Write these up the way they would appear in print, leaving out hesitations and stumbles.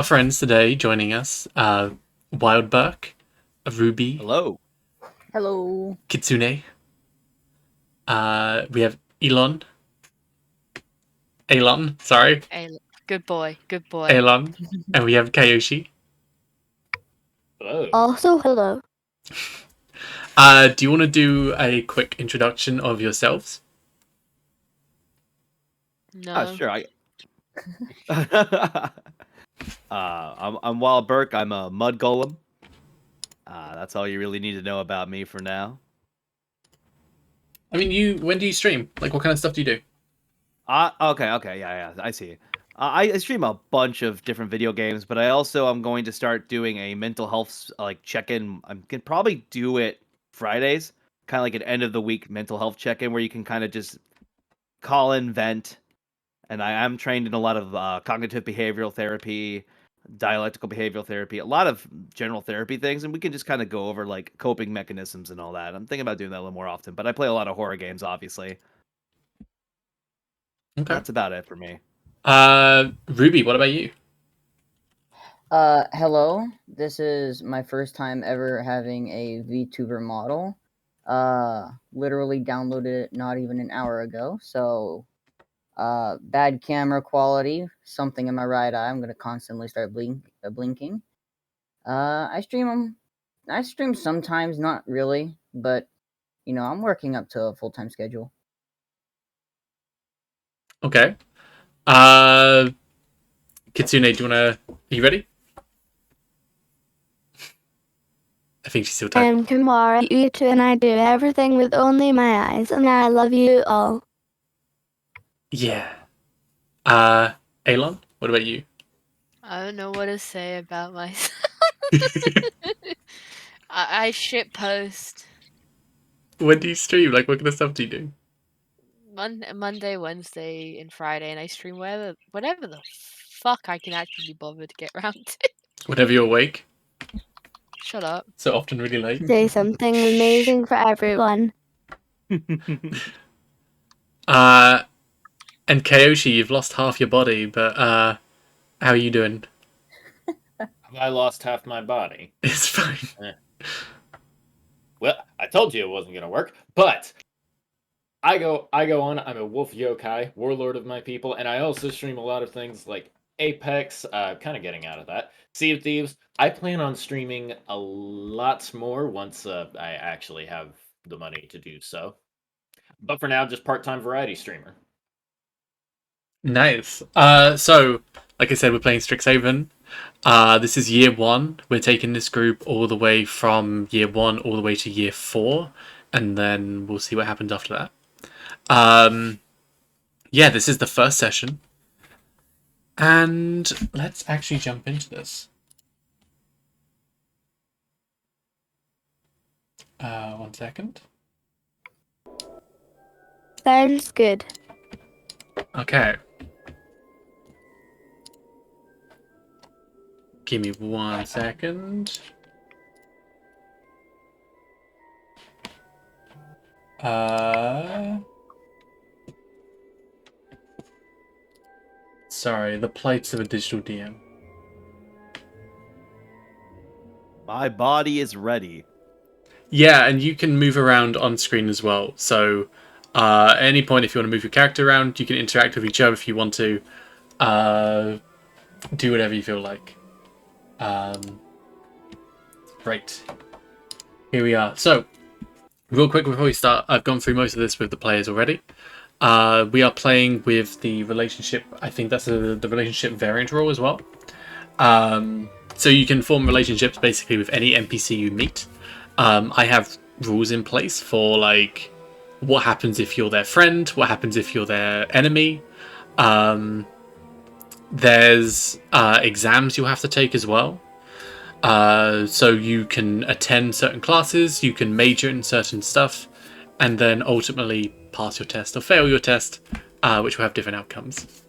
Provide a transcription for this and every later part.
Our friends today joining us, Wildberg, Ruby, Hello. Hello. Kitsune. We have Elon, Hey, good boy, good boy. Elon, and we have Kayoshi. Hello. Also, hello. Do you want to do a quick introduction of yourselves? No. Sure. I'm Wild Burke. I'm a mud golem. That's all you really need to know about me for now. I mean, when do you stream? Like, what kind of stuff do you do? Okay, yeah, I see. I stream a bunch of different video games, but I'm going to start doing a mental health like check-in. I can probably do it Fridays, kind of like an end of the week mental health check-in where you can kind of just call in, vent. And I am trained in a lot of cognitive behavioral therapy, dialectical behavioral therapy, a lot of general therapy things, and we can just kind of go over like coping mechanisms and all that. I'm thinking about doing that a little more often, but I play a lot of horror games, obviously. Okay. That's about it for me. Ruby, what about you? Hello. This is my first time ever having a VTuber model. Literally downloaded it not even an hour ago, so bad camera quality, something in my right eye. I'm gonna constantly start blinking. I stream sometimes, not really, but I'm working up to a full-time schedule. Okay. Kitsune, are you ready? I think she's still I typing. am Kamara, you and I do everything with only my eyes, and I love you all. Yeah. Elon, what about you? I don't know what to say about myself. I shit post When do you stream? Like, what kind of stuff do you do? Monday, Wednesday, and Friday, and I stream whatever the fuck I can actually be bothered to get around to. Whenever you're awake? Shut up. So often really late? Say something amazing for everyone. And Kayoshi, you've lost half your body, but how are you doing? I lost half my body. It's fine. Well, I told you it wasn't gonna work, but I go on. I'm a wolf yokai, warlord of my people, and I also stream a lot of things like Apex. Kind of getting out of that. Sea of Thieves. I plan on streaming a lot more once I actually have the money to do so. But for now, just part-time variety streamer. Nice. So, like I said, we're playing Strixhaven. This is year 1. We're taking this group all the way from year 1 all the way to year 4, and then we'll see what happens after that. Yeah, this is the first session. And let's actually jump into this. One second. Sounds good. Okay. Give me 1 second. Sorry, the plights of a digital DM. My body is ready. Yeah, and you can move around on screen as well. So, at any point, if you want to move your character around, you can interact with each other if you want to. Do whatever you feel like. Right. Here we are. So, real quick before we start, I've gone through most of this with the players already. We are playing with the relationship. I think that's the relationship variant rule as well. So you can form relationships basically with any NPC you meet. I have rules in place for like what happens if you're their friend, what happens if you're their enemy. There's exams you have to take as well. So you can attend certain classes, you can major in certain stuff, and then ultimately pass your test or fail your test, which will have different outcomes.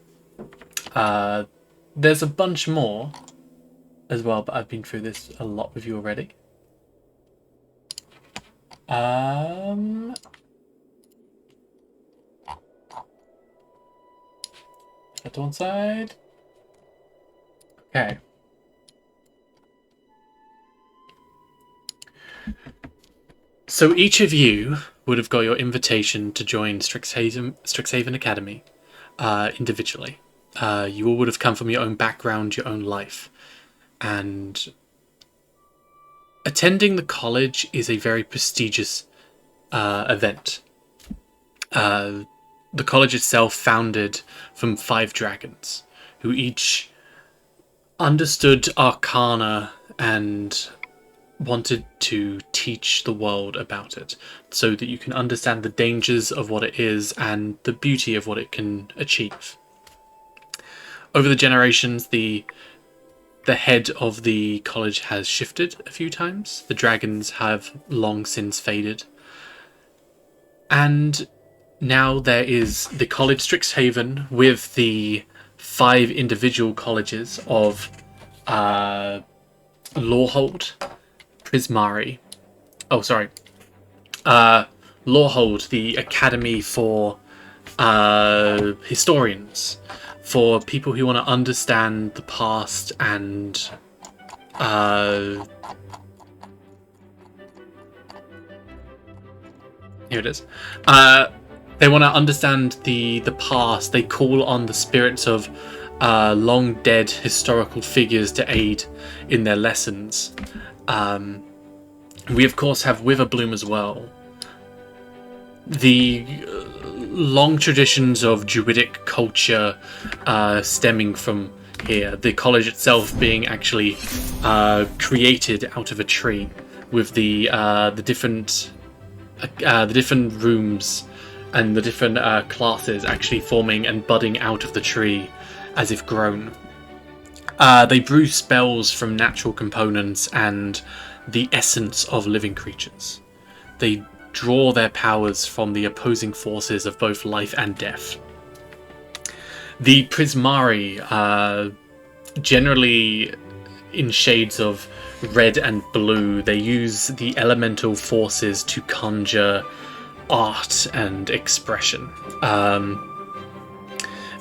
There's a bunch more as well, but I've been through this a lot with you already. Put that to one side. Okay. So each of you would have got your invitation to join Strixhaven Academy individually. You all would have come from your own background, your own life. And attending the college is a very prestigious event. The college itself founded from 5 dragons, who each understood arcana and wanted to teach the world about it, so that you can understand the dangers of what it is and the beauty of what it can achieve. Over the generations, the head of the college has shifted a few times. The dragons have long since faded. And now there is the College Strixhaven with the 5 individual colleges of Lawhold, Prismari. Lawhold, the academy for historians, for people who want to understand the past and here it is. They want to understand the past. They call on the spirits of long dead historical figures to aid in their lessons. We of course have Witherbloom as well. The long traditions of druidic culture stemming from here. The college itself being actually created out of a tree, with the different rooms and the different classes actually forming and budding out of the tree as if grown. They brew spells from natural components and the essence of living creatures. They draw their powers from the opposing forces of both life and death. The Prismari, generally in shades of red and blue, they use the elemental forces to conjure art and expression.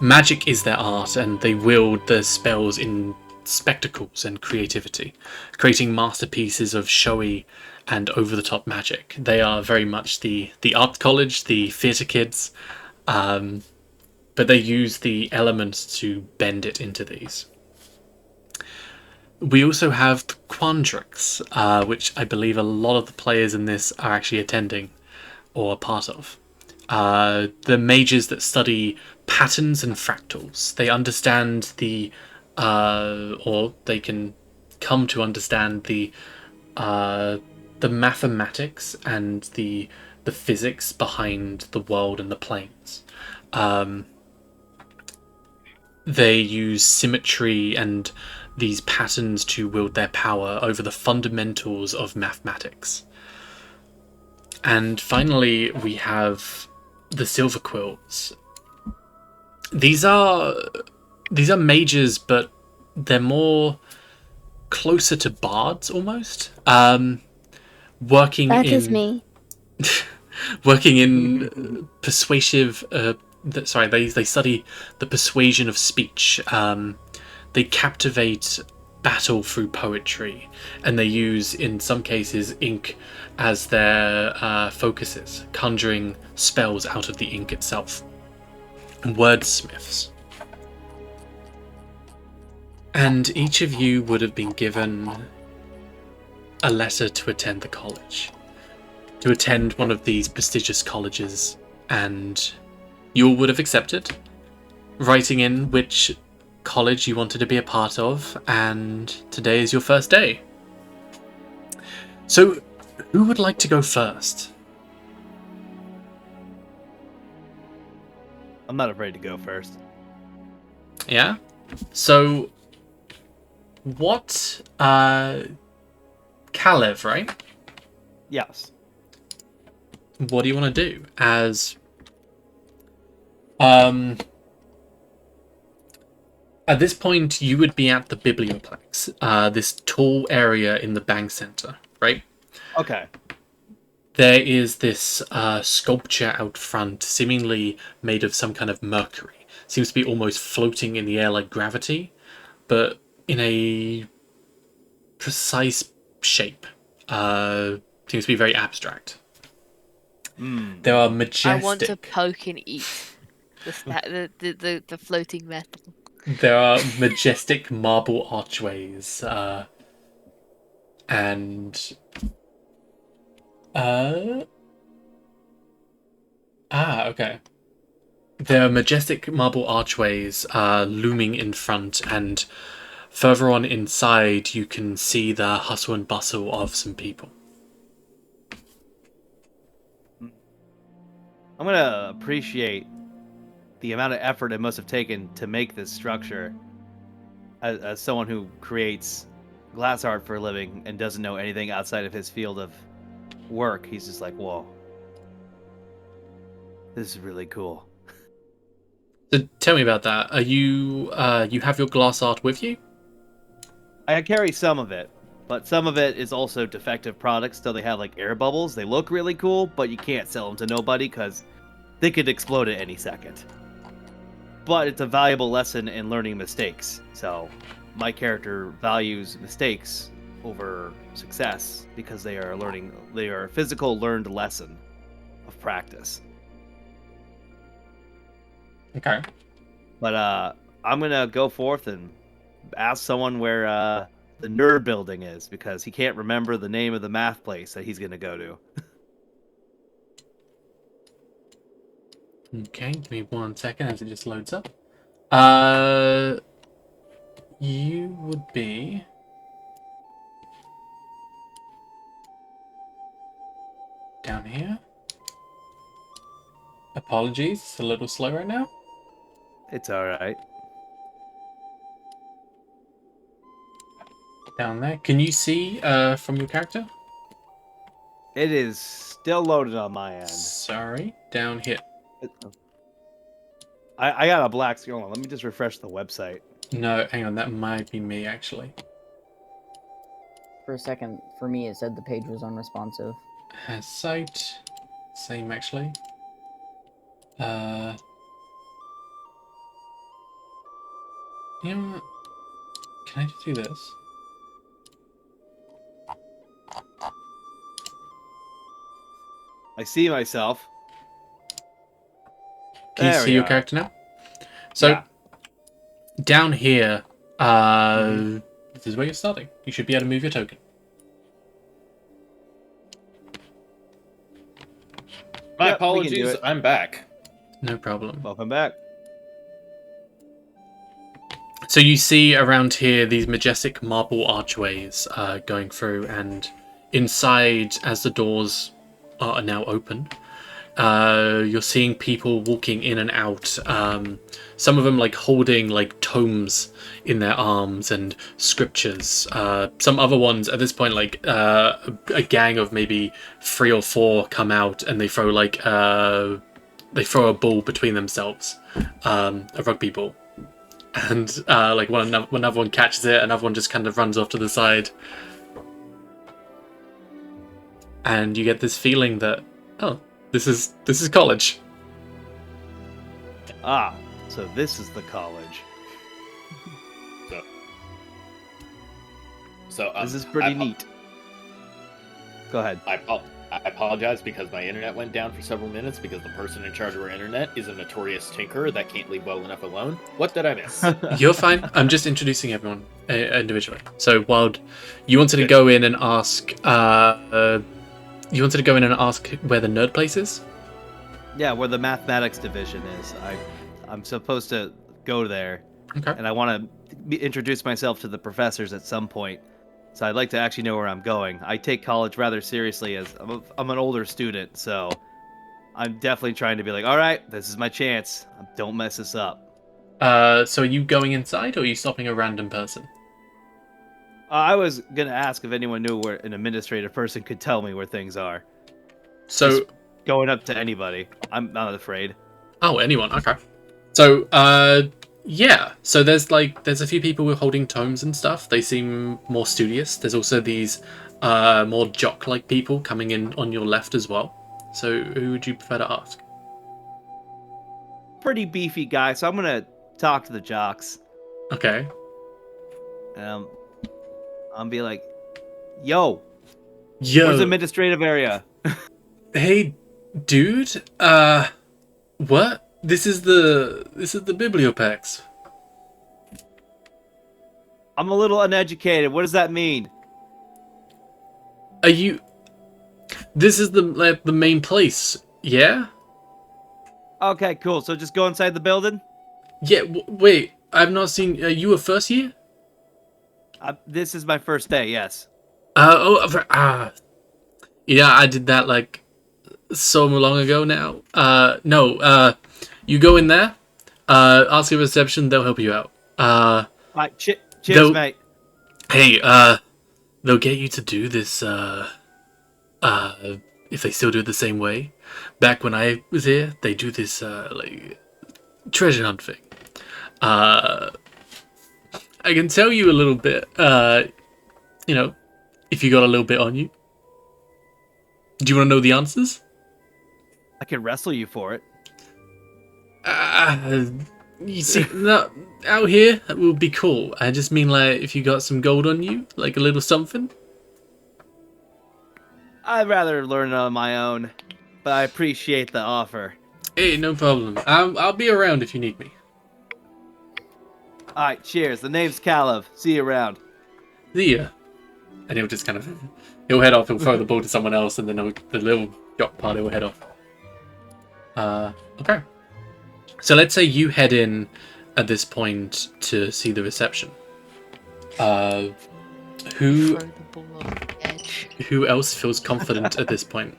Magic is their art, and they wield their spells in spectacles and creativity, creating masterpieces of showy and over-the-top magic. They are very much the art college, the theatre kids, but they use the elements to bend it into these. We also have Quandrix, which I believe a lot of the players in this are actually attending or a part of. The mages that study patterns and fractals. They understand or they can come to understand the mathematics and the physics behind the world and the planes. They use symmetry and these patterns to wield their power over the fundamentals of mathematics. And finally, we have the Silver Quills. These are mages, but they're more closer to bards almost. Working is me. Working in persuasive. They study the persuasion of speech. They captivate battle through poetry, and they use, in some cases, ink as their focuses, conjuring spells out of the ink itself. Wordsmiths. And each of you would have been given a letter to attend the college, to attend one of these prestigious colleges, and you all would have accepted, writing in which college you wanted to be a part of, and today is your first day. So, who would like to go first? I'm not afraid to go first. Yeah? So, what, Kalev, right? Yes. What do you want to do as, at this point, you would be at the Biblioplex, this tall area in the bank center, right? Okay. There is this sculpture out front, seemingly made of some kind of mercury. Seems to be almost floating in the air like gravity, but in a precise shape. Seems to be very abstract. There are I majestic. want to poke and eat the floating metal. There are majestic marble archways, and okay. There are majestic marble archways looming in front, and further on inside, you can see the hustle and bustle of some people. I'm gonna appreciate the amount of effort it must have taken to make this structure. As someone who creates glass art for a living and doesn't know anything outside of his field of work, he's just like, whoa, this is really cool. So tell me about that. Are you you have your glass art with you? I carry some of it, but some of it is also defective products, so they have like air bubbles. They look really cool, but you can't sell them to nobody because they could explode at any second. But it's a valuable lesson in learning mistakes. So my character values mistakes over success because they are a physical learned lesson of practice. Okay. But I'm gonna go forth and ask someone where the nerd building is because he can't remember the name of the math place that he's gonna go to. Okay, give me 1 second as it just loads up. You would be down here. Apologies, it's a little slow right now. It's all right. Down there. Can you see from your character? It is still loaded on my end. Sorry, down here. I got a black screen. Hold on, let me just refresh the website. No, hang on, that might be me actually. For a second, for me, it said the page was unresponsive. Has site. Same actually. You know what? Can I just do this? I see myself. Can you There see we your are. character now? So Yeah. down here, this is where you're starting. You should be able to move your token. My Yep, we can do apologies. it. I'm back. No problem. Welcome back. So you see around here these majestic marble archways going through, and inside, as the doors are now open, you're seeing people walking in and out. Some of them like holding like tomes in their arms and scriptures. Some other ones at this point, like a gang of maybe 3 or 4 come out and they throw like they throw a ball between themselves, a rugby ball. And like when another one catches it, another one just kind of runs off to the side. And you get this feeling that, oh, this is college. Ah, so this is the college. So This is pretty neat. Go ahead. I apologize because my internet went down for several minutes because the person in charge of our internet is a notorious tinkerer that can't leave well enough alone. What did I miss? You're fine. I'm just introducing everyone individually. So, Wild, you wanted to go in and ask. You wanted to go in and ask where the nerd place is. Yeah, where the mathematics division is. I'm supposed to go there, Okay. and I want to introduce myself to the professors at some point. So I'd like to actually know where I'm going. I take college rather seriously as I'm an older student, so I'm definitely trying to be like, all right, this is my chance. Don't mess this up. So are you going inside, or are you stopping a random person? I was gonna ask if anyone knew where an administrative person could tell me where things are. So, Just going up to anybody. I'm not afraid. oh, anyone? Okay. So, yeah. So there's a few people who are holding tomes and stuff. They seem more studious. There's also these more jock-like people coming in on your left as well. So who would you prefer to ask? Pretty beefy guy, so I'm gonna talk to the jocks. Okay. I'll be like, yo, Yo. where's the administrative area? Hey, Dude, what? This is the bibliopex. I'm a little uneducated. What does that mean? Are you? This is the main place, yeah? Okay, cool. So just go inside the building? Yeah. Wait, I've not seen. Are you a first year? This is my first day, yes. Yeah, I did that like so long ago now. No. You go in there. Ask your reception. They'll help you out. Alright, cheers, They'll- mate. Hey, they'll get you to do this. If they still do it the same way. Back when I was here, they do this like treasure hunt thing. I can tell you a little bit. You know, if you got a little bit on you. Do you want to know the answers? I could wrestle you for it. You see, no, out here that would be cool. I just mean like if you got some gold on you, like a little something. I'd rather learn on my own, but I appreciate the offer. Hey, no problem. I'll be around if you need me. Alright, cheers. The name's Calev. See you around. See ya. And he'll just kind of he'll head off. He'll throw the ball to someone else, and then the little yacht party will head off. Okay. So let's say you head in at this point to see the reception. Who Throw the ball on the edge. who else feels confident at this point?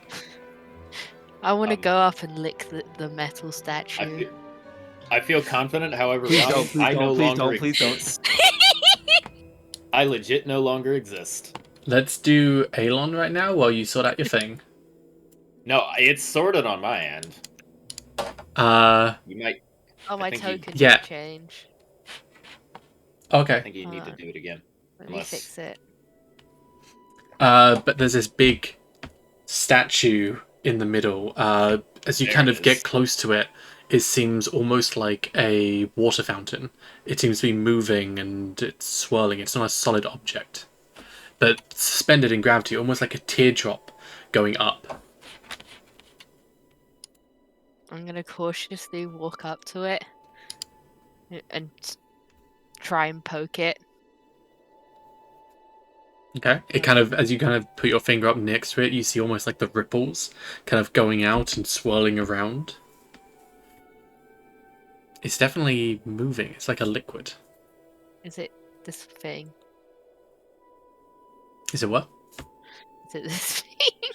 I want to go up and lick the metal statue. I feel confident, however, Please Robbie, don't, please I no don't, please longer don't, please don't. exist. I legit no longer exist. Let's do Alon right now while you sort out your thing. No, it's sorted on my end. You might. Oh, my I think you- token Yeah. did change. I okay. think you need to do it again. Let me Unless- fix it. But there's this big statue in the middle. As you There kind it of get is. close to it, it seems almost like a water fountain. It seems to be moving and it's swirling. It's not a solid object, but suspended in gravity, almost like a teardrop going up. I'm gonna cautiously walk up to it and try and poke it. Okay. It kind of, as you kind of put your finger up next to it, you see almost like the ripples kind of going out and swirling around. It's definitely moving. It's like a liquid. Is it this thing? Is it what? Is it this thing?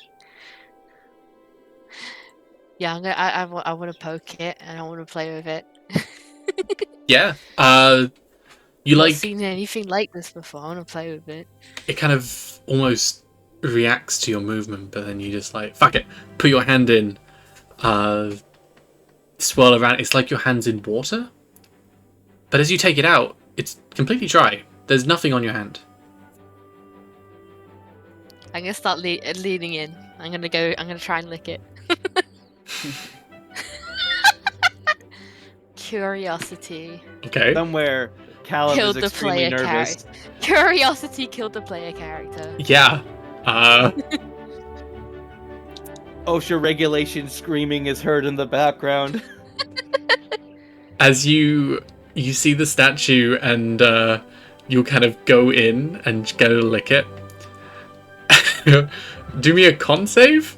Yeah, I want to poke it and I want to play with it. Yeah. You Not like seen anything like this before. I want to play with it. it kind of almost reacts to your movement, but then you just like fuck it. Put your hand in, swirl around. It's like your hand's in water. But as you take it out, it's completely dry. There's nothing on your hand. I'm gonna start leaning in. I'm gonna try and lick it. Curiosity Okay. Somewhere, Calev killed is the extremely player nervous. character. Curiosity killed the player character. Yeah. OSHA regulation screaming is heard in the background. As you see the statue and you kind of go in and go to lick it. Do me a con save.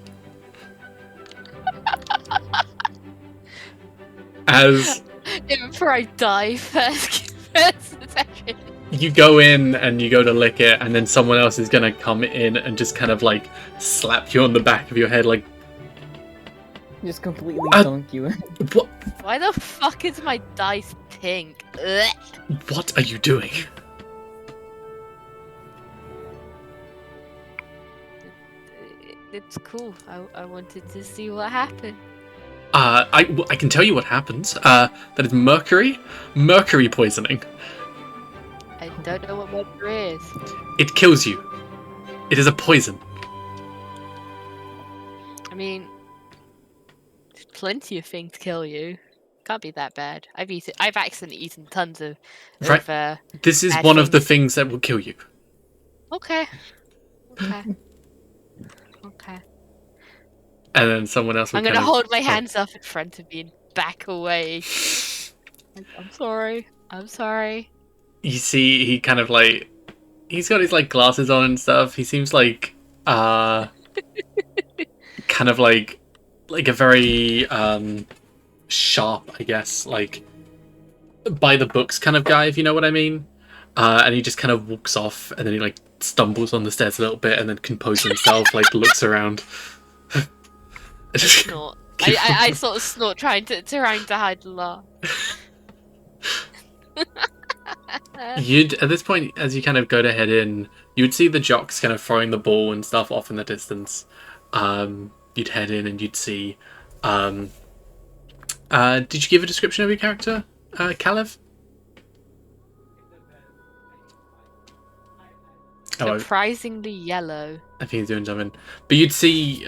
As Before I die, first session. you go in and you go to lick it, and then someone else is gonna come in and just kind of like slap you on the back of your head, like, Just completely Uh, dunk you. what? Why the fuck is my dice pink? Ugh. What are you doing? It's cool. I wanted to see what happened. I can tell you what happens. That is mercury poisoning. I don't know what mercury is. It kills you. It is a poison. I mean, there's plenty of things kill you. Can't be that bad. I've accidentally eaten tons of. Right. This is bad one of the things. things that will kill you. Okay. Okay. Okay. and then someone else will I'm gonna kind of... hold my hands up in front of me and back away. Like, I'm sorry. I'm sorry. You see, he kind of like... He's got his like glasses on and stuff. He seems like... kind of like a very sharp, I guess, like by the books kind of guy, if you know what I mean. And he just kind of walks off, and then he like stumbles on the stairs a little bit, and then composes himself, like looks around. Snort. I sort of snort, trying to hide the laugh. You'd at this point, as you kind of go to head in, you'd see the jocks kind of throwing the ball and stuff off in the distance. You'd head in and you'd see. Did you give a description of your character, Kalev? Surprisingly yellow. I think he's doing something. But you'd see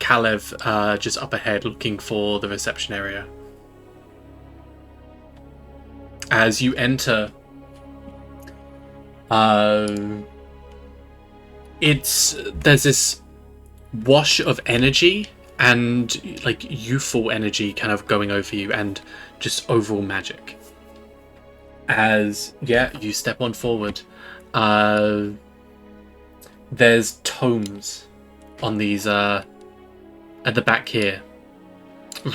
Kalev just up ahead looking for the reception area. As you enter, there's this wash of energy and like youthful energy kind of going over you, and just overall magic. As you step on forward, there's tomes on these at the back here,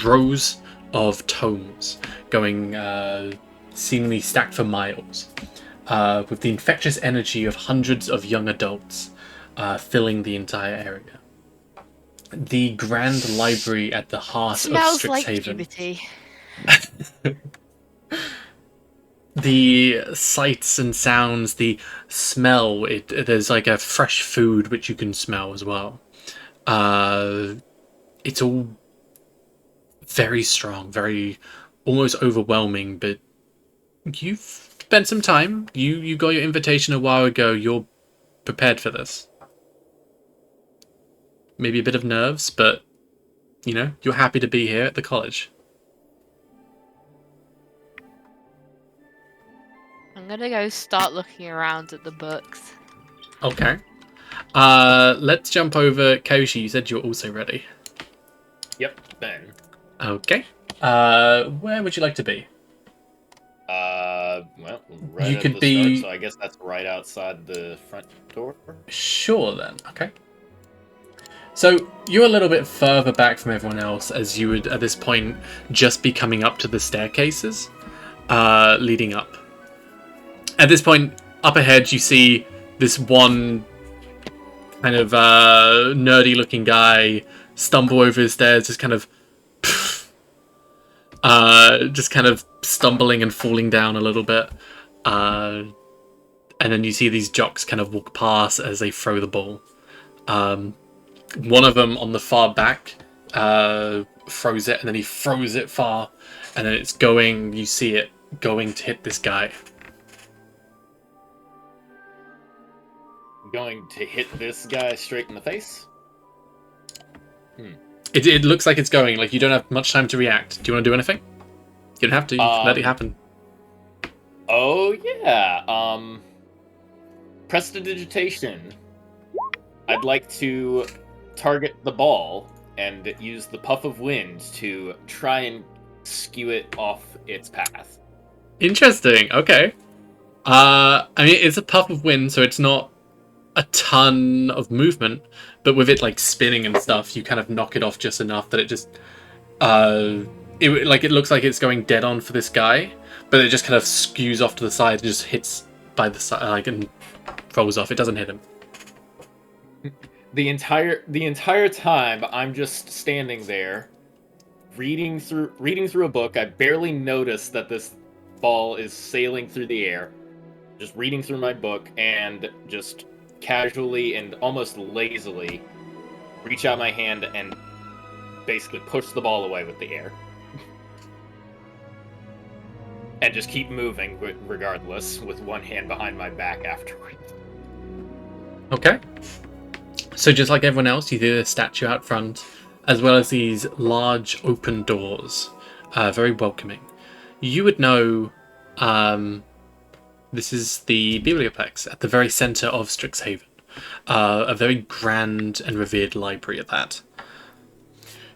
rows of tomes going seemingly stacked for miles, with the infectious energy of hundreds of young adults filling the entire area. The grand library at the heart of Smells Strixhaven. like puberty. The sights and sounds, the smell, there's like a fresh food which you can smell as well. It's all very strong, very almost overwhelming, but you've spent some time. You got your invitation a while ago. You're prepared for this. Maybe a bit of nerves, but you know, you're happy to be here at the college. I'm gonna go start looking around at the books. Okay. Let's jump over. Koshi, you said you're also ready. Yep, Ben. Okay. Where would you like to be? Well, right You at could the be- start, so I guess that's right outside the front door. Sure then. Okay. So you're a little bit further back from everyone else, as you would at this point just be coming up to the staircases leading up. At this point, up ahead, you see this one kind of nerdy-looking guy stumble over his stairs, just kind of stumbling and falling down a little bit. And then you see these jocks kind of walk past as they throw the ball. One of them on the far back throws it, and then he throws it far, and then it's going, you see it going to hit this guy. Going to hit this guy straight in the face? It looks like it's going, like you don't have much time to react. Do you want to do anything? You don't have to, you can let it happen. Oh, yeah. Prestidigitation. I'd like to target the ball and use the puff of wind to try and skew it off its path. Interesting, okay. I mean, it's a puff of wind, so it's not a ton of movement, but with it like spinning and stuff, you kind of knock it off just enough that it just it looks like it's going dead on for this guy, but it just kind of skews off to the side and just hits by the side, like, and rolls off. It doesn't hit him. The entire time I'm just standing there reading through a book. I barely notice that this ball is sailing through the air. Just reading through my book and just casually and almost lazily reach out my hand and basically push the ball away with the air. And just keep moving regardless with one hand behind my back afterwards. Okay. So just like everyone else, you see the statue out front, as well as these large open doors, very welcoming. You would know this is the Biblioplex at the very center of Strixhaven. a very grand and revered library at that.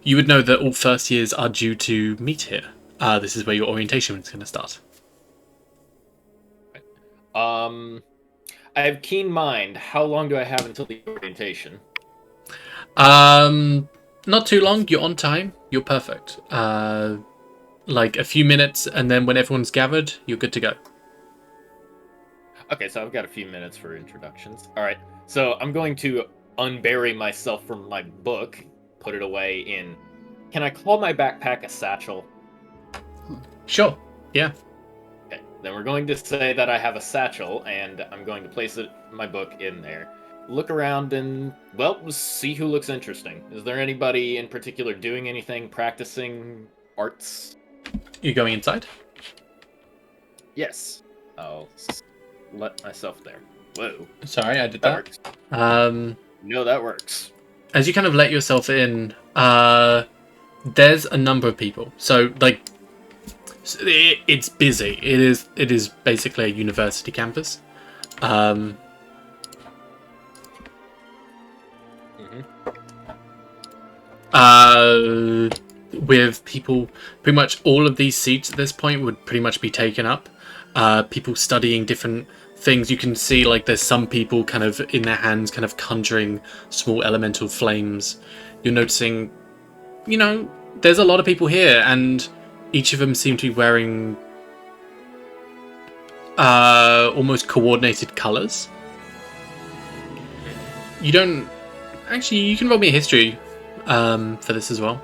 You would know that all first years are due to meet here. This is where your orientation is going to start. I have keen mind. How long do I have until the orientation? Not too long. You're on time. You're perfect. Like a few minutes, and then when everyone's gathered, you're good to go. Okay, so I've got a few minutes for introductions. All right, so I'm going to unbury myself from my book, put it away in... Can I call my backpack a satchel? Sure. Yeah. Okay, then we're going to say that I have a satchel, and I'm going to place my book in there. Look around and, well, see who looks interesting. Is there anybody in particular doing anything, practicing arts? You going inside? Yes. I'll let myself there. Whoa. Sorry, I did That that. works. No, that works. As you kind of let yourself in, there's a number of people. So, like, it's busy. It is basically a university campus. With people, pretty much all of these seats at this point would pretty much be taken up. People studying different things. You can see, like, there's some people kind of in their hands kind of conjuring small elemental flames. You're noticing, you know, there's a lot of people here, and each of them seem to be wearing almost coordinated colors. You don't... Actually, you can roll me a history for this as well.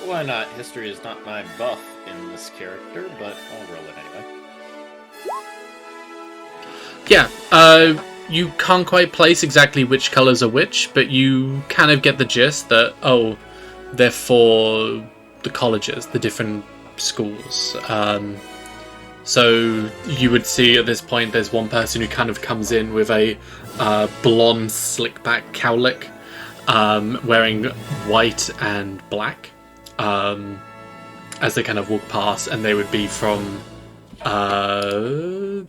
Why not? History is not my buff in this character, but I'll roll it anyway. Yeah, you can't quite place exactly which colors are which, but you kind of get the gist that, oh, they're for the colleges, the different schools. So you would see at this point there's one person who kind of comes in with a blonde slick back cowlick, wearing white and black, as they kind of walk past, and they would be from oh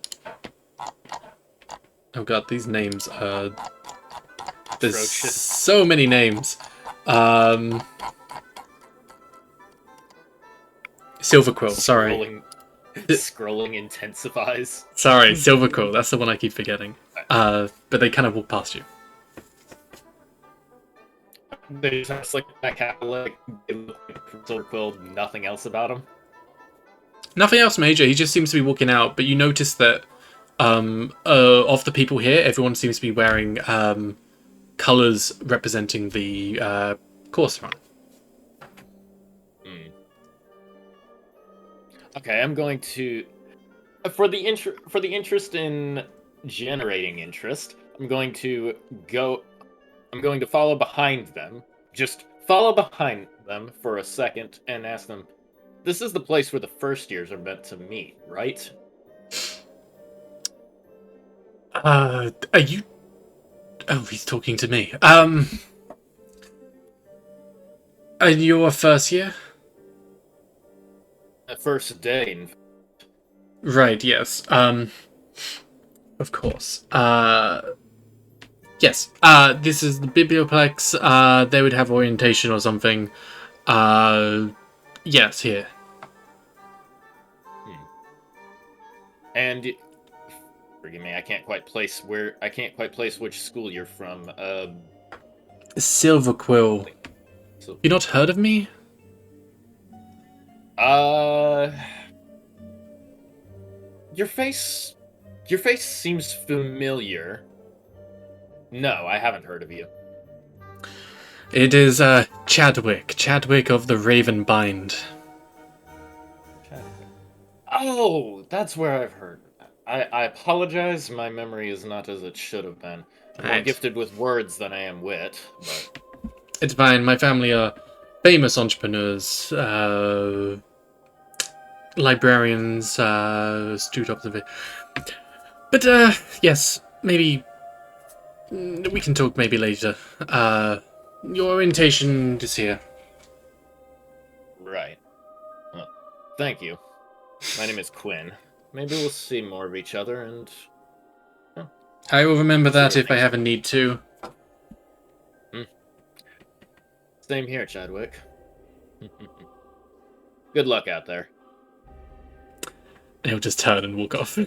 god, these names are... There's Atrocious. so many names. Silverquill, sorry. Scrolling intensifies. Sorry, Silverquill, that's the one I keep forgetting. But they kind of walk past you. They just like that Catholic, they look like Silverquill, nothing else about him. Nothing else major, he just seems to be walking out, but you notice that of the people here, everyone seems to be wearing colours representing the course run. Okay, I'm going to for the interest in generating interest, I'm going to follow behind them. Just follow behind them for a second and ask them, this is the place where the first years are meant to meet, right? Are you... Oh, he's talking to me. Are you a first year? The first day. Right, yes. Of course. Yes. This is the Biblioplex. They would have orientation or something. Yes, here. And forgive me, I can't quite place which school you're from. Silverquill. So, You not heard of me? your face seems familiar. No, I haven't heard of you. It is Chadwick of the Raven Bind. Oh, that's where I've heard. I apologize, my memory is not as it should have been. I'm more Right. gifted with words than I am wit, but... It's fine. My family are famous entrepreneurs, librarians, astute observation. But yes, maybe we can talk maybe later. Your orientation is here. Right. Well, thank you. My name is Quinn. Maybe we'll see more of each other, and... Oh, I will remember that if I ever need to. Same here, Chadwick. Good luck out there. And he'll just turn and walk off.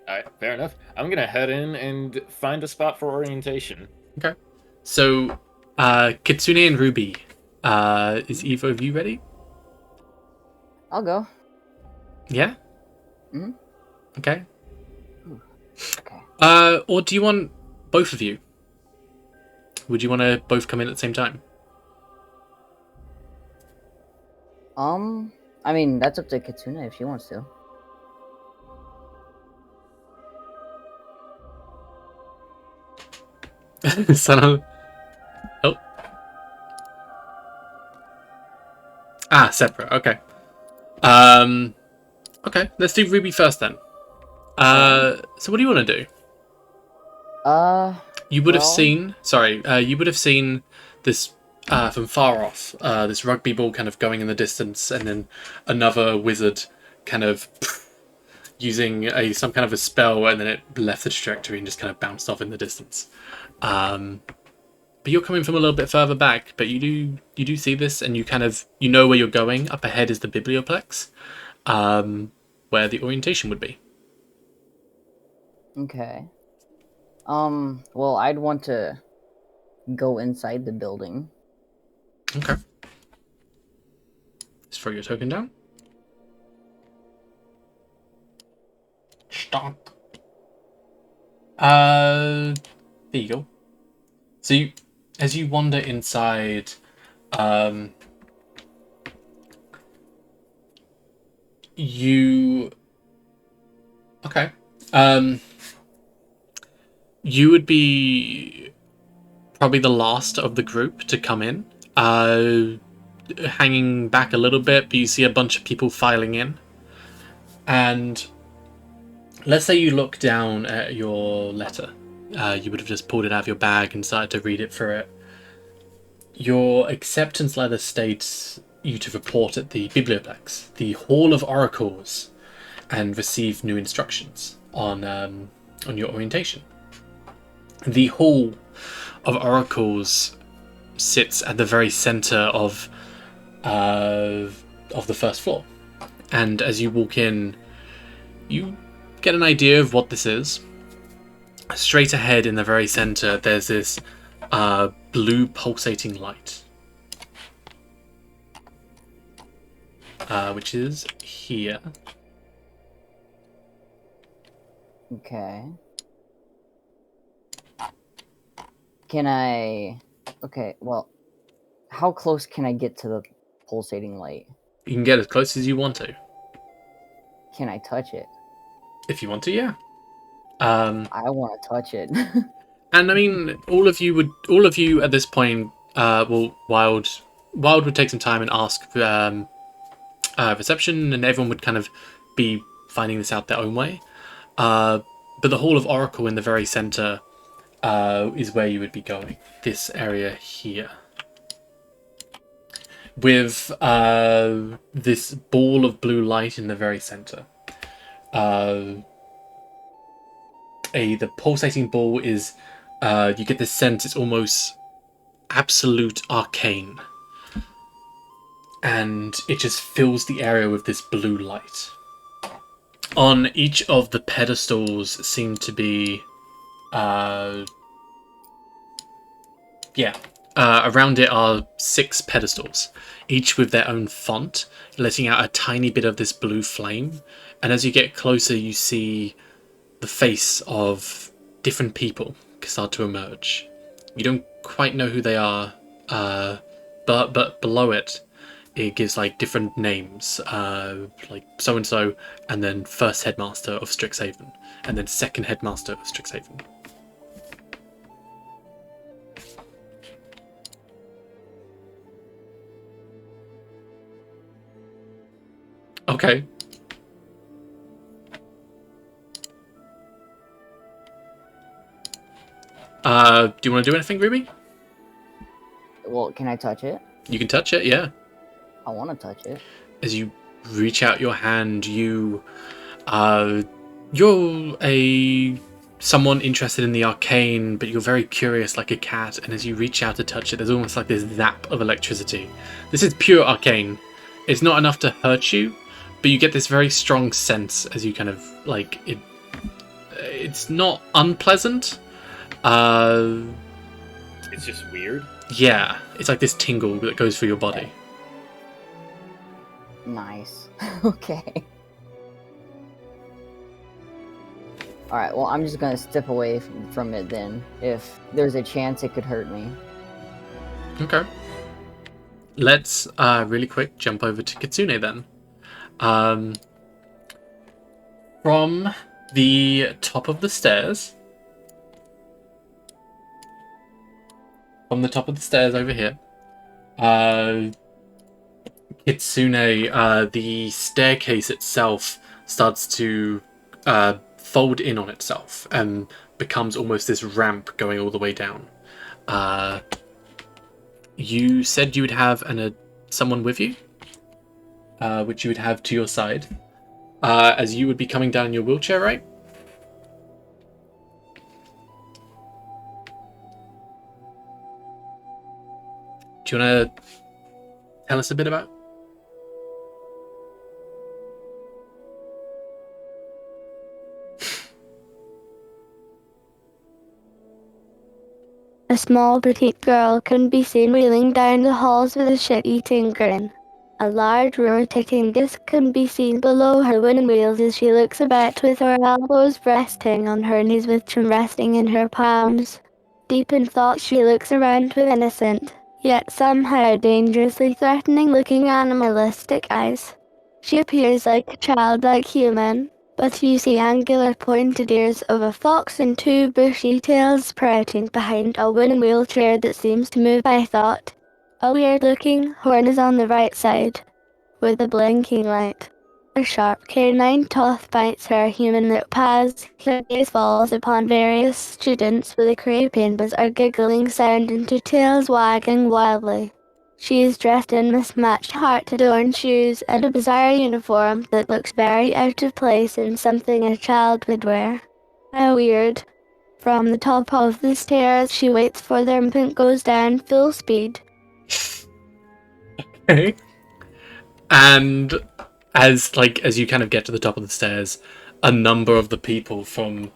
Alright, fair enough. I'm gonna head in and find a spot for orientation. Okay. So, Kitsune and Ruby, is either of you ready? I'll go. Yeah? Mhm. Okay. Okay. Or do you want both of you? Would you want to both come in at the same time? I mean, that's up to Kitsune if she wants to. Son. Oh. Separate. Okay. Okay. Let's do Ruby first then. So what do you want to do? You would have seen. Sorry. You would have seen this from far off. This rugby ball kind of going in the distance, and then another wizard kind of using some kind of a spell, and then it left the trajectory and just kind of bounced off in the distance. But you're coming from a little bit further back, but you do see this, and you know where you're going. Up ahead is the Biblioplex, where the orientation would be. Okay. Well, I'd want to go inside the building. Okay. Just throw your token down. Stop. There you go. So as you wander inside, okay. You would be probably the last of the group to come in. Hanging back a little bit, but you see a bunch of people filing in. And let's say you look down at your letter. You would have just pulled it out of your bag and started to read it through it. Your acceptance letter states you to report at the Biblioplex, the Hall of Oracles, and receive new instructions on your orientation. The Hall of Oracles sits at the very center of the first floor, and as you walk in, you get an idea of what this is. Straight ahead in the very center, there's this blue pulsating light, which is here. Okay. Can I... Okay, well, how close can I get to the pulsating light? You can get as close as you want to. Can I touch it? If you want to, yeah. I want to touch it. And I mean, all of you at this point, Wild would take some time and ask reception, and everyone would kind of be finding this out their own way. But the Hall of Oracle in the very center is where you would be going. This area here, with this ball of blue light in the very center. The pulsating ball is, you get this sense it's almost absolute arcane. And it just fills the area with this blue light. On each of the pedestals seem to be, around it are 6 pedestals, each with their own font, letting out a tiny bit of this blue flame. And as you get closer, you see the face of different people start to emerge. You don't quite know who they are, but below it, it gives like different names, like so and so, and then first headmaster of Strixhaven, and then second headmaster of Strixhaven. Okay. Do you want to do anything, Ruby? Well, can I touch it? You can touch it, yeah. I want to touch it. As you reach out your hand, you You're someone interested in the arcane, but you're very curious like a cat, and as you reach out to touch it, there's almost like this zap of electricity. This is pure arcane. It's not enough to hurt you, but you get this very strong sense as you kind of like it. It's not unpleasant. It's just weird. Yeah, it's like this tingle that goes through your body. Nice. Okay. Alright, well, I'm just gonna step away from it then. If there's a chance it could hurt me. Okay. Let's really quick jump over to Kitsune then. From the top of the stairs. From the top of the stairs over here. Kitsune, the staircase itself starts to fold in on itself and becomes almost this ramp going all the way down. You said you would have someone with you, which you would have to your side, as you would be coming down in your wheelchair, right? Do you want to tell us a bit about? A small petite girl can be seen wheeling down the halls with a shit-eating grin. A large rotating disc can be seen below her winning wheels as she looks about with her elbows resting on her knees with chin resting in her palms. Deep in thought she looks around with innocent, yet somehow dangerously threatening-looking animalistic eyes. She appears like a childlike human, but you see angular pointed ears of a fox and two bushy tails sprouting behind a wooden wheelchair that seems to move by thought. A weird-looking horn is on the right side, with a blinking light. A sharp canine tooth bites her human lip as her gaze falls upon various students with a creeping bizarre giggling sound and two tails wagging wildly. She is dressed in mismatched heart-adorned shoes and a bizarre uniform that looks very out of place in something a child would wear. How weird. From the top of the stairs, she waits for the rampant goes down full speed. Okay. And as you kind of get to the top of the stairs, a number of the people from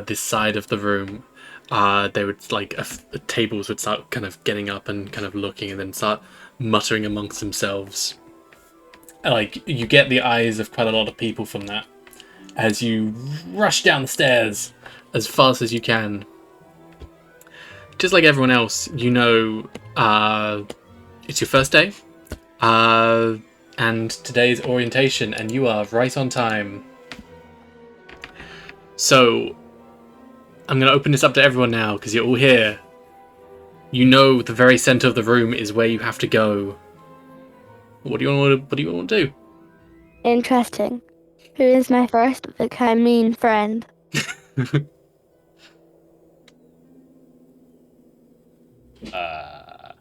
this side of the room, they would the tables would start kind of getting up and kind of looking, and then start muttering amongst themselves. Like, you get the eyes of quite a lot of people from that as you rush down the stairs as fast as you can. Just like everyone else, you know, it's your first day, and today's orientation, and you are right on time. So, I'm going to open this up to everyone now, because you're all here. You know the very center of the room is where you have to go. What do you want to do? Interesting. Who is my first mean friend?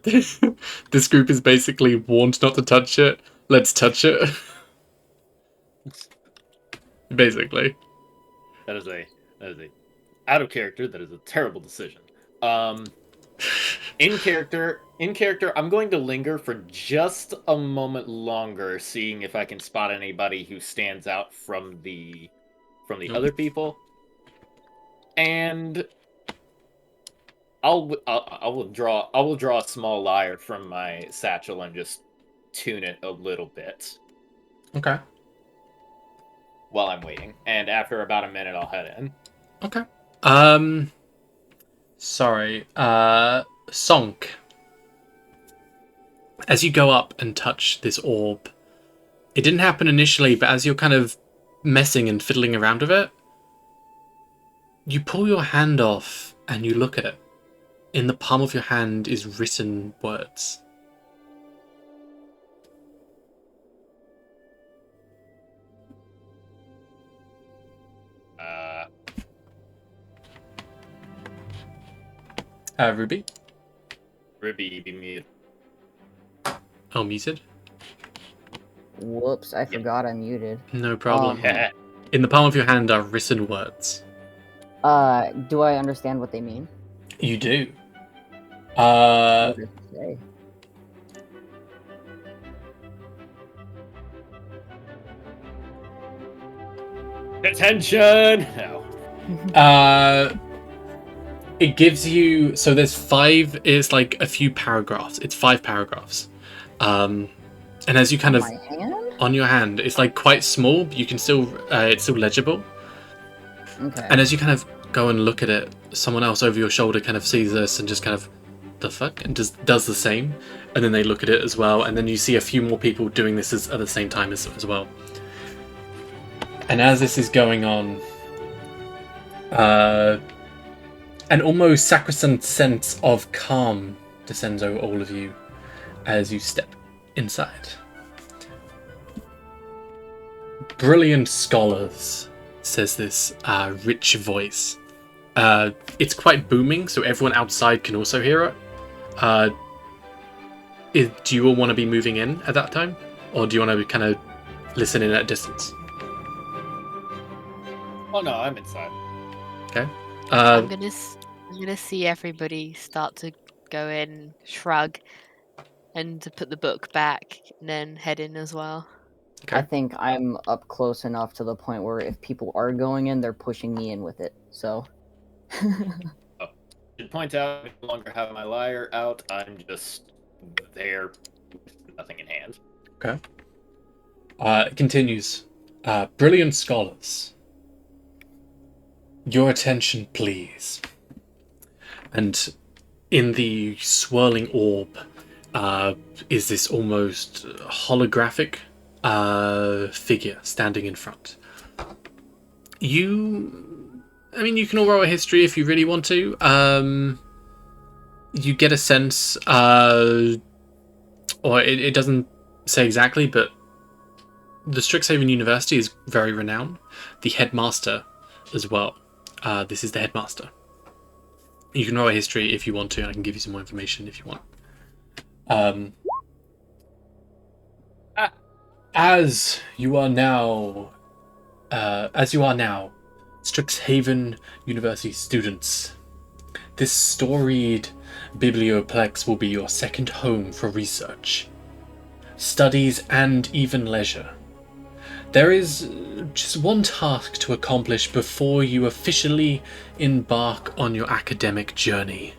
This group is basically warned not to touch it. Let's touch it. Basically. That is a out of character. That is a terrible decision. In character, I'm going to linger for just a moment longer, seeing if I can spot anybody who stands out from the other people, and I will draw a small lyre from my satchel and just tune it a little bit. Okay. While I'm waiting, and after about a minute, I'll head in. Okay. Sorry. Sonk. As you go up and touch this orb, it didn't happen initially, but as you're kind of messing and fiddling around with it, you pull your hand off and you look at it. In the palm of your hand is written words. Ruby? Ruby, be muted. Oh, muted? Whoops, I forgot I muted. No problem. In the palm of your hand are written words. Do I understand what they mean? You do. What does it say? Attention! No. It gives you, so there's 5. It's like a few paragraphs. It's 5 paragraphs. And as you kind of My hand? on your hand, it's like quite small, but you can still it's still legible. Okay. And as you kind of go and look at it, someone else over your shoulder kind of sees this and just kind of, the fuck, and just does the same. And then they look at it as well, and then you see a few more people doing this at the same time as well. And as this is going on, an almost sacrosanct sense of calm descends over all of you as you step inside. Brilliant scholars, says this rich voice. It's quite booming, so everyone outside can also hear it. Do you all want to be moving in at that time? Or do you want to kind of listen in at a distance? Oh no, I'm inside. Okay. I'm gonna see everybody start to go in, shrug, and to put the book back, and then head in as well. Okay. I think I'm up close enough to the point where if people are going in, they're pushing me in with it. So. Should point out, I no longer have my lyre out. I'm just there with nothing in hand. Okay. It continues. Brilliant scholars. Your attention, please. And in the swirling orb is this almost holographic figure standing in front. You can all roll a history if you really want to. You get a sense, or it doesn't say exactly, but the Strixhaven University is very renowned. The headmaster as well. This is the headmaster. You can roll a history if you want to, and I can give you some more information if you want. As you are now, Strixhaven University students, this storied biblioplex will be your second home for research, studies, and even leisure. There is just one task to accomplish before you officially embark on your academic journey.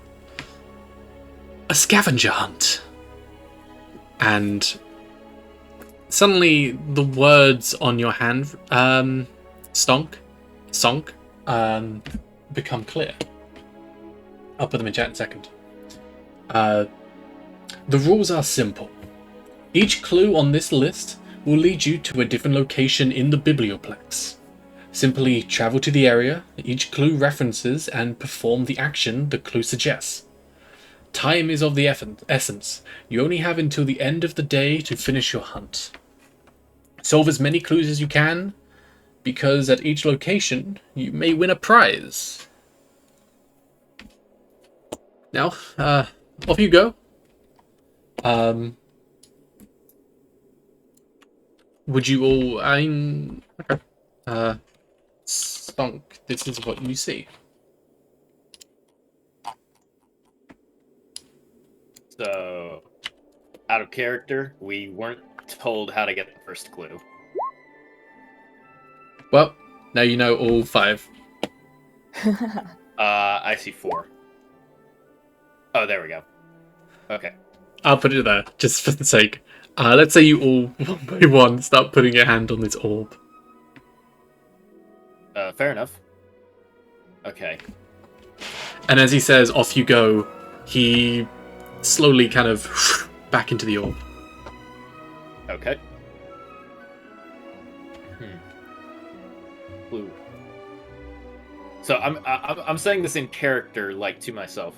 A scavenger hunt. And suddenly the words on your hand, stonk, become clear. I'll put them in chat in a second. The rules are simple. Each clue on this list will lead you to a different location in the biblioplex. Simply travel to the area each clue references and perform the action the clue suggests. Time is of the essence. You only have until the end of the day to finish your hunt. Solve as many clues as you can, because at each location you may win a prize. Now, off you go. Would you all... okay. Stunk, this is what you see. So, out of character, we weren't told how to get the first clue. Well, now you know all 5. I see 4. Oh, there we go. Okay. I'll put it there, just for the sake. Let's say you all, one by one, start putting your hand on this orb. Fair enough. Okay. And as he says, off you go, he slowly kind of back into the orb. Okay. Clue. So I'm saying this in character, like to myself.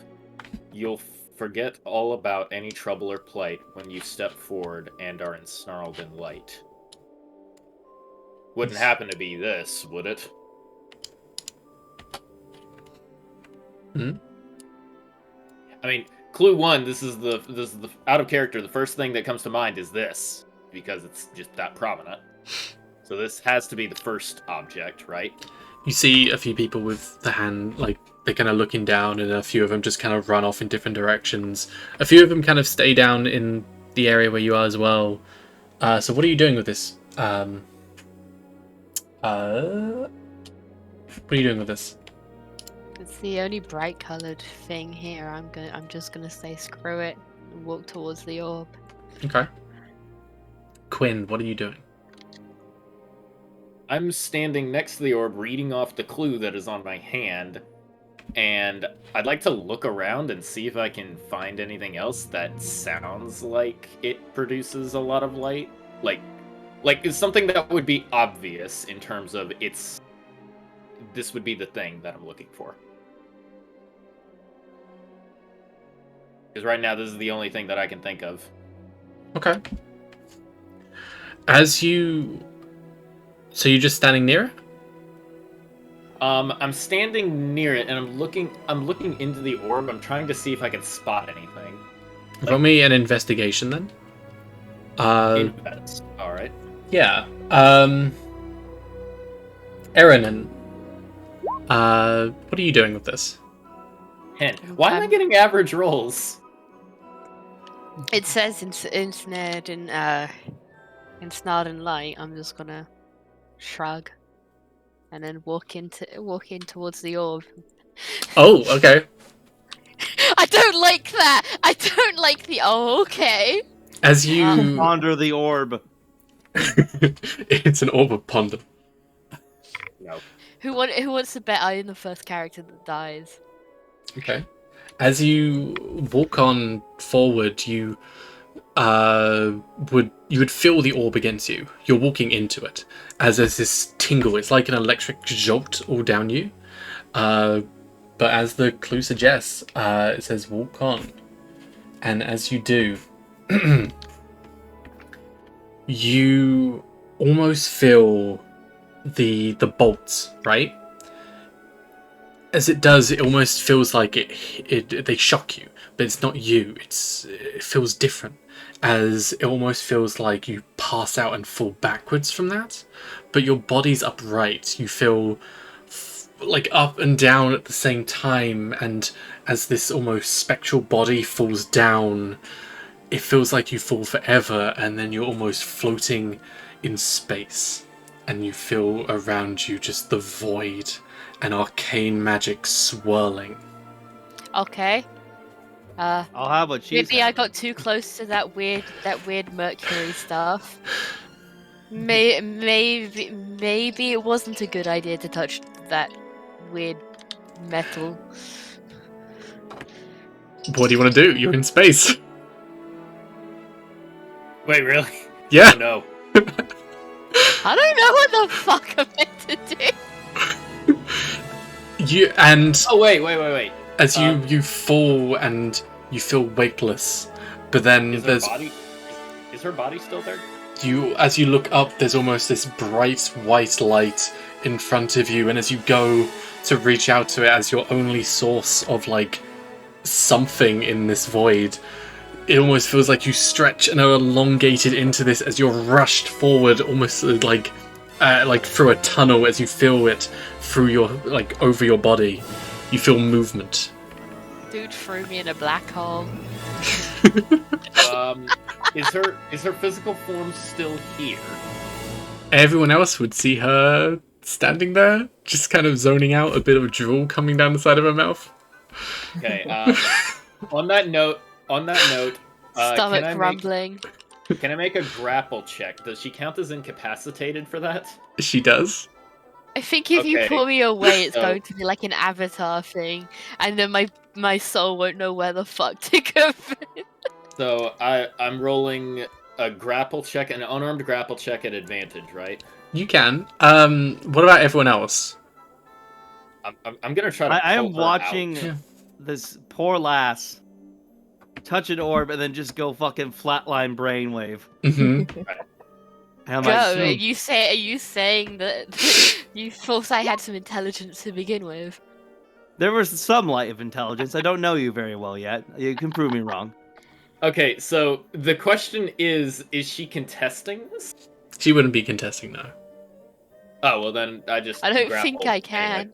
You'll forget all about any trouble or plight when you step forward and are ensnarled in light. Wouldn't happen to be this, would it? Hmm? I mean, clue 1. This is the out of character. The first thing that comes to mind is this, because it's just that prominent. So this has to be the first object, right? You see a few people with the hand, like, they're kind of looking down, and a few of them just kind of run off in different directions. A few of them kind of stay down in the area where you are as well. So what are you doing with this? What are you doing with this? It's the only bright coloured thing here. I'm just gonna say screw it and walk towards the orb. Okay. Quinn, what are you doing? I'm standing next to the orb, reading off the clue that is on my hand, and I'd like to look around and see if I can find anything else that sounds like it produces a lot of light. Like it's something that would be obvious in terms of this would be the thing that I'm looking for. Because right now, this is the only thing that I can think of. Okay. So you're just standing near it? I'm standing near it, and I'm looking into the orb. I'm trying to see if I can spot anything. Roll me an investigation then. Invest. All right. Yeah. Erin, what are you doing with this? 10. Why am I getting average rolls? It says ensnared and ensnared in light. I'm just gonna shrug and then walk in towards the orb. Oh, okay. I don't like that. I don't like the. Oh, okay. As you Ponder the orb. it's an orb of ponder. No. Who wants to bet I am the first character that dies? Okay. As you walk on forward, you would feel the orb against you. You're walking into it as there's this tingle. It's like an electric jolt all down you. But as the clue suggests, it says walk on, and as you do, you almost feel the bolts, right? As it does, it almost feels like they shock you, but it's not you. It feels different, as it almost feels like you pass out and fall backwards from that, but your body's upright. You feel like up and down at the same time, and as this almost spectral body falls down, it feels like you fall forever, and then you're almost floating in space, and you feel around you just the void and arcane magic swirling. Okay. I'll have what she's Maybe I got too close to that weird Mercury stuff. Maybe it wasn't a good idea to touch that weird metal. What do you want to do? You're in space. Wait, really? Yeah. Oh, no. I don't know what the fuck I'm meant to do. Oh, wait. As you fall and you feel weightless, but then Is her body still there? as you look up, there's almost this bright white light in front of you, and as you go to reach out to it as your only source of like something in this void, it almost feels like you stretch and are elongated into this as you're rushed forward, almost like through a tunnel. As you feel it through your over your body, you feel movement. Dude threw me in a black hole. Is her physical form still here? Everyone else would see her standing there, just kind of zoning out, a bit of drool coming down the side of her mouth. Okay. On that note, Stomach rumbling. Can I make a grapple check? Does she count as incapacitated for that? She does. I think if you Okay, pull me away, it's so- going to be like an avatar thing, and then my soul won't know where the fuck to go. So I'm rolling a grapple check, an unarmed grapple check at advantage, right? You can. What about everyone else? I'm gonna try to. I pull am her watching out. this poor lass touch an orb and then just go fucking flatline brainwave. Mm-hmm. And I'm Go. like, Are you saying that you thought I had some intelligence to begin with? there was some light of intelligence. I don't know you very well yet. You can prove me wrong. Okay, so the question is she contesting this? She wouldn't be contesting, no. Oh, well then I just I don't grab think hold I anyway. can.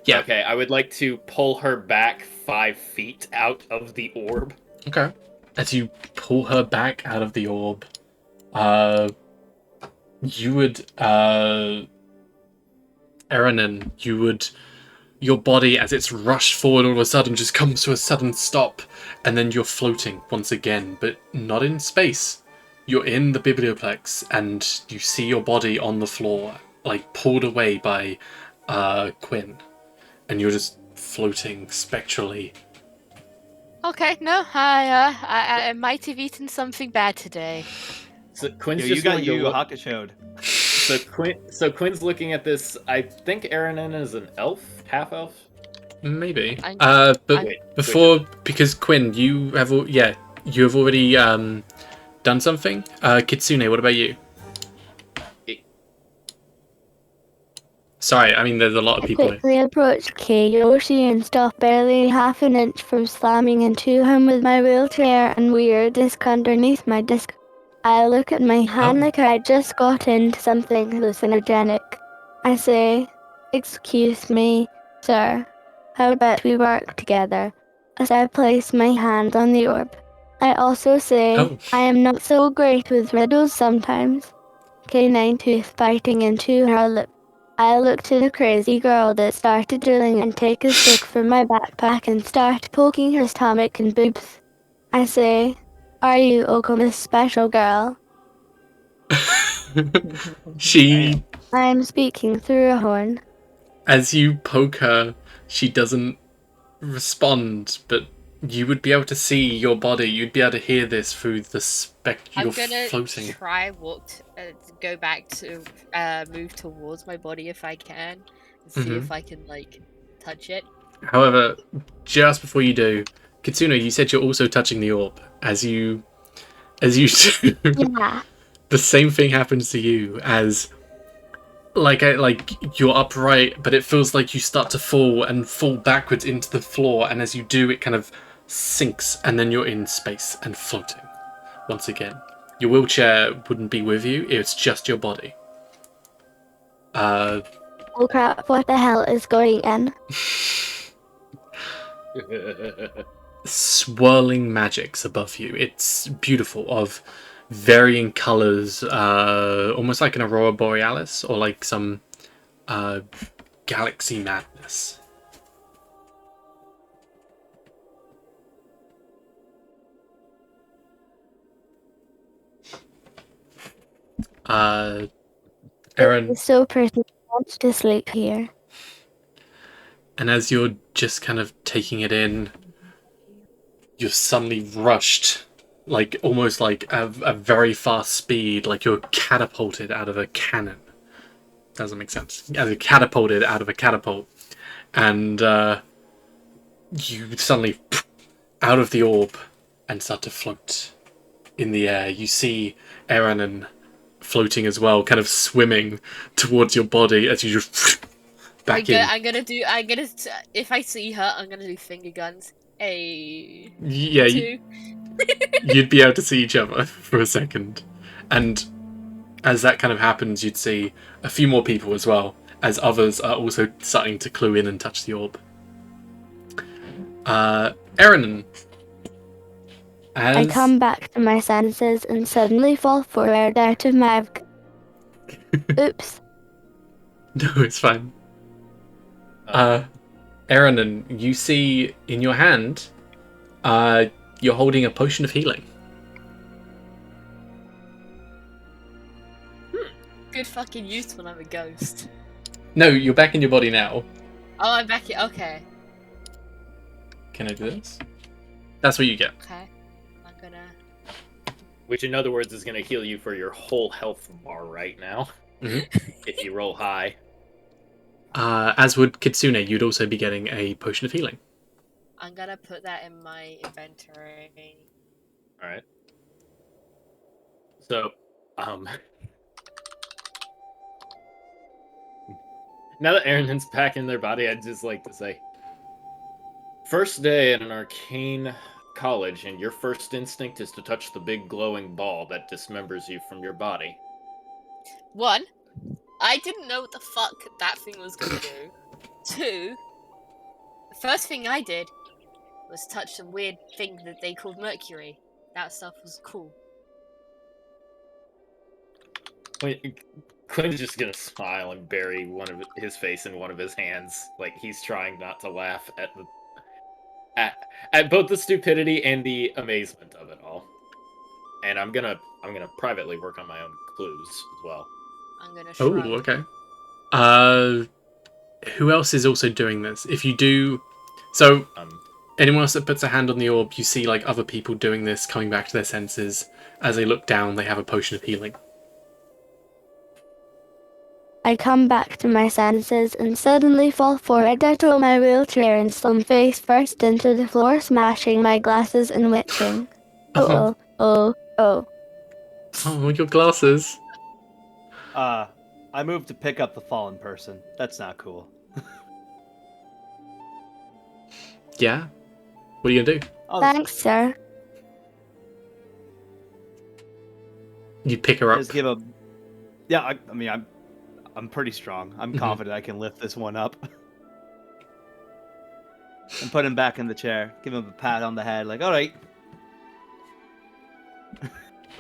Yeah. Okay, I would like to pull her back 5 feet out of the orb. Okay. As you pull her back out of the orb, you would, Eranin, your body, as it's rushed forward all of a sudden, just comes to a sudden stop, and then you're floating once again, but not in space. You're in the biblioplex, and you see your body on the floor, like pulled away by Quinn, and you're just floating spectrally. Okay, no, I might have eaten something bad today. So Quinn's Yo, just you got going to you look. Hakashowed. So Quinn's looking at this. I think Eranin is an elf, half elf. Maybe. I'm- But I'm- before, because Quinn, you have already done something. Kitsune, what about you? Sorry, I mean there's a lot of I people here. quickly approached Yoshi and stopped barely half an inch from slamming into him with my wheelchair and weird disc underneath my disc. I look at my hand like I just got into something hallucinogenic. I say, "Excuse me, sir. How about we work together?" As I place my hand on the orb. I also say, Oh. I am not so great with riddles sometimes. Canine tooth biting into her lip. I look to the crazy girl that started drilling and take a stick from my backpack and start poking her stomach and boobs. I say, "Are you Okuma's special girl?" She, I'm speaking through a horn. as you poke her, she doesn't respond, but you would be able to see your body. You'd be able to hear this through the I'm you're gonna floating. try go back to move towards my body if I can, and see if I can like touch it. However, just before you do, Kitsune, you said you're also touching the orb. As you do, Yeah. the same thing happens to you as like you're upright, but it feels like you start to fall backwards into the floor, and as you do, it kind of sinks, and then you're in space and floating once again. Your wheelchair wouldn't be with you; it's just your body. Oh crap, what the hell is going on? Swirling magics above you. It's beautiful, of varying colors, almost like an aurora borealis or like some galaxy madness. Aaron, It's so pretty. I want to sleep here. and as you're just kind of taking it in, you're suddenly rushed, like almost like a very fast speed, like you're catapulted out of a cannon. Doesn't make sense. As you're catapulted out of a catapult, and you suddenly out of the orb and start to float in the air. You see Eranin floating as well, kind of swimming towards your body as you just back in. If I see her, I'm gonna do finger guns. A Yeah, two. you'd be able to see each other for a second. And as that kind of happens, you'd see a few more people as well, as others are also starting to clue in and touch the orb. Eranin. I come back to my senses and suddenly fall forward out of my... Oops. No, it's fine. Eranin, you see in your hand, you're holding a potion of healing. Good fucking use when I'm a ghost. No, you're back in your body now. Oh, I'm back here. Okay. Can I do this? That's what you get. Okay. I'm gonna. Which, in other words, is going to heal you for your whole health bar right now. If you roll high. As would Kitsune, you'd also be getting a potion of healing. I'm gonna put that in my inventory. Alright. So, now that Aaron's back in their body, I'd just like to say, first day at an arcane college, and your first instinct is to touch the big glowing ball that dismembers you from your body. One, I didn't know what the fuck that thing was gonna do. 2, the first thing I did was touch some weird thing that they called mercury. That stuff was cool. Wait, Quinn's just gonna smile and bury his face in one of his hands, like he's trying not to laugh at both the stupidity and the amazement of it all. And I'm gonna privately work on my own clues as well. I'm gonna Oh, shrug. okay. Who else is also doing this? If you do, so anyone else that puts a hand on the orb, you see like other people doing this, coming back to their senses. As they look down, they have a potion of healing. I come back to my senses and suddenly fall forward out of my wheelchair and slump face first into the floor, smashing my glasses and witching. Oh. Oh, your glasses. I moved to pick up the fallen person. That's not cool. Yeah. What are you gonna do? Thanks, sir. You pick her up. Just give a. Yeah, I mean, I'm pretty strong. I'm confident I can lift this one up. And put him back in the chair. Give him a pat on the head, like, all right.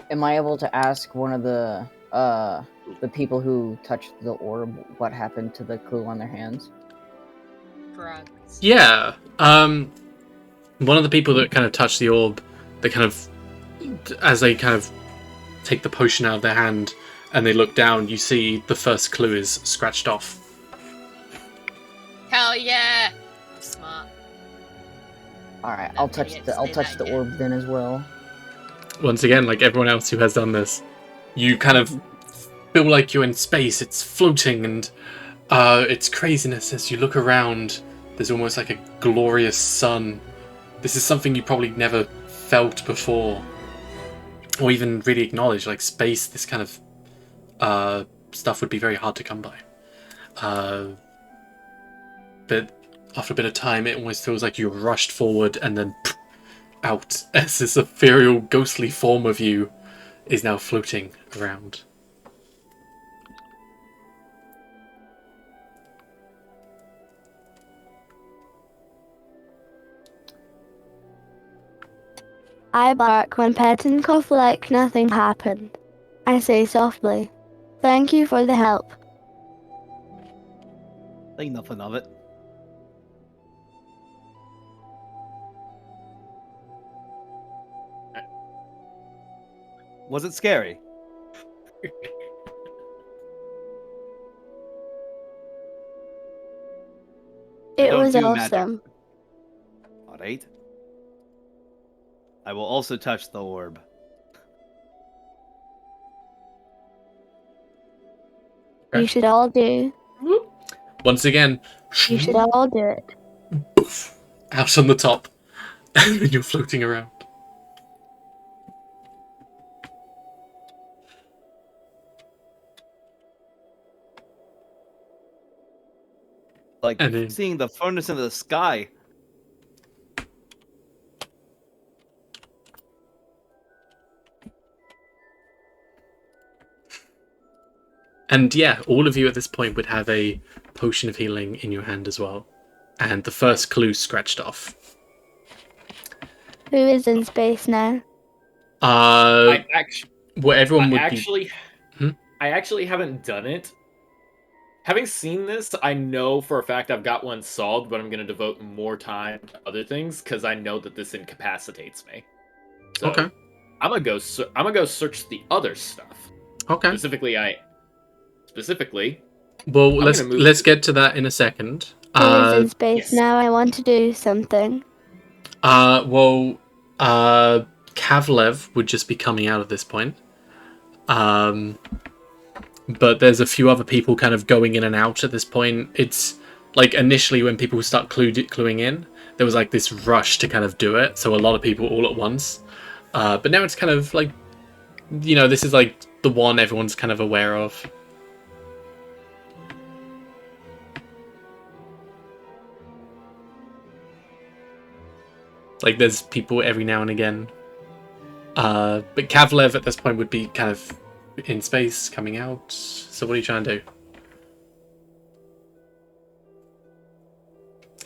Am I able to ask one of the people who touched the orb what happened to the clue on their hands? Drugs. Yeah. One of the people that kind of touched the orb, they kind of, as they kind of take the potion out of their hand and they look down, you see the first clue is scratched off. Hell yeah! I'm smart. All right, I'll touch the orb then as well. Once again, like everyone else who has done this, you kind of feel like you're in space. It's floating, and it's craziness as you look around. There's almost like a glorious sun. This is something you probably never felt before, or even really acknowledged. Like space, this kind of stuff would be very hard to come by. But after a bit of time, it almost feels like you rushed forward and then out as this ethereal, ghostly form of you is now floating around. I bark when petting cough like nothing happened. I say softly, "Thank you for the help." Think nothing of it. Was it scary? It don't was do magic. awesome. Alright. I will also touch the orb. You should all do. Once again, You should all do it. out on the top, and you're floating around. Like And then- seeing the furnace in the sky. And yeah, all of you at this point would have a potion of healing in your hand as well. And the first clue scratched off. Who is in space now? I Everyone would actually, I actually haven't done it. Having seen this, I know for a fact I've got one solved, but I'm going to devote more time to other things because I know that this incapacitates me. So Okay. I'm gonna go search the other stuff. Okay. Specifically. Well, I'm gonna move let's get to that in a second. Who is in space yes. now? I want to do something. Kavlev would just be coming out at this point. But there's a few other people kind of going in and out at this point. It's like initially when people start cluing in, there was like this rush to kind of do it. So a lot of people all at once. But now it's kind of like, you know, this is like the one everyone's kind of aware of. Like there's people every now and again. But Kavlev at this point would be kind of in space, coming out. So what are you trying to do?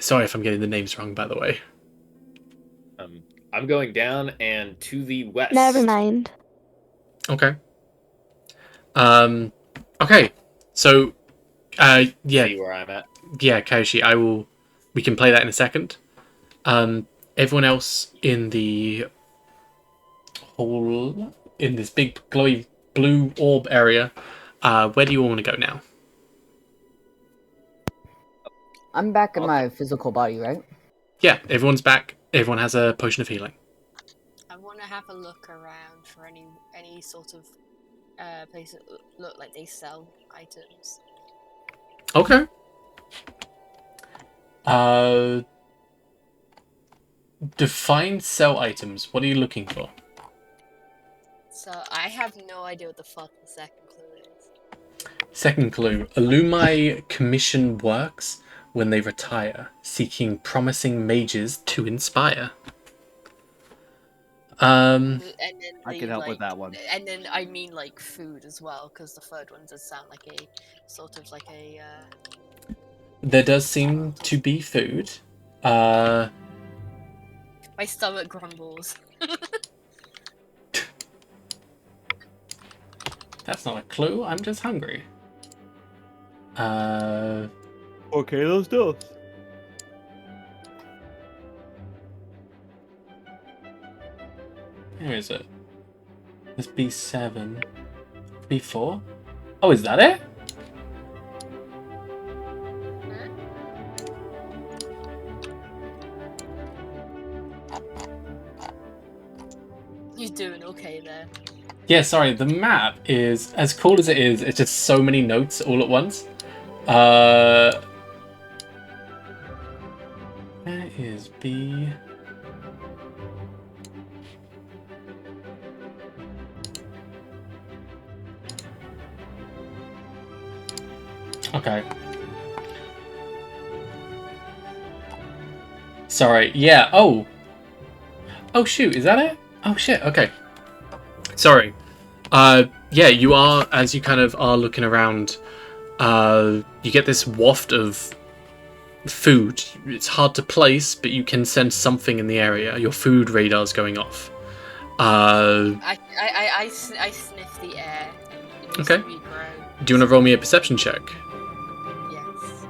Sorry if I'm getting the names wrong, by the way. I'm going down and to the west. Never mind. Okay. Okay. So, yeah, See where I'm at. yeah, Kyoshi, we can play that in a second. Everyone else in the hall, in this big glowy blue orb area, where do you all want to go now? I'm back in my physical body, right? Yeah, everyone's back. Everyone has a potion of healing. I want to have a look around for any sort of place that look like they sell items. Okay. Define sell items. What are you looking for? So I have no idea what the fuck the second clue is. Second clue. Illumai commission works when they retire, seeking promising mages to inspire. And then I can help with that one. And then I mean like food as well, because the third one does sound like a sort of like a. There does seem to be food. My stomach grumbles. That's not a clue. I'm just hungry. Okay, those dos. Where is it? This B7. B4? Oh, is that it? You're doing okay there. Yeah, sorry. The map is, as cool as it is, it's just so many notes all at once. Where is B? Okay. Sorry. Yeah. Oh. Oh shoot. Is that it? Oh shit. Okay. Sorry. Yeah. You are, as you kind of are looking around. You get this waft of food. It's hard to place, but you can sense something in the area. Your food radar's going off. I sniff the air. And it Okay. makes me grow. Do you want to roll me a perception check? Yes.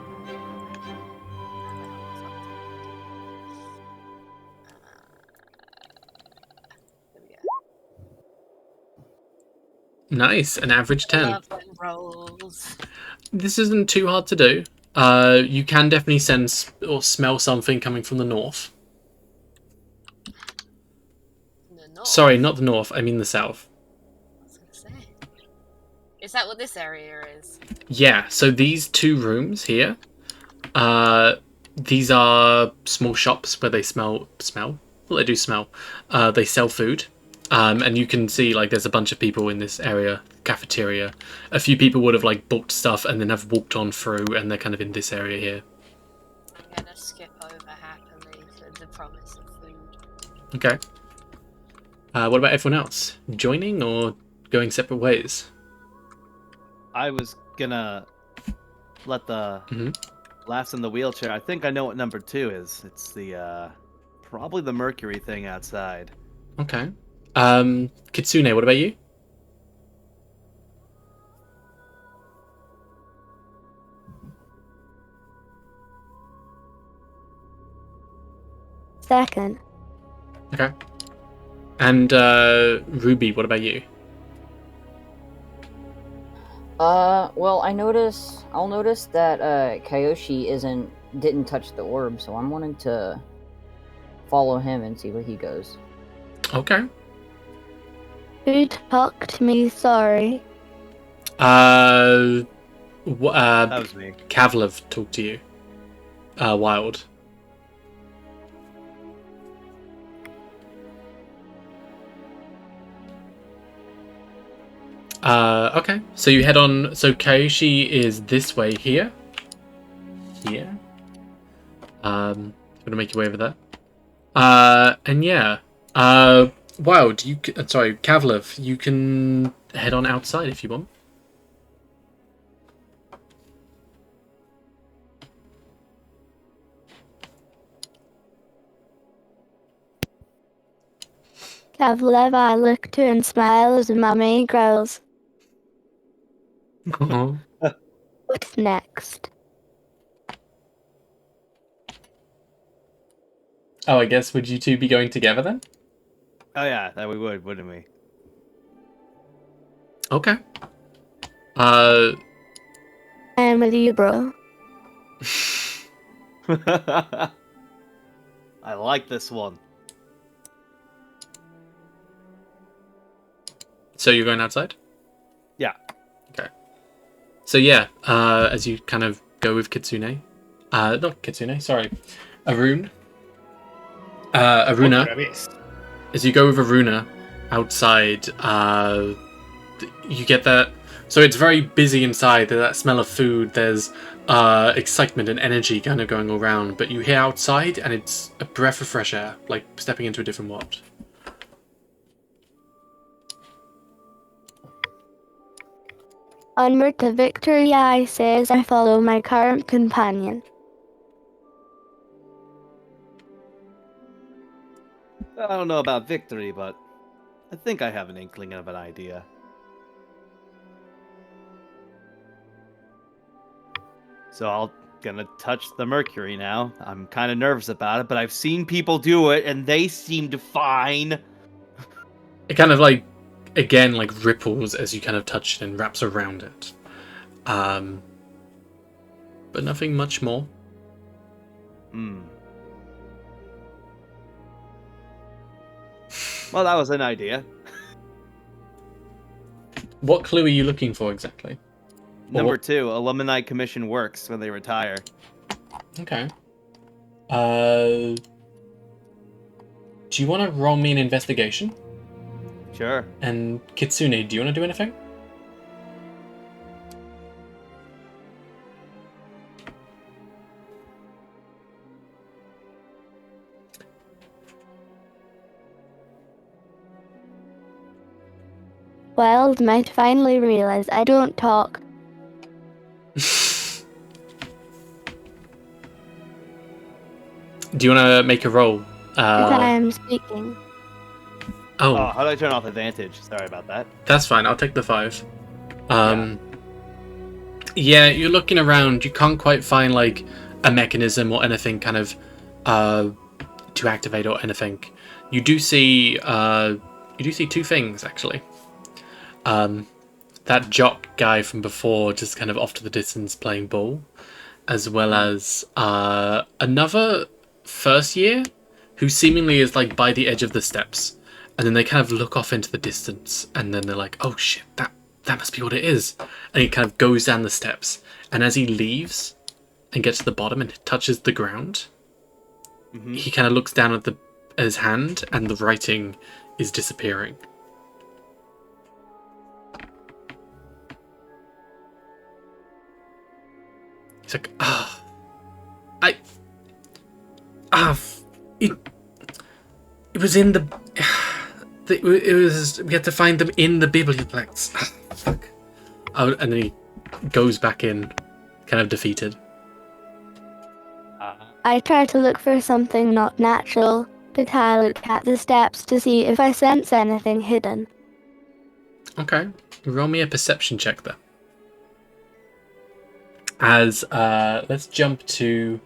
There we go. Nice. An average 10. Love them rolls. This isn't too hard to do. You can definitely sense or smell something coming from the north. The north. Sorry, not the north. I mean the south. I was gonna say. Is that what this area is? Yeah, so these two rooms here, these are small shops where they smell? Well, they do smell. They sell food. And you can see, like, there's a bunch of people in this area, cafeteria. A few people would have, like, booked stuff and then have walked on through, and they're kind of in this area here. I'm gonna skip over happily for the promise of food. Okay. What about everyone else? Joining or going separate ways? I was gonna let the Mhm. last in the wheelchair. I think I know what number 2 is. It's the probably the Mercury thing outside. Okay. Kitsune, what about you? Second. Okay. And Ruby, what about you? Well, I'll notice that Kyoshi didn't touch the orb, so I'm wanting to follow him and see where he goes. Okay. Who talked to me? Sorry. That was me. Kavlev talked to you. Wild. Okay, so you head on. So Kyoshi is this way here. Here. Gonna make your way over there. And yeah. Wild, sorry, Kavlev, you can head on outside if you want. Kevlev, I look to and smile as Mummy growls. Oh. What's next? Oh, I guess would you two be going together then? Oh yeah, that we would, wouldn't we? Okay. I am with you, bro. I like this one. So you're going outside? Yeah. Okay. So yeah, as you kind of go with Kitsune, not Kitsune, sorry, Aruna. As you go with Aruna outside, you get that. So it's very busy inside. There's that smell of food. There's excitement and energy kind of going all around. But you hear outside, and it's a breath of fresh air, like stepping into a different world. Onward to victory, I say as I follow my current companion. I don't know about victory, but I think I have an inkling of an idea. So I'm gonna touch the mercury now. I'm kind of nervous about it, but I've seen people do it, and they seemed fine. It kind of like, again, like ripples as you kind of touch it and wraps around it. But nothing much more. Well, that was an idea. What clue are you looking for exactly? Number 2, alumni commission works when they retire. Okay. Do you want to roll me an investigation? Sure. And Kitsune, do you want to do anything? Wild might finally realize I don't talk. Do you want to make a roll? As I am speaking. Oh, How do I turn off advantage? Sorry about that. that's fine. I'll take the 5. Yeah, you're looking around. You can't quite find like a mechanism or anything kind of to activate or anything. You do see 2 things actually. That jock guy from before, just kind of off to the distance playing ball, as well as another first year who seemingly is like by the edge of the steps, and then they kind of look off into the distance, and then they're like, "Oh shit, that must be what it is," and he kind of goes down the steps, and as he leaves and gets to the bottom and touches the ground, he kind of looks down at his hand, and the writing is disappearing. He's like, it was in the, we had to find them in the biblioplex. Fuck. Oh, and then he goes back in, kind of defeated. I try to look for something not natural, but I look at the steps to see if I sense anything hidden. Okay, roll me a perception check there. As let's jump to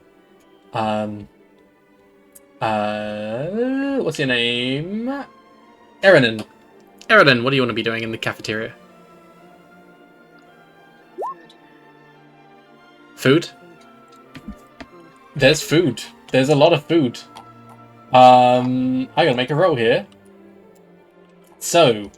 what's your name? Erinan. Erinan, what do you want to be doing in the cafeteria? Food? There's food. There's a lot of food. I gotta make a roll here. So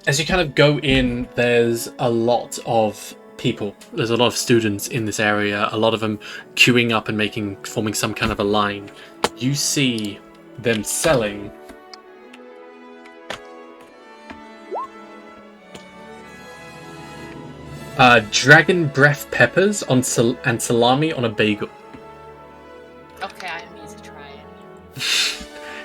as you kind of go in, there's a lot of people. There's a lot of students in this area, a lot of them queuing up and forming some kind of a line. You see them selling dragon breath peppers and salami on a bagel. Okay, I need to try it.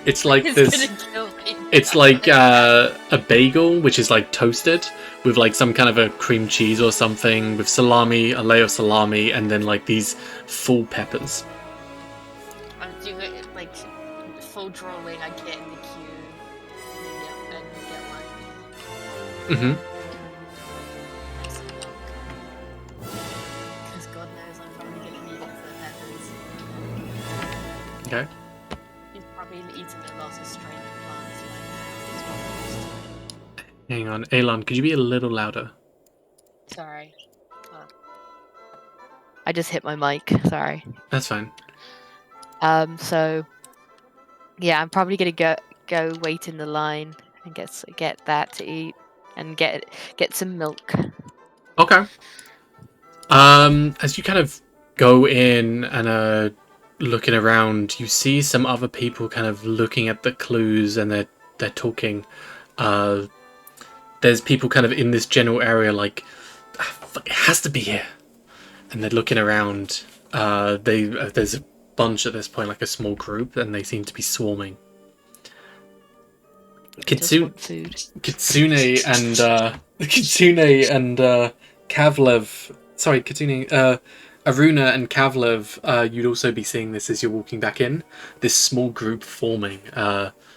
It's like It's this. gonna kill me. It's like a bagel, which is like toasted with like some kind of a cream cheese or something, with salami, a layer of salami, and then like these full peppers. do it like full drawing. I get in the queue and get one. Mm-hmm. Because God knows I'm probably gonna need it for feathers. Okay. He's probably eating a lot of strange plants right now. Hang on, Elon, could you be a little louder? Sorry. Oh. I just hit my mic. Sorry. That's fine. So yeah, I'm probably gonna go wait in the line and get that to eat and get some milk. Okay. As you kind of go in and looking around, you see some other people kind of looking at the clues and they're talking. There's people kind of in this general area like, fuck, it has to be here, and they're looking around. There's a bunch at this point, like a small group, and they seem to be swarming. Kitsune and Kavlev. Sorry, Kitsune. Aruna and Kavlev. You'd also be seeing this as you're walking back in. This small group forming.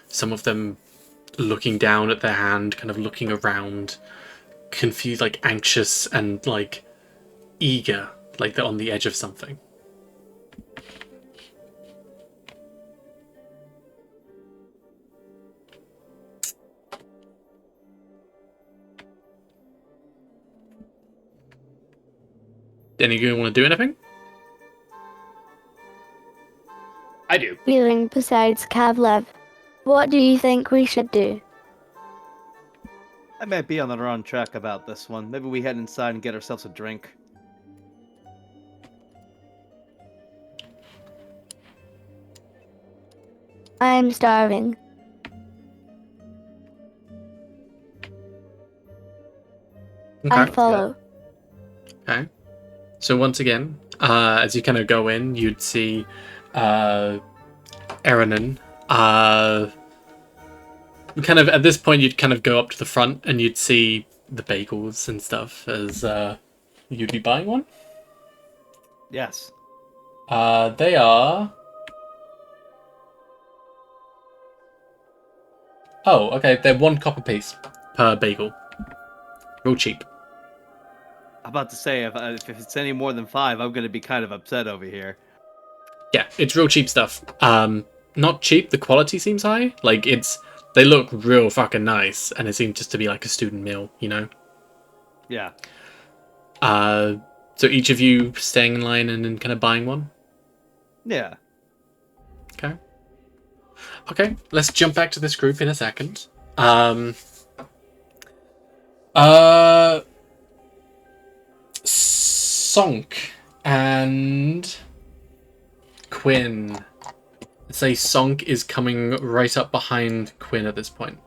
Some of them looking down at their hand, kind of looking around, confused, like anxious and like eager, like they're on the edge of something. Any of you want to do anything? I do. Wheeling besides Kavlev. What do you think we should do? I might be on the wrong track about this one. Maybe we head inside and get ourselves a drink. I'm starving. I follow. Okay. So once again, as you kind of go in, you'd see Eranin. Kind of at this point, you'd kind of go up to the front and you'd see the bagels and stuff as you'd be buying one. Yes. They are. Oh, okay. They're 1 copper piece per bagel. Real cheap. I'm about to say, if it's any more than 5, I'm going to be kind of upset over here. Yeah, it's real cheap stuff. Not cheap. The quality seems high. Like they look real fucking nice, and it seems just to be like a student meal, you know. Yeah. So each of you staying in line and then kind of buying one. Yeah. Okay. Okay, let's jump back to this group in a second. Sonk and Quinn. I'd say Sonk is coming right up behind Quinn at this point.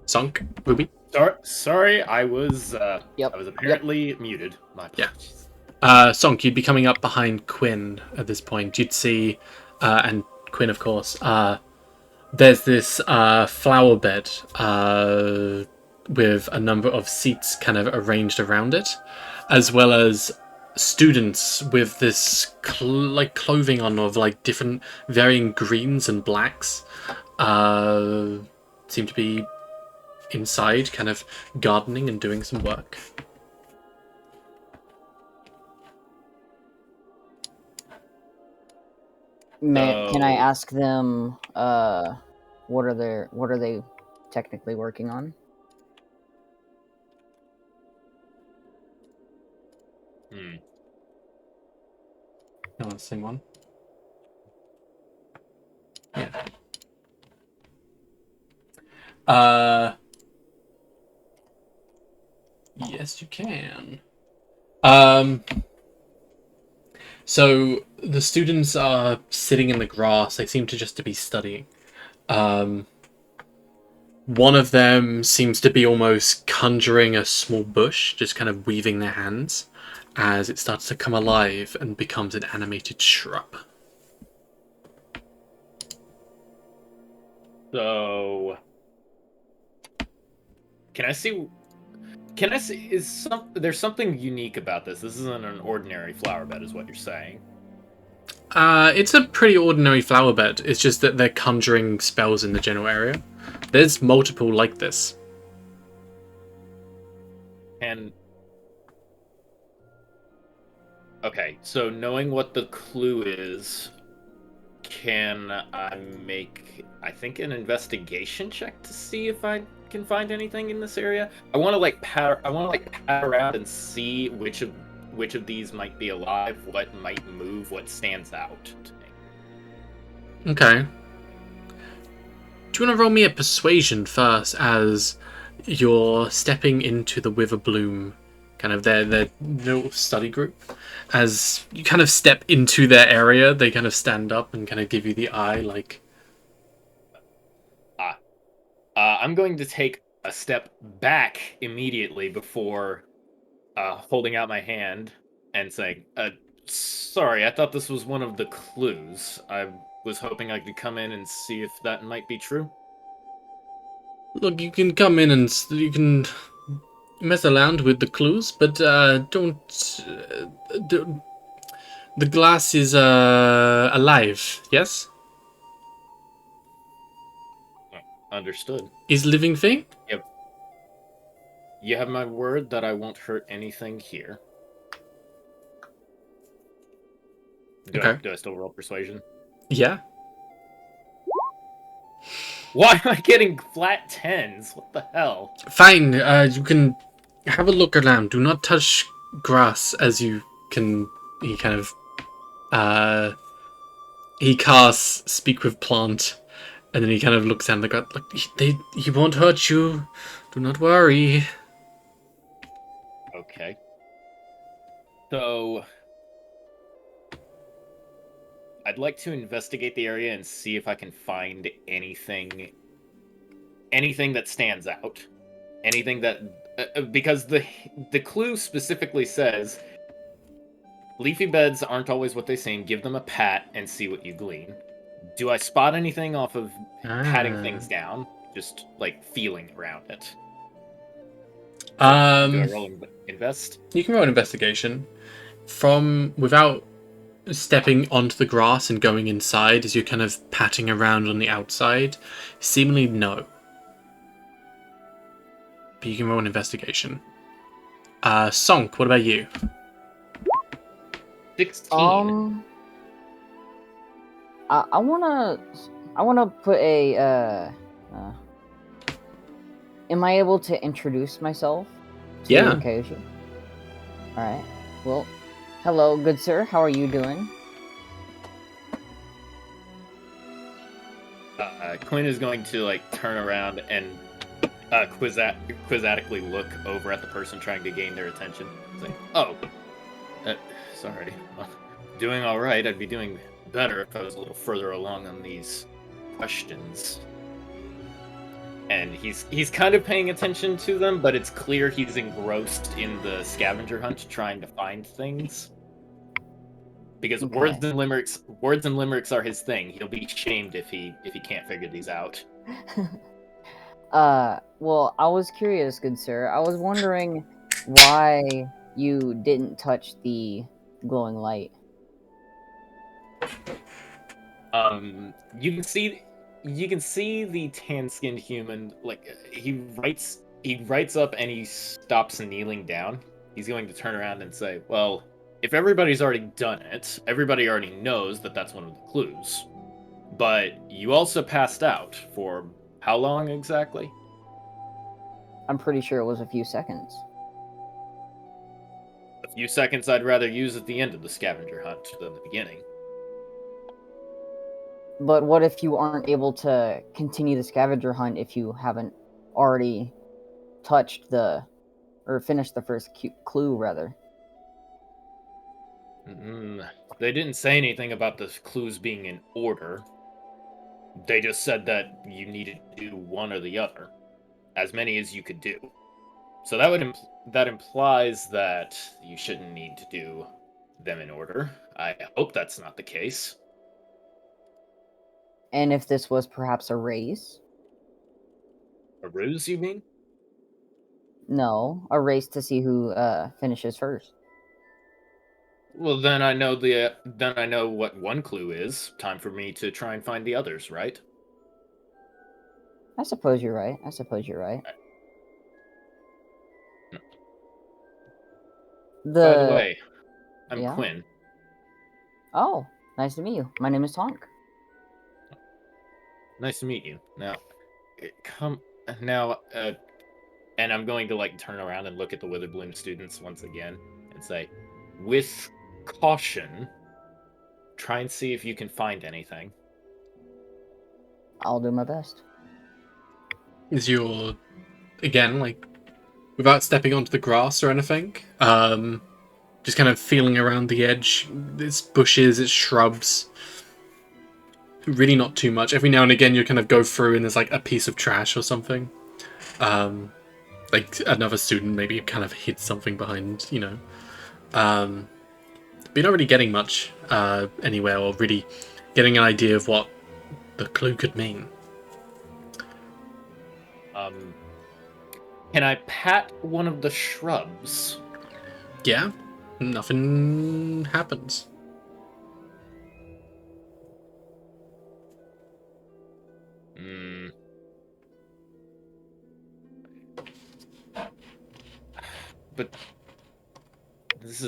Sonk, Ruby. Sorry, I was Yep. I was apparently muted. My apologies. Sonk, you'd be coming up behind Quinn at this point. You'd see, and Quinn, of course, there's this flower bed with a number of seats kind of arranged around it, as well as students with this like clothing on of like different varying greens and blacks. Seem to be inside, kind of gardening and doing some work. Can I ask them what are they technically working on? You want to sing one? Yeah. Yes, you can. So the students are sitting in the grass. They seem to just to be studying. One of them seems to be almost conjuring a small bush, just kind of weaving their hands as it starts to come alive and becomes an animated shrub. So, can I see Can I see? There's something unique about this? This isn't an ordinary flower bed, is what you're saying. It's a pretty ordinary flower bed. It's just that they're conjuring spells in the general area. There's multiple like this. And okay, so knowing what the clue is, can I make, I think, an investigation check to see if I can find anything in this area? I want to pat around and see which of these might be alive, what might move, what stands out to me. Okay. Do you want to roll me a persuasion first, as you're stepping into the Wither Bloom, kind of their little study group? As you kind of step into their area, they kind of stand up and kind of give you the eye, like... I'm going to take a step back immediately before holding out my hand and saying, sorry, I thought this was one of the clues. I was hoping I could come in and see if that might be true. Look, you can come in and you can mess around with the clues, but don't... the glass is alive, yes? Understood. Is living thing? Yep. You have my word that I won't hurt anything here. Do I still roll persuasion? Yeah. Why am I getting flat 10s? What the hell? Fine, you can have a look around. Do not touch grass as you can... He kind of... he casts Speak with Plant, and then he kind of looks down the gut, like, he won't hurt you. Do not worry. Okay. So... I'd like to investigate the area and see if I can find anything that stands out. Anything that... because the clue specifically says, leafy beds aren't always what they seem. Give them a pat and see what you glean. Do I spot anything off of patting things down? Just, like, feeling around it. Do I roll invest? You can roll an investigation. Without stepping onto the grass and going inside, as you're kind of patting around on the outside, seemingly no. But you can roll an investigation. Sonk, what about you? 16. I wanna put a am I able to introduce myself to Yeah. the occasion? Alright. Well, hello, good sir. How are you doing? Quinn is going to, like, turn around and quizzatically look over at the person trying to gain their attention. It's like, oh, sorry. Well, doing all right. I'd be doing better if I was a little further along on these questions. And he's kind of paying attention to them, but it's clear he's engrossed in the scavenger hunt, trying to find things. Because Okay. words and limericks are his thing. He'll be shamed if he can't figure these out. Well, I was curious, good sir. I was wondering why you didn't touch the glowing light. You can see the tan-skinned human, like, he writes up and he stops kneeling down. He's going to turn around and say, well, if everybody's already done it, everybody already knows that that's one of the clues. But you also passed out for how long exactly? I'm pretty sure it was a few seconds. A few seconds I'd rather use at the end of the scavenger hunt than the beginning. But what if you aren't able to continue the scavenger hunt if you haven't already touched or finished the first clue, rather? They didn't say anything about the clues being in order. They just said that you needed to do one or the other. As many as you could do. So that implies that you shouldn't need to do them in order. I hope that's not the case. And if this was perhaps a race? A ruse, you mean? No, a race to see who finishes first. Well, then I know what one clue is. Time for me to try and find the others, right? I suppose you're right. I suppose you're right. By the way, I'm Yeah? Quinn. Oh, nice to meet you. My name is Tonk. Nice to meet you. Now, and I'm going to like turn around and look at the Witherbloom students once again and say, with caution, try and see if you can find anything. I'll do my best. Is your again like without stepping onto the grass or anything? Just kind of feeling around the edge. It's bushes, it's shrubs. Really not too much. Every now and again you kind of go through and there's like a piece of trash or something. Like another student maybe kind of hid something behind, you know. But you're not really getting much anywhere or really getting an idea of what the clue could mean. Can I pat one of the shrubs? Yeah, nothing happens. But this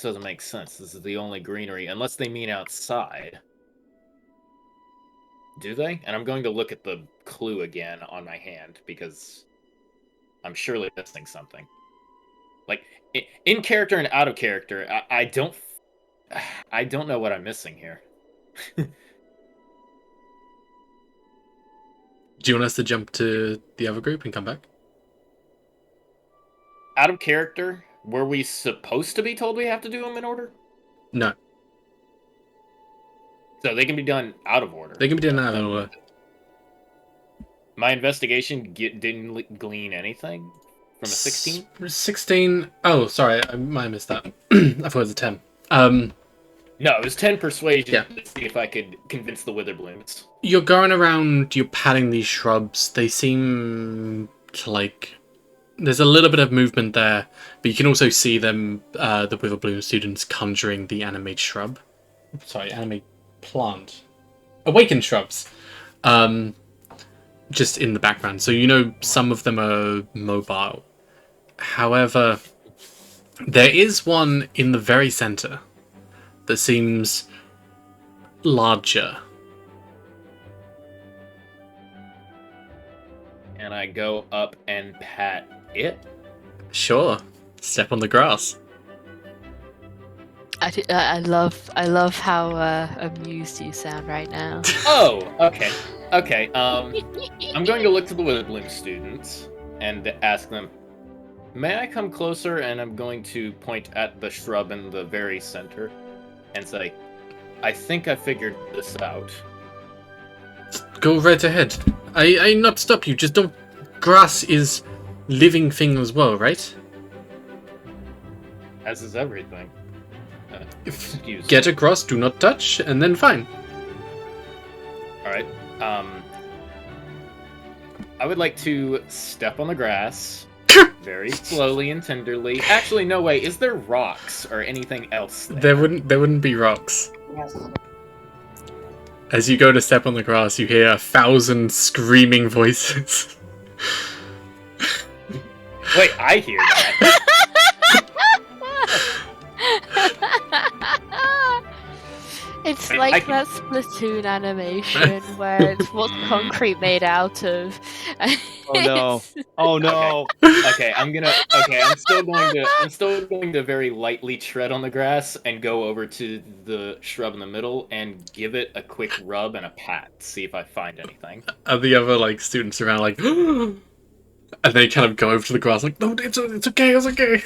doesn't make sense. This is the only greenery, unless they mean outside. Do they? And I'm going to look at the clue again on my hand, because I'm surely missing something. Like, in character and out of character, I don't know what I'm missing here. Do you want us to jump to the other group and come back? Out of character? Were we supposed to be told we have to do them in order? No. So they can be done out of order. They can be done out of order. My investigation didn't glean anything from a 16? 16? Oh, sorry, I might have missed that. I thought it was a 10. No, it was 10 persuasion Yeah. to see if I could convince the Witherblooms. You're going around, you're patting these shrubs. They seem to like... There's a little bit of movement there, but you can also see them, the Witherbloom students, conjuring the animate shrub. Sorry, animate plant. Awakened shrubs. Just in the background. So you know some of them are mobile. However, there is one in the very center that seems larger. And I go up and pat it. Sure. Step on the grass. I love how amused you sound right now. Oh, okay. Okay, I'm going to look to the Witherbloom students and ask them, may I come closer? And I'm going to point at the shrub in the very center and say, I think I figured this out. Go right ahead. I not stop you, just don't... Grass is living thing as well, right? As is everything. Excuse me. Get across, do not touch, and then fine. Alright, I would like to step on the grass very slowly and tenderly. Actually, no way. Is there rocks or anything else there? There wouldn't be rocks. Yes. As you go to step on the grass, you hear 1,000 screaming voices. Wait, I hear that. It's I like can- that Splatoon animation where it's what's concrete made out of. Oh no! Oh no! Okay, I'm still going to very lightly tread on the grass and go over to the shrub in the middle and give it a quick rub and a pat, see if I find anything. And the other like students around like, and they kind of go over to the grass like, no, it's okay, it's okay.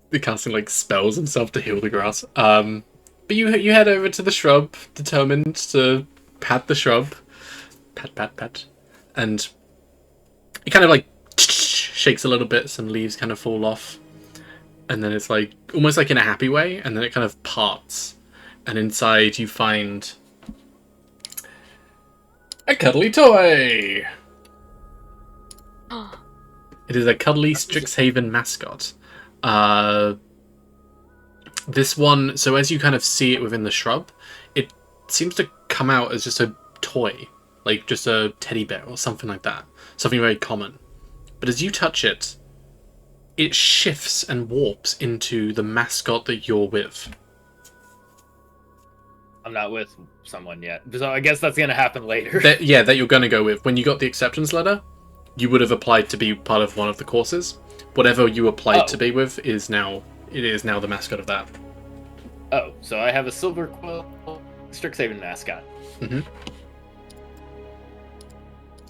They're casting like spells and stuff to heal the grass. But you head over to the shrub, determined to pat the shrub, pat, and it kind of like shakes a little bit. Some leaves kind of fall off, and then it's like almost like in a happy way, and then it kind of parts, and inside you find a cuddly toy. It is a cuddly Strixhaven mascot. This one, so as you kind of see it within the shrub, it seems to come out as just a toy, like just a teddy bear or something like that. Something very common. But as you touch it, it shifts and warps into the mascot that you're with. I'm not with someone yet, so I guess that's gonna happen later. That you're going to go with. When you got the acceptance letter, you would have applied to be part of one of the courses. Whatever you applied to be with is now the mascot of that. Oh, so I have a silver quill Strixhaven mascot. Mm-hmm.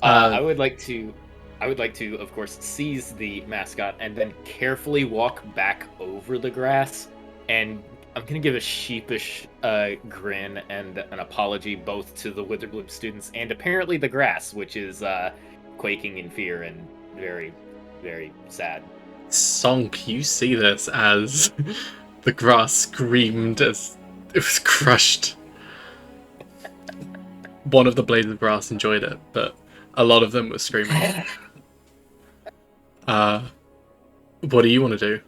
I would like to, of course, seize the mascot and then carefully walk back over the grass. And I'm gonna give a sheepish grin and an apology both to the Witherbloom students and apparently the grass, which is quaking in fear and very, very sad. Sonk, you see this as the grass screamed as it was crushed. One of the blades of grass enjoyed it, but a lot of them were screaming. What do you want to do?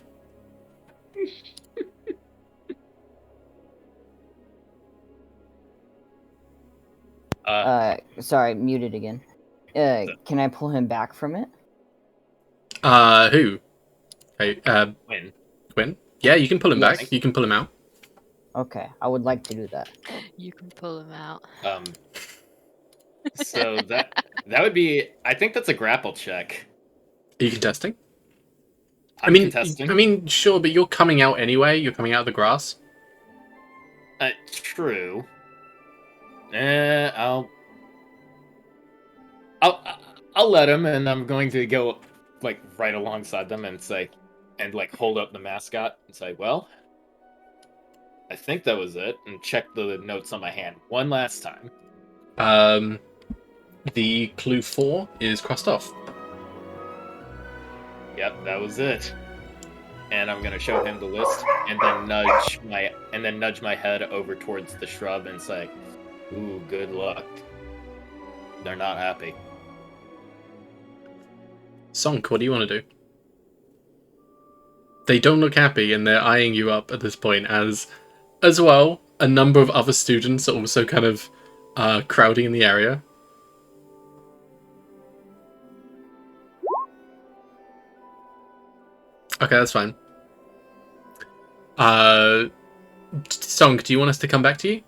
Sorry, muted again. Can I pull him back from it? Who? Hey, Quinn? Yeah, you can pull him back. You can pull him out. Okay, I would like to do that. You can pull him out. So that would be. I think that's a grapple check. Are you contesting? I'm contesting. I mean, sure, but you're coming out anyway. You're coming out of the grass. True. I'll let him, and I'm going to go like right alongside them and say, and like hold up the mascot and say, well, I think that was it, and check the notes on my hand one last time. The clue 4 is crossed off. Yep, that was it. And I'm gonna show him the list, and then nudge my head over towards the shrub and say, "Ooh, good luck." They're not happy. Sonk, what do you want to do? They don't look happy, and they're eyeing you up at this point. As well, a number of other students are also kind of crowding in the area. Okay, that's fine. Sonk, do you want us to come back to you?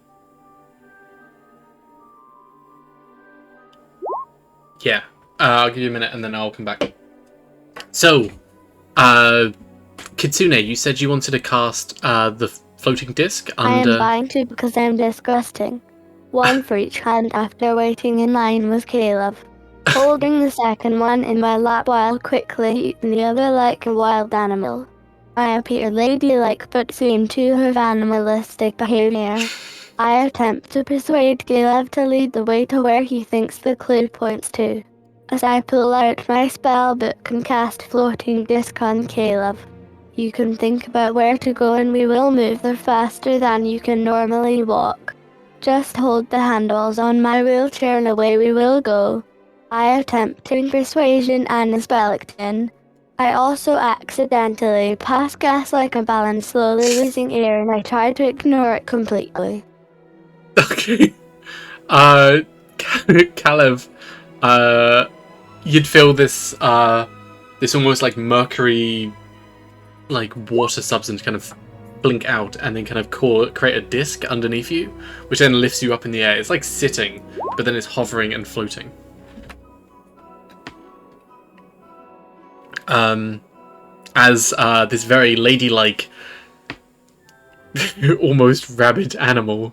Yeah. I'll give you a minute and then I'll come back. So, Kitsune, you said you wanted to cast the floating disc under... I am buying two because I'm disgusting. One for each hand after waiting in line was Caleb, holding the second one in my lap while quickly eating the other like a wild animal. I appear ladylike but seem to have animalistic behavior. I attempt to persuade Caleb to lead the way to where he thinks the clue points to, as I pull out my spell book and cast floating disc on Caleb. You can think about where to go and we will move there faster than you can normally walk. Just hold the handles on my wheelchair and away we will go. I attempting persuasion and a spell again. I also accidentally pass gas like a balance, slowly losing air, and I try to ignore it completely. Okay. Caleb, you'd feel this almost like mercury, like water substance kind of blink out and then kind of create a disc underneath you, which then lifts you up in the air. It's like sitting, but then it's hovering and floating. As this very ladylike, almost rabid animal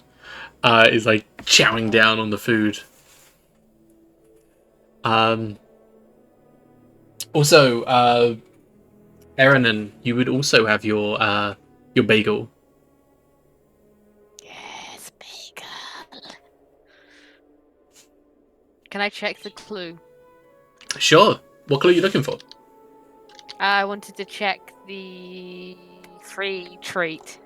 is like chowing down on the food. Also, Eranin, you would also have your bagel. Yes, bagel. Can I check the clue? Sure. What clue are you looking for? I wanted to check the free treat.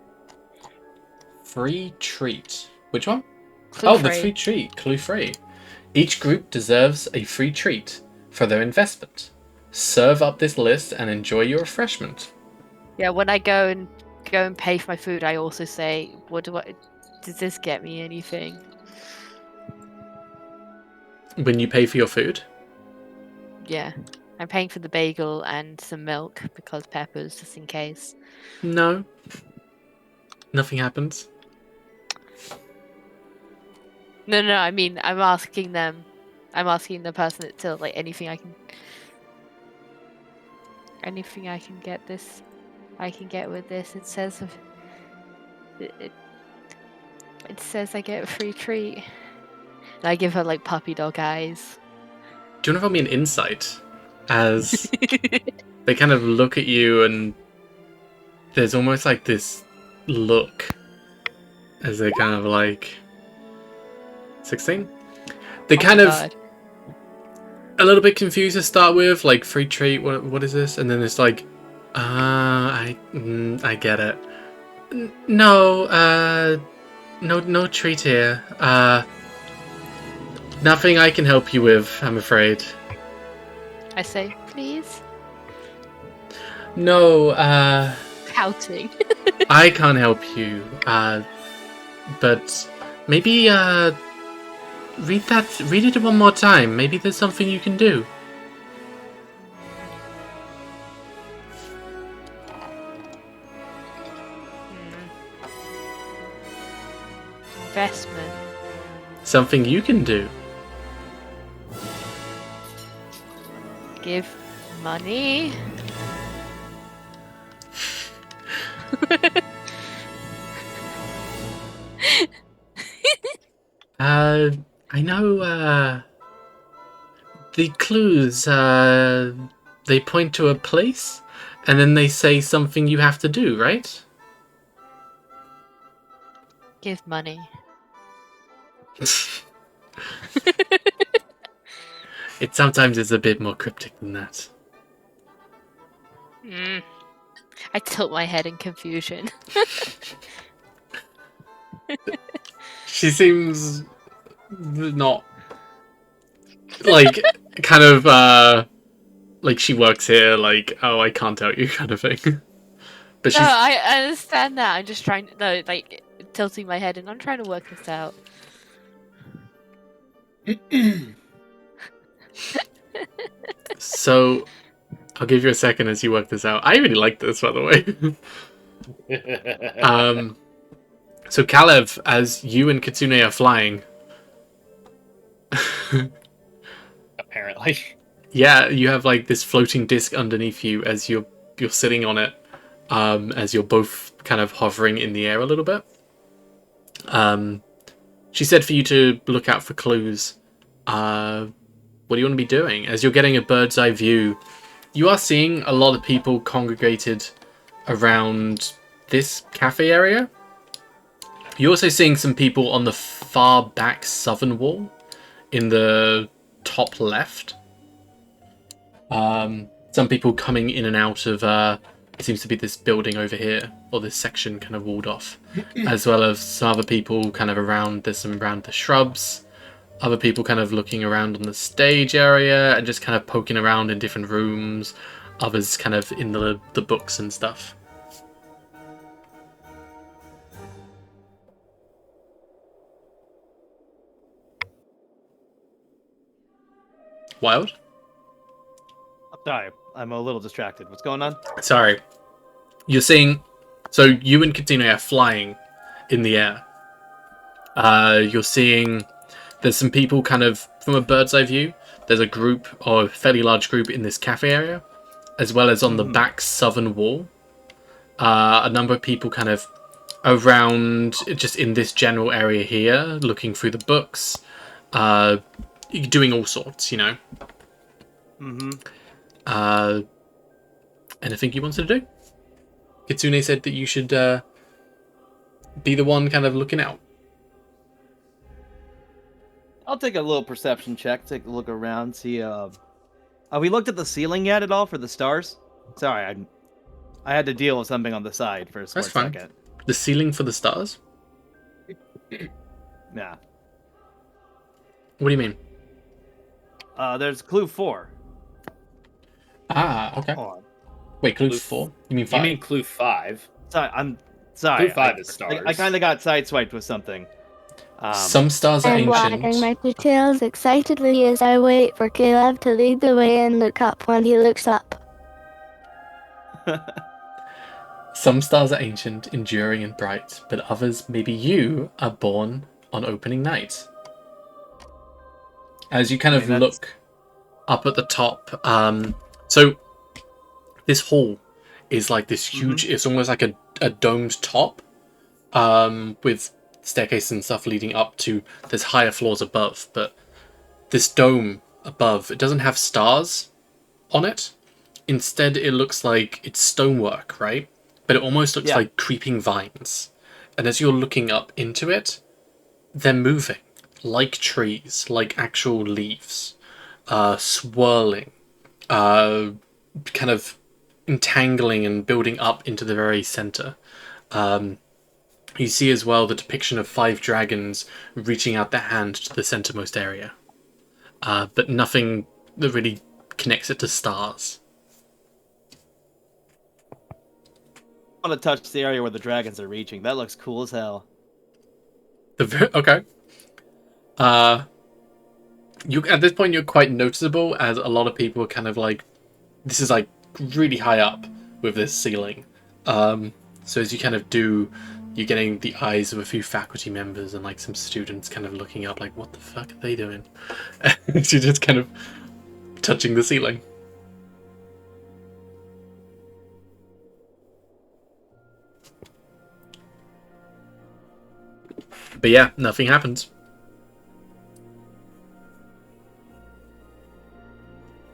Free treat. Which one? Clue The free. free treat. Clue free. Each group deserves a free treat for their investment. serve up this list and enjoy your refreshment. Yeah, when I go and pay for my food, I also say, does this get me anything? When you pay for your food? Yeah. I'm paying for the bagel and some milk because peppers, just in case. No. Nothing happens. No, I mean, I'm asking the person to like anything I can get this. I can get with this. It says it says I get a free treat. And I give her like puppy dog eyes. Do you want to roll me an insight? As they kind of look at you and there's almost like this look as they kind of like 16? They kind of God. a little bit confused to start with, like free treat, what is this? And then it's like, I get it. No treat here. Nothing I can help you with, I'm afraid. I say, please. No, Pouting. I can't help you. But maybe read it one more time. Maybe there's something you can do. Investment. Something you can do. Give money. I know, the clues, they point to a place, and then they say something you have to do, right? Give money. It sometimes is a bit more cryptic than that. I tilt my head in confusion. She seems not like kind of like she works here, like, oh, I can't tell you kind of thing. But she's No, I understand that. I'm just trying like tilting my head and I'm trying to work this out. so I'll give you a second as you work this out. I really like this, by the way. So Kalev, as you and Kitsune are flying, Apparently. yeah, you have like this floating disc underneath you as you're sitting on it, as you're both kind of hovering in the air a little bit. She said for you to look out for clues. What do you want to be doing? As you're getting a bird's eye view, you are seeing a lot of people congregated around this cafe area. You're also seeing some people on the far back southern wall in the top left. Some people coming in and out of, it seems to be this building over here, or this section kind of walled off, as well as some other people kind of around, there's some around the shrubs, other people kind of looking around on the stage area and just kind of poking around in different rooms, others kind of in the books and stuff. Wild? Sorry, I'm a little distracted. What's going on? Sorry. You're seeing... So you and Katina are flying in the air. You're seeing... There's some people kind of... From a bird's eye view, there's a group, or a fairly large group in this cafe area, as well as on the back southern wall. A number of people kind of around, just in this general area here, looking through the books, doing all sorts, you know. Anything you wanted to do? Kitsune said that you should be the one kind of looking out. I'll take a little perception check, take a look around, see, have we looked at the ceiling yet at all for the stars? Sorry, I had to deal with something on the side for a split second. The ceiling for the stars? Yeah. What do you mean? There's clue 4. Ah, okay. Hold on. Wait, clue Clue 4? You mean You 5? mean clue 5? Sorry, I'm sorry. Clue 5 is stars. I kind of got sideswiped with something. Some stars are I'm wagging ancient. my tails excitedly as I wait for Caleb to lead the way and look up when he looks up. Some stars are ancient, enduring, and bright, but others, maybe you, are born on opening night. As you kind of look up at the top, so this hall is like this huge, it's almost like a domed top, with staircases and stuff leading up to, there's higher floors above, but this dome above, it doesn't have stars on it. Instead, it looks like it's stonework, right? But it almost looks like creeping vines. And as you're looking up into it, they're moving like trees, like actual leaves, swirling, kind of entangling and building up into the very center. You see as well the depiction of 5 dragons reaching out their hand to the centermost area. But nothing that really connects it to stars. I want to touch the area where the dragons are reaching. That looks cool as hell. Okay. You at this point you're quite noticeable, as a lot of people are kind of like, this is like really high up with this ceiling. So as you kind of do, you're getting the eyes of a few faculty members and like some students kind of looking up like, what the fuck are they doing? You're just kind of touching the ceiling. But yeah, nothing happens.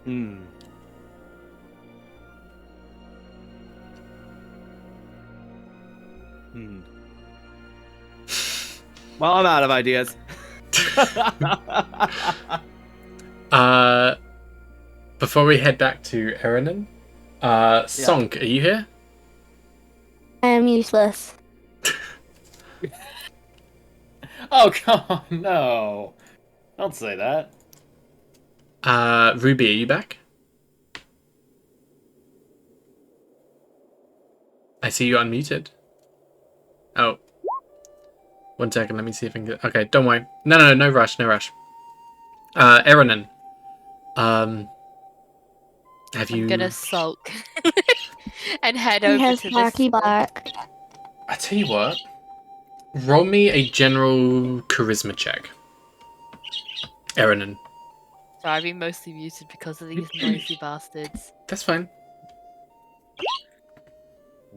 Hmm. Well, I'm out of ideas. Before we head back to Eranin, Sonk, are you here? I am useless. Oh, come on, no. Don't say that. Ruby, are you back? I see you unmuted. Oh. 1 second, let me see if I can get... Okay, don't worry. No rush. Eranin. Have you... I'm gonna sulk and head He over has to Blacky this. Black. I tell you what. Roll me a general charisma check. Eranin. So I've been mostly muted because of these noisy bastards. That's fine.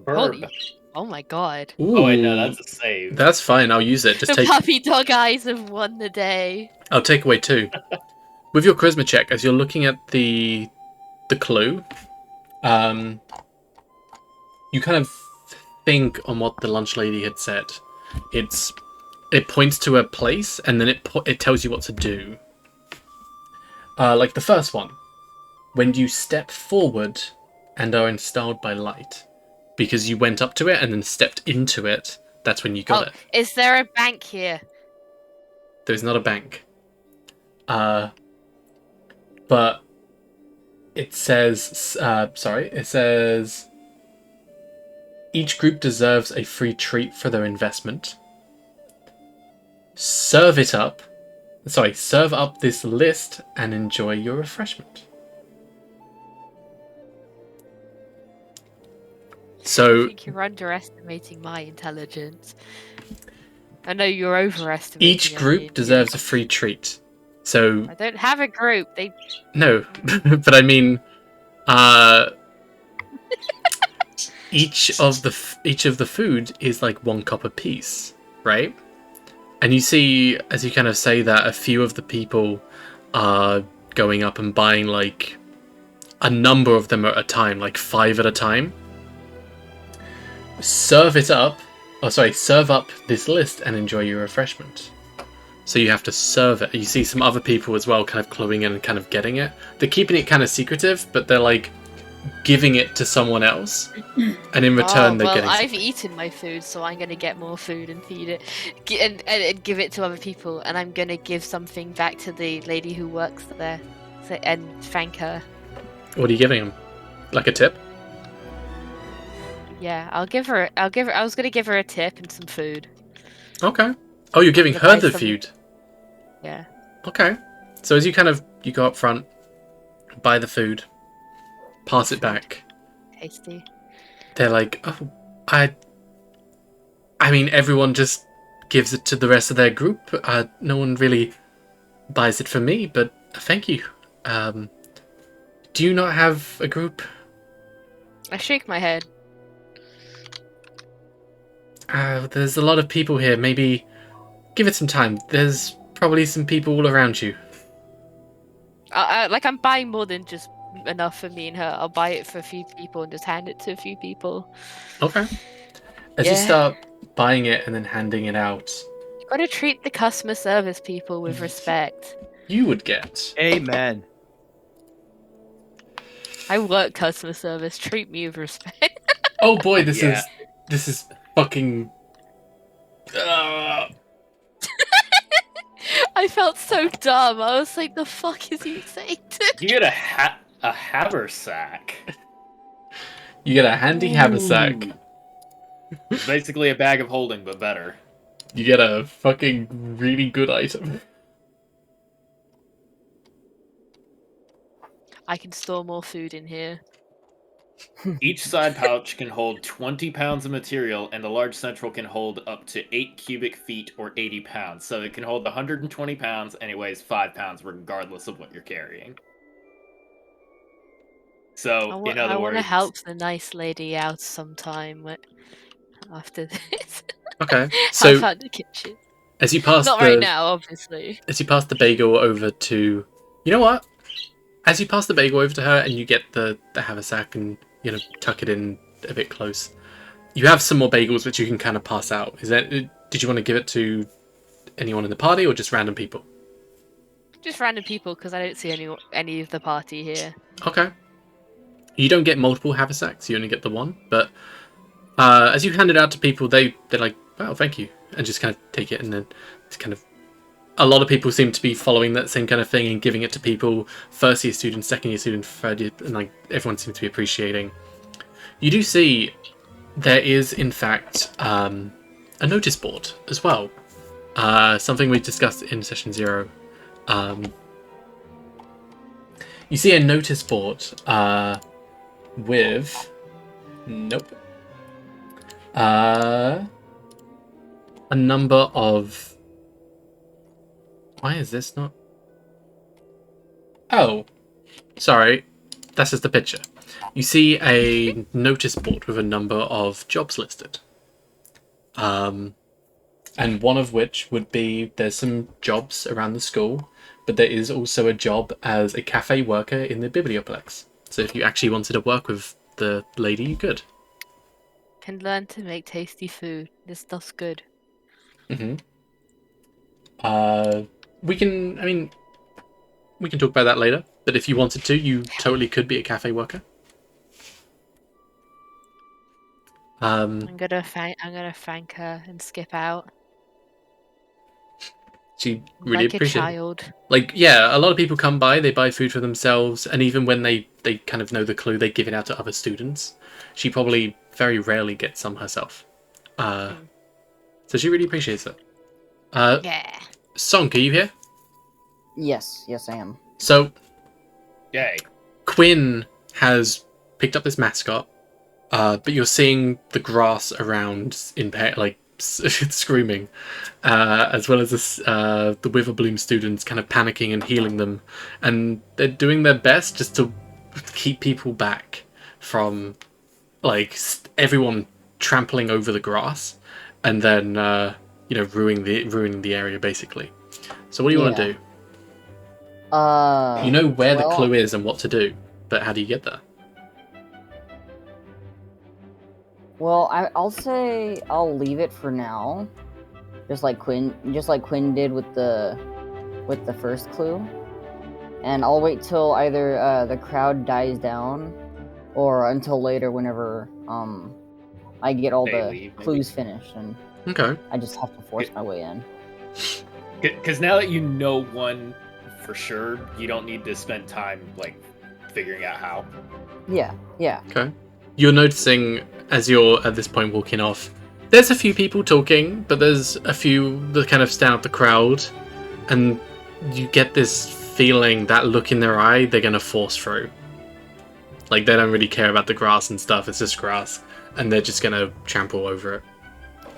Burb. Oh my god. Ooh, Oh, wait, no, that's a save. That's fine, I'll use it. Just The take... puppy dog eyes have won the day. I'll take away 2. With your charisma check, as you're looking at the clue, you kind of think on what the lunch lady had said. It points to a place, and then it tells you what to do. Like the first one, when you step forward and are installed by light, because you went up to it and then stepped into it. That's when you got it. Is there a bank here? There's not a bank. But it says, it says, each group deserves a free treat for their investment. Serve up this list and enjoy your refreshment. So I think you're underestimating my intelligence. I know you're overestimating. each group deserves a free treat. So I don't have a group. No, but I mean, each of the food is like 1 copper piece, right? And you see, as you kind of say that, a few of the people are going up and buying like a number of them at a time, like 5 at a time. Serve up this list and enjoy your refreshment. So you have to serve it. You see some other people as well kind of cluing in and kind of getting it. They're keeping it kind of secretive, but they're like giving it to someone else. And in return, they're getting I've something. eaten my food, so I'm going to get more food and feed it. And give it to other people. And I'm going to give something back to the lady who works there. And thank her. What are you giving them? like a tip? Yeah, I'll give her. I was gonna give her a tip and some food. Okay. Oh, you're giving To her buy the some- food. Yeah. Okay. So as you you go up front, buy the food, pass it back. Tasty. They're like, oh, I mean, everyone just gives it to the rest of their group. No one really buys it for me, but thank you. Do you not have a group? I shake my head. There's a lot of people here. Maybe give it some time. There's probably some people all around you. Like I'm buying more than just enough for me and her. I'll buy it for a few people and just hand it to a few people. Okay. As you Yeah. start buying it and then handing it out, You gotta treat the customer service people with respect. you would get Amen. I work customer service. Treat me with respect. oh boy, this Yeah. is fucking I felt so dumb. I was like, the fuck is he saying to You get a haversack. you get a handy haversack. It's basically a bag of holding, but better. You get a fucking really good item. I can store more food in here. Each side pouch can hold 20 pounds of material, and the large central can hold up to 8 cubic feet or 80 pounds. So it can hold 120 pounds, and it weighs 5 pounds regardless of what you're carrying. So, in other I want to words... help the nice lady out sometime after this. Okay. Help So out the kitchen. as you pass Not right now, obviously. as you pass the bagel over to, you know what? As you pass the bagel over to her and you get the haversack and tuck it in a bit close, you have some more bagels which you can kind of pass out. Did you want to give it to anyone in the party or just random people? Just random people, because I don't see any of the party here. Okay. You don't get multiple haversacks, you only get the one, but as you hand it out to people, they're like, "Wow, thank you," and just kind of take it, and then it's kind of. A lot of people seem to be following that same kind of thing and giving it to people, first year students, second year students, third year, and like everyone seems to be appreciating. You do see there is in fact a notice board as well, something we discussed in session 0. You see a notice board with a number of. Why is this not? Oh, sorry. That's just the picture. You see a notice board with a number of jobs listed. And one of which would be there's some jobs around the school, but there is also a job as a cafe worker in the Biblioplex. So if you actually wanted to work with the lady, you could. Can learn to make tasty food. This stuff's good. Mm-hmm. We can talk about that later, but if you wanted to, you totally could be a cafe worker. I'm gonna thank her and skip out. She really Like a appreciates it. child. Like, yeah, a lot of people come by, they buy food for themselves, and even when they kind of know the clue, they give it out to other students. She probably very rarely gets some herself. So she really appreciates it. Yeah. Sonk, are you here? Yes, I am. So, Yay. Quinn has picked up this mascot, but you're seeing the grass around screaming, as well as the Witherbloom students kind of panicking and healing them, and they're doing their best just to keep people back from everyone trampling over the grass, and then ruining the area basically. So what do you want to do? You know where the clue is and what to do, but how do you get there? Well, I'll say I'll leave it for now, just like Quinn did with the first clue, and I'll wait till either the crowd dies down, or until later whenever I get all the clues finished, and Okay. I just have to force my way in. Because now that you know one for sure, you don't need to spend time figuring out how. Yeah, yeah. Okay. You're noticing as you're at this point walking off, there's a few people talking, but there's a few that kind of stand out the crowd, and you get this feeling, that look in their eye, they're gonna force through. Like, they don't really care about the grass and stuff, it's just grass, and they're just gonna trample over it.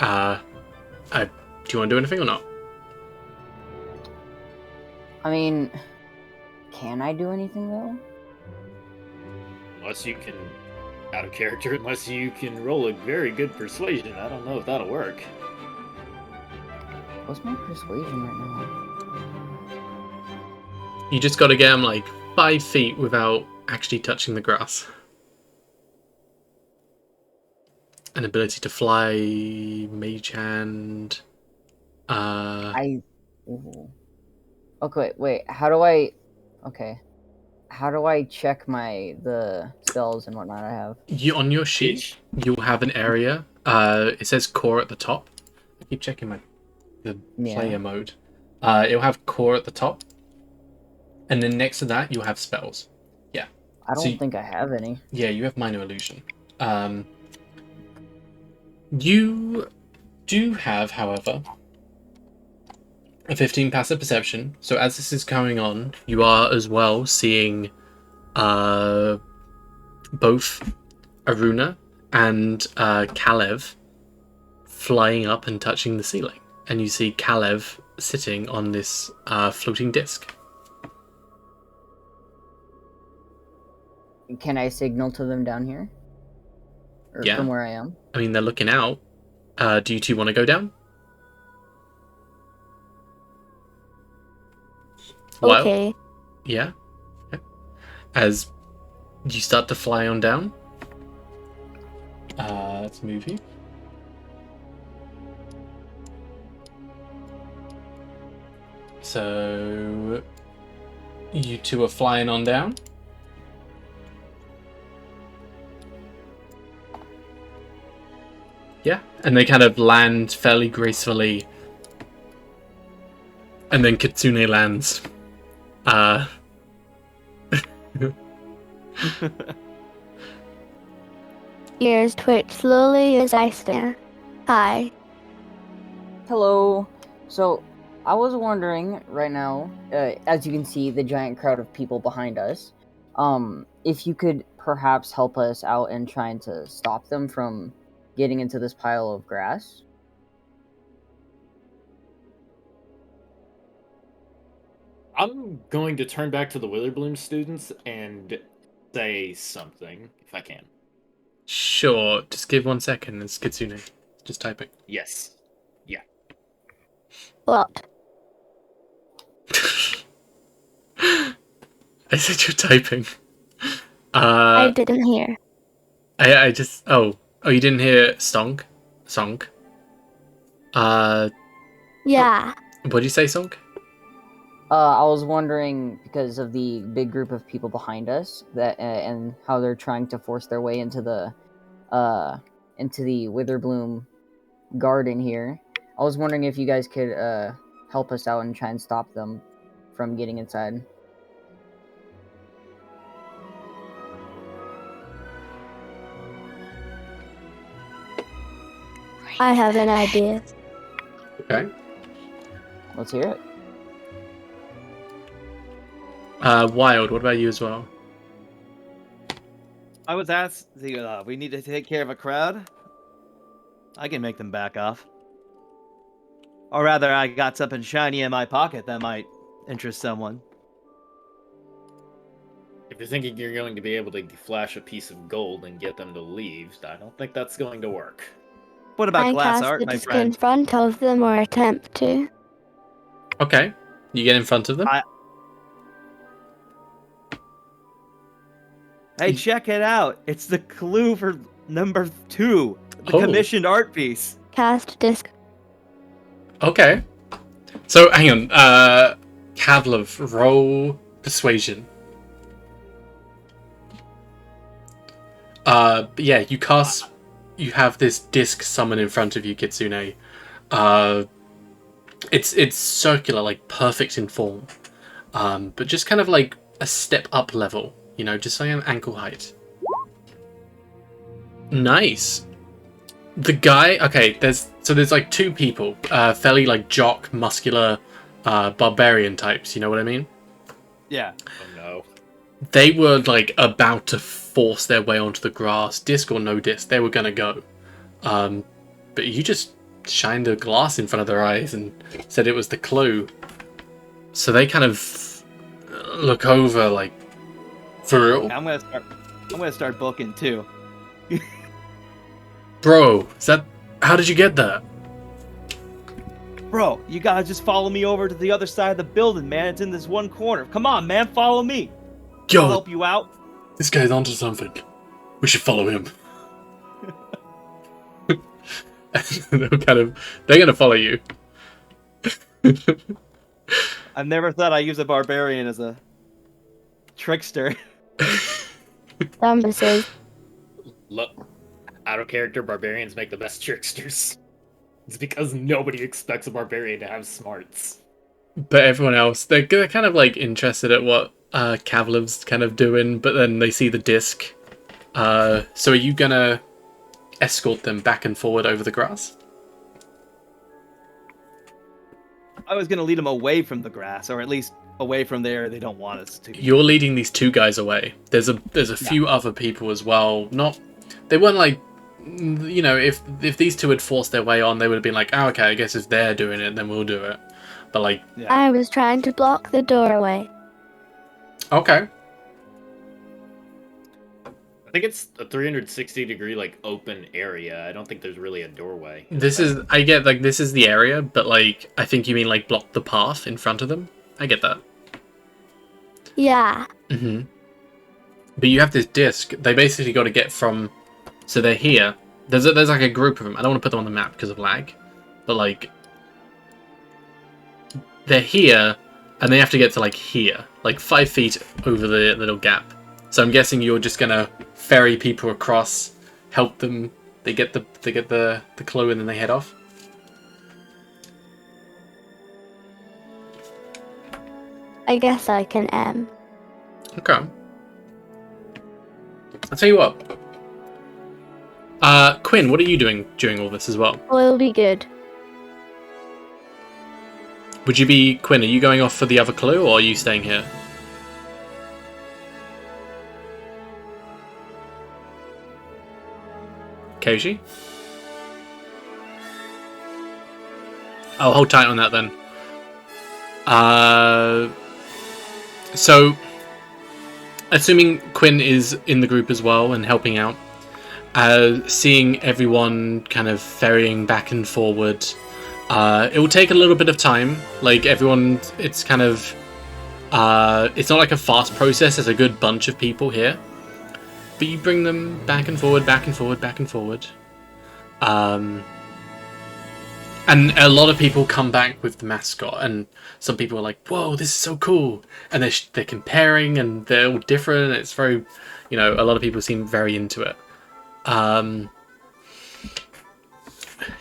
Do you want to do anything or not? I mean, can I do anything though? Unless you can, out of character, unless you can roll a very good persuasion. I don't know if that'll work. What's my persuasion right now? You just gotta get them like 5 feet without actually touching the grass. An ability to fly, mage hand. Ooh. Okay, wait. How do I? Okay. How do I check the spells and whatnot I have? You on your sheet, you'll have an area. It says core at the top. I keep checking the player mode. It'll have core at the top, and then next to that you'll have spells. Yeah. I don't think I have any. Yeah, you have minor illusion. You do have, however, a 15 passive perception. So as this is going on, you are as well seeing both Aruna and Kalev flying up and touching the ceiling. And you see Kalev sitting on this floating disc. Can I signal to them down here? Or Yeah. from where I am? I mean, they're looking out. Do you two want to go down? Well, Okay. yeah. As you start to fly on down. Let's move you. So you two are flying on down. Yeah, and they kind of land fairly gracefully. And then Kitsune lands. Ears twitch slowly as I stare. Hi. Hello. So, I was wondering right now, as you can see, the giant crowd of people behind us, if you could perhaps help us out in trying to stop them from getting into this pile of grass. I'm going to turn back to the Witherbloom students and say something, if I can. Sure, just give 1 second. It's Kitsune. Just typing. Yes. Yeah. What? I said you're typing. I didn't hear. I just... Oh, you didn't hear Song? Yeah. What'd you say, Song? I was wondering, because of the big group of people behind us, that and how they're trying to force their way into the Witherbloom garden here. I was wondering if you guys could help us out and try and stop them from getting inside. I have an idea. Okay. Let's hear it. Wild, what about you as well? I was asked, we need to take care of a crowd. I can make them back off. Or rather, I got something shiny in my pocket that might interest someone. If you're thinking you're going to be able to flash a piece of gold and get them to leave, I don't think that's going to work. What about I glass cast art, the my disc in friend? front of them or attempt to. Okay. You get in front of them? Hey, check it out. It's the clue for number 2, the Oh. commissioned art piece. Cast disc. Okay. So, hang on. Kavlov, roll persuasion. But yeah, you cast... You have this disc summon in front of you, Kitsune. It's circular, like perfect in form. But just kind of like a step up level. You know, just like an ankle height. Nice. The guy. Okay, there's like two people, fairly like jock, muscular, barbarian types. You know what I mean? Yeah. Oh no. They were like about to force their way onto the grass, disc or no disc. They were gonna go, but you just shined a glass in front of their eyes and said it was the clue. So they kind of look over, like, for real, I'm gonna start booking too. bro. Is that? How did you get that? Bro, you gotta just follow me over to the other side of the building, man. It's in this one corner. Come on, man, follow me. I'll Yo, help you out. this guy's onto something. We should follow him. They're gonna follow you. I've never thought I'd use a barbarian as a trickster. Dumbuses. Look, out of character, barbarians make the best tricksters. It's because nobody expects a barbarian to have smarts. But everyone else, they're kind of like interested at what Kavlov's kind of doing, but then they see the disc. So are you gonna escort them back and forward over the grass? I was gonna lead them away from the grass, or at least away from there they don't want us to. You're leading these two guys away. There's a few other people as well. They weren't like, you know, if these two had forced their way on, they would have been like, oh, okay, I guess if they're doing it, then we'll do it. But like, Yeah. I was trying to block the doorway. okay, I think it's a 360-degree like open area. I don't think there's really a doorway. I get like this is the area, but like I think you mean like block the path in front of them. I get that. Yeah. Mm-hmm. But you have this disc. They basically got to get from. So they're here. There's like a group of them. I don't want to put them on the map because of lag, but like they're here, and they have to get to like here, like 5 feet over the little gap. So I'm guessing you're just gonna ferry people across, help them. They get the clue, and then they head off. I guess I can. Okay. I'll tell you what. Quinn, what are you doing during all this as well? Will be good. Would you be Quinn? Are you going off for the other clue, or are you staying here? Koji? I'll hold tight on that then. So, assuming Quinn is in the group as well and helping out, seeing everyone kind of ferrying back and forward, it will take a little bit of time. Like everyone, it's kind of, it's not like a fast process. There's a good bunch of people here, but you bring them back and forward, back and forward, back and forward. And a lot of people come back with the mascot, and some people are like, "Whoa, this is so cool!" And they're comparing, and they're all different. It's very, you know, a lot of people seem very into it.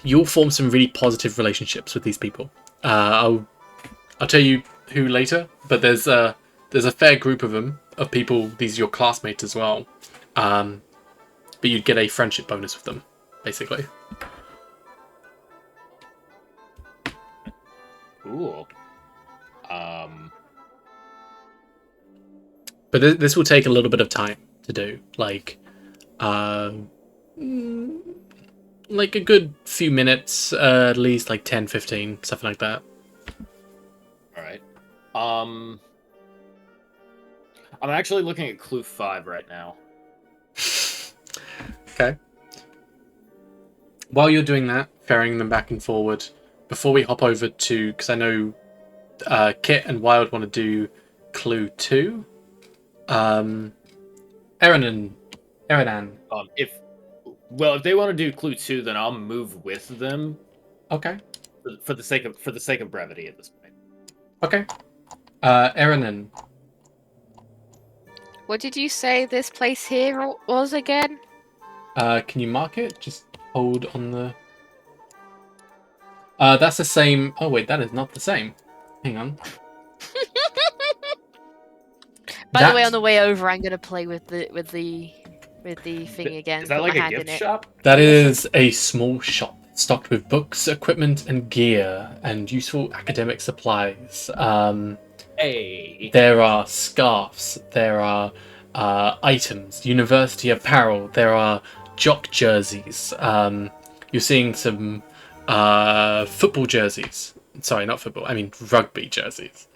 You'll form some really positive relationships with these people. I'll tell you who later, but there's a fair group of them, of people. These are your classmates as well. But you'd get a friendship bonus with them, basically. Cool. But this will take a little bit of time to do. Like a good few minutes, at least like 10, 15, something like that. All right. I'm actually looking at clue 5 right now. Okay. While you're doing that, ferrying them back and forward, before we hop over to, because I know Kit and Wild want to do clue 2. Eranan. If they want to do clue 2, then I'll move with them. Okay. For the sake of brevity at this point. Okay. Eranan. What did you say this place here was again? Can you mark it? Just hold on the... that's the same... Oh, wait, that is not the same. Hang on. By the way, on the way over, I'm gonna play with the with the thing again. Is that put like my a hand gift in it. shop? That is a small shop stocked with books, equipment, and gear, and useful academic supplies. Hey. There are scarves. There are items, university apparel. There are jock jerseys. You're seeing some football jerseys. Sorry, not football. I mean rugby jerseys.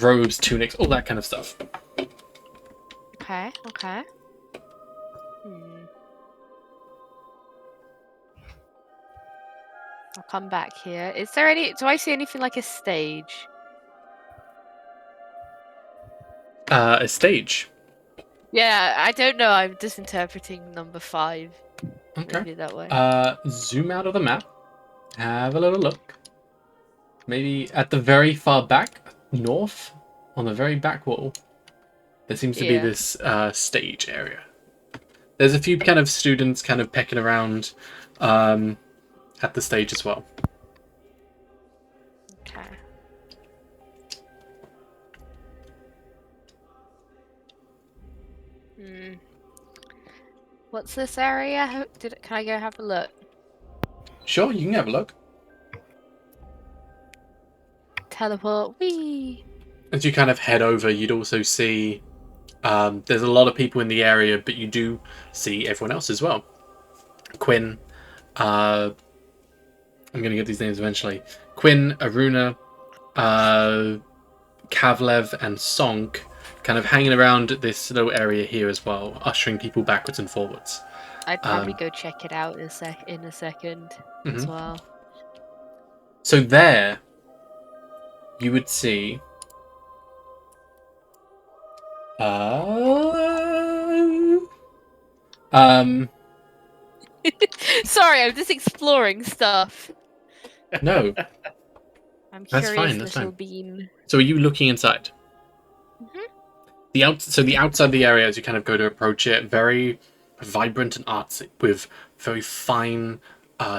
Robes, tunics, all that kind of stuff. Okay. Okay. Hmm. I'll come back here. Is there any? Do I see anything like a stage? A stage. Yeah, I don't know. I'm just interpreting number 5. Okay. Maybe that way. Zoom out of the map. Have a little look. Maybe at the very far back, north, on the very back wall, there seems to be Yeah. this stage area. There's a few kind of students kind of pecking around at the stage as well. Okay. Hmm. What's this area? Can I go have a look? Sure, you can have a look. Teleport. Whee! As you kind of head over, you'd also see there's a lot of people in the area, but you do see everyone else as well. Quinn, I'm going to get these names eventually. Quinn, Aruna, Kavlev, and Sonk kind of hanging around this little area here as well, ushering people backwards and forwards. I'd probably go check it out in a second as Mhm. well. So there, you would see... Sorry, I'm just exploring stuff. no. I'm That's curious, fine, that's little fine. bean. So are you looking inside? Mhm. So the outside of the area, as you kind of go to approach it, very vibrant and artsy, with very fine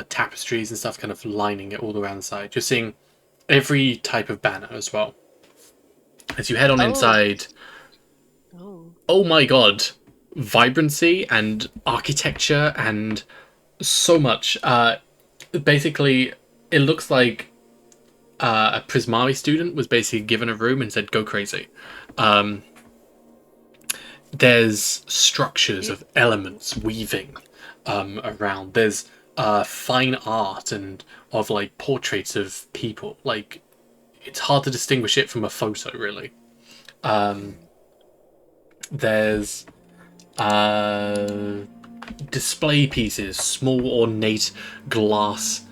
tapestries and stuff kind of lining it all around the side. You're seeing every type of banner as well. As you head on inside, oh my god, vibrancy and architecture and so much. Basically, it looks like a Prismari student was basically given a room and said, go crazy. There's structures of elements weaving around. There's fine art and of like portraits of people. Like, it's hard to distinguish it from a photo, really. There's display pieces, small ornate glass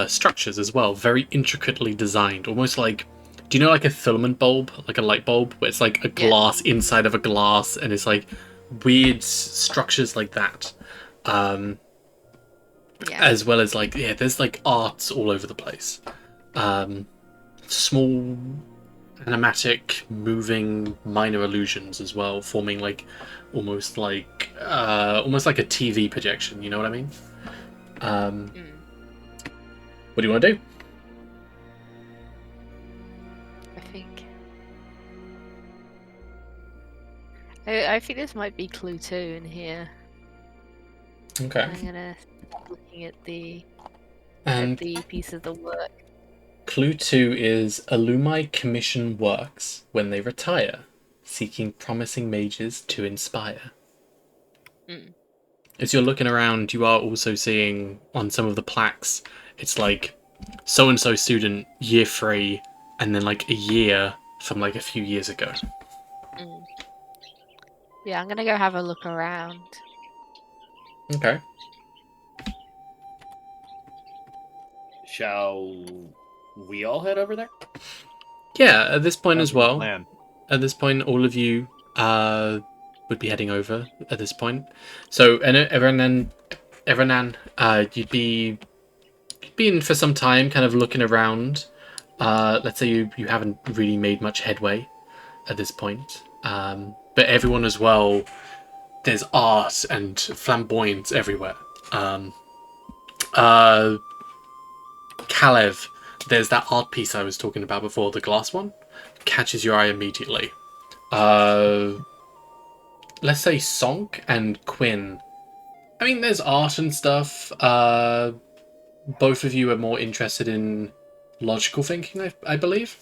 structures as well, very intricately designed, almost like, do you know like a filament bulb, like a light bulb, where it's like a glass inside of a glass, and it's like weird structures like that. As well as like, yeah, there's like arts all over the place. Small animatic moving minor illusions as well, forming like almost like a TV projection, you know what I mean? What do you want to do? I think this might be clue 2 in here. Okay. I'm gonna start looking at the piece of the work. Clue 2 is Alumni commission works when they retire, seeking promising mages to inspire. As you're looking around, you are also seeing on some of the plaques, it's like so-and-so student, year 3, and then like a year from like a few years ago. Yeah, I'm gonna go have a look around. Okay. Shall we all head over there? Yeah, at this point Sounds as like a well. plan. At this point, all of you would be heading over at this point. So, and Evranan, you'd be in for some time, kind of looking around. Let's say you haven't really made much headway at this point. But everyone as well, there's art and flamboyance everywhere. Kalev, there's that art piece I was talking about before, the glass one, catches your eye immediately. let's say Sonk and Quinn. I mean, there's art and stuff. Both of you are more interested in logical thinking, I believe.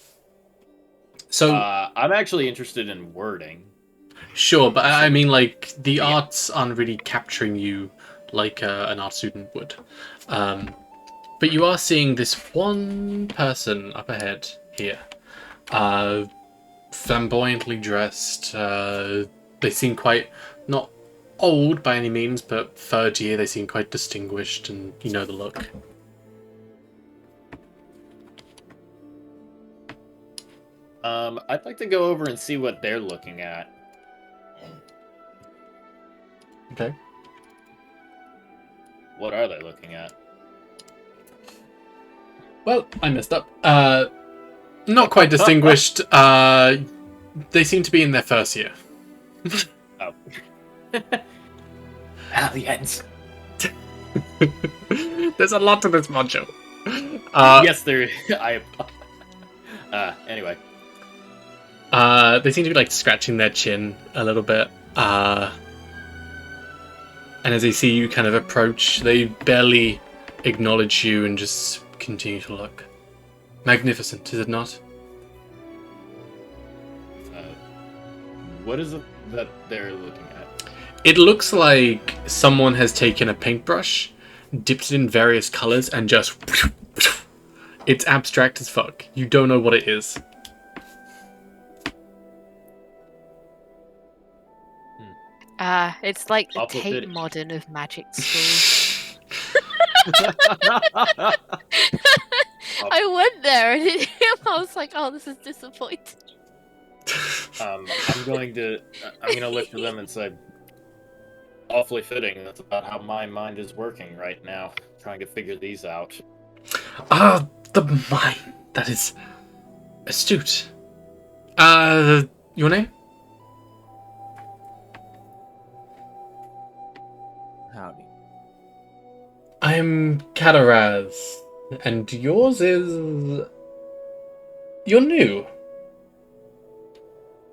So I'm actually interested in wording. sure, but I mean, like, the Yeah. arts aren't really capturing you like an art student would. But you are seeing this one person up ahead here. Flamboyantly dressed. They seem quite, not old by any means, but third year, they seem quite distinguished, and you know the look. I'd like to go over and see what they're looking at. Okay. What are they looking at? Well, I messed up. Not quite distinguished. They seem to be in their first year. Oh. Aliens. There's a lot to this module. Yes, there. Anyway. They seem to be like scratching their chin a little bit. And as they see you kind of approach, they barely acknowledge you and just continue to look. Magnificent, is it not? What is it that they're looking at? It looks like someone has taken a paintbrush, dipped it in various colors, and just... It's abstract as fuck. You don't know what it is. It's like the Awful Tate fitting. Modern of magic school. I went there and I was like, oh, this is disappointing. I'm gonna look to them and say, awfully fitting. That's about how my mind is working right now, trying to figure these out. Ah, the mind. That is astute. Your name? Howdy. I'm Kataraz. And yours is... You're new.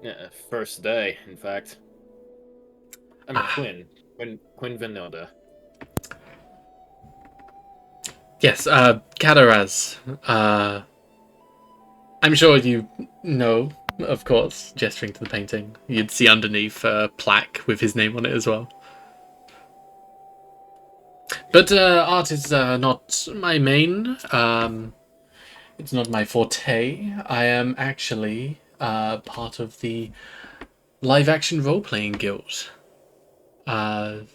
Yeah, first day, in fact. I'm Quinn Vanilda. Yes, Kataraz. I'm sure you know, of course, gesturing to the painting. You'd see underneath a plaque with his name on it as well. But art is not my main. It's not my forte. I am actually part of the live-action role-playing guild. Oh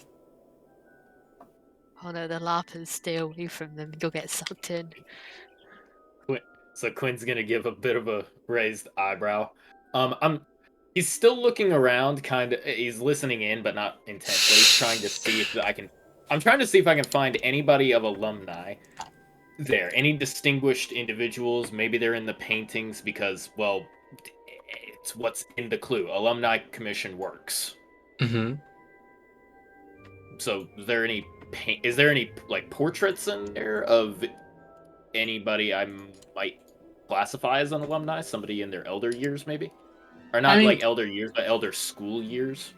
no, the larpers stay away from them. You'll get sucked in. So Quinn's gonna give a bit of a raised eyebrow. He's still looking around, he's listening in, but not intently. He's trying to see if I'm trying to see if I can find anybody of alumni there. Any distinguished individuals. Maybe they're in the paintings because, well, it's what's in the clue. Alumni commission works. Mm-hmm. So is there any like portraits in there of anybody I might classify as an alumni? Somebody in their elder years, maybe? Or not like elder years, but elder school years?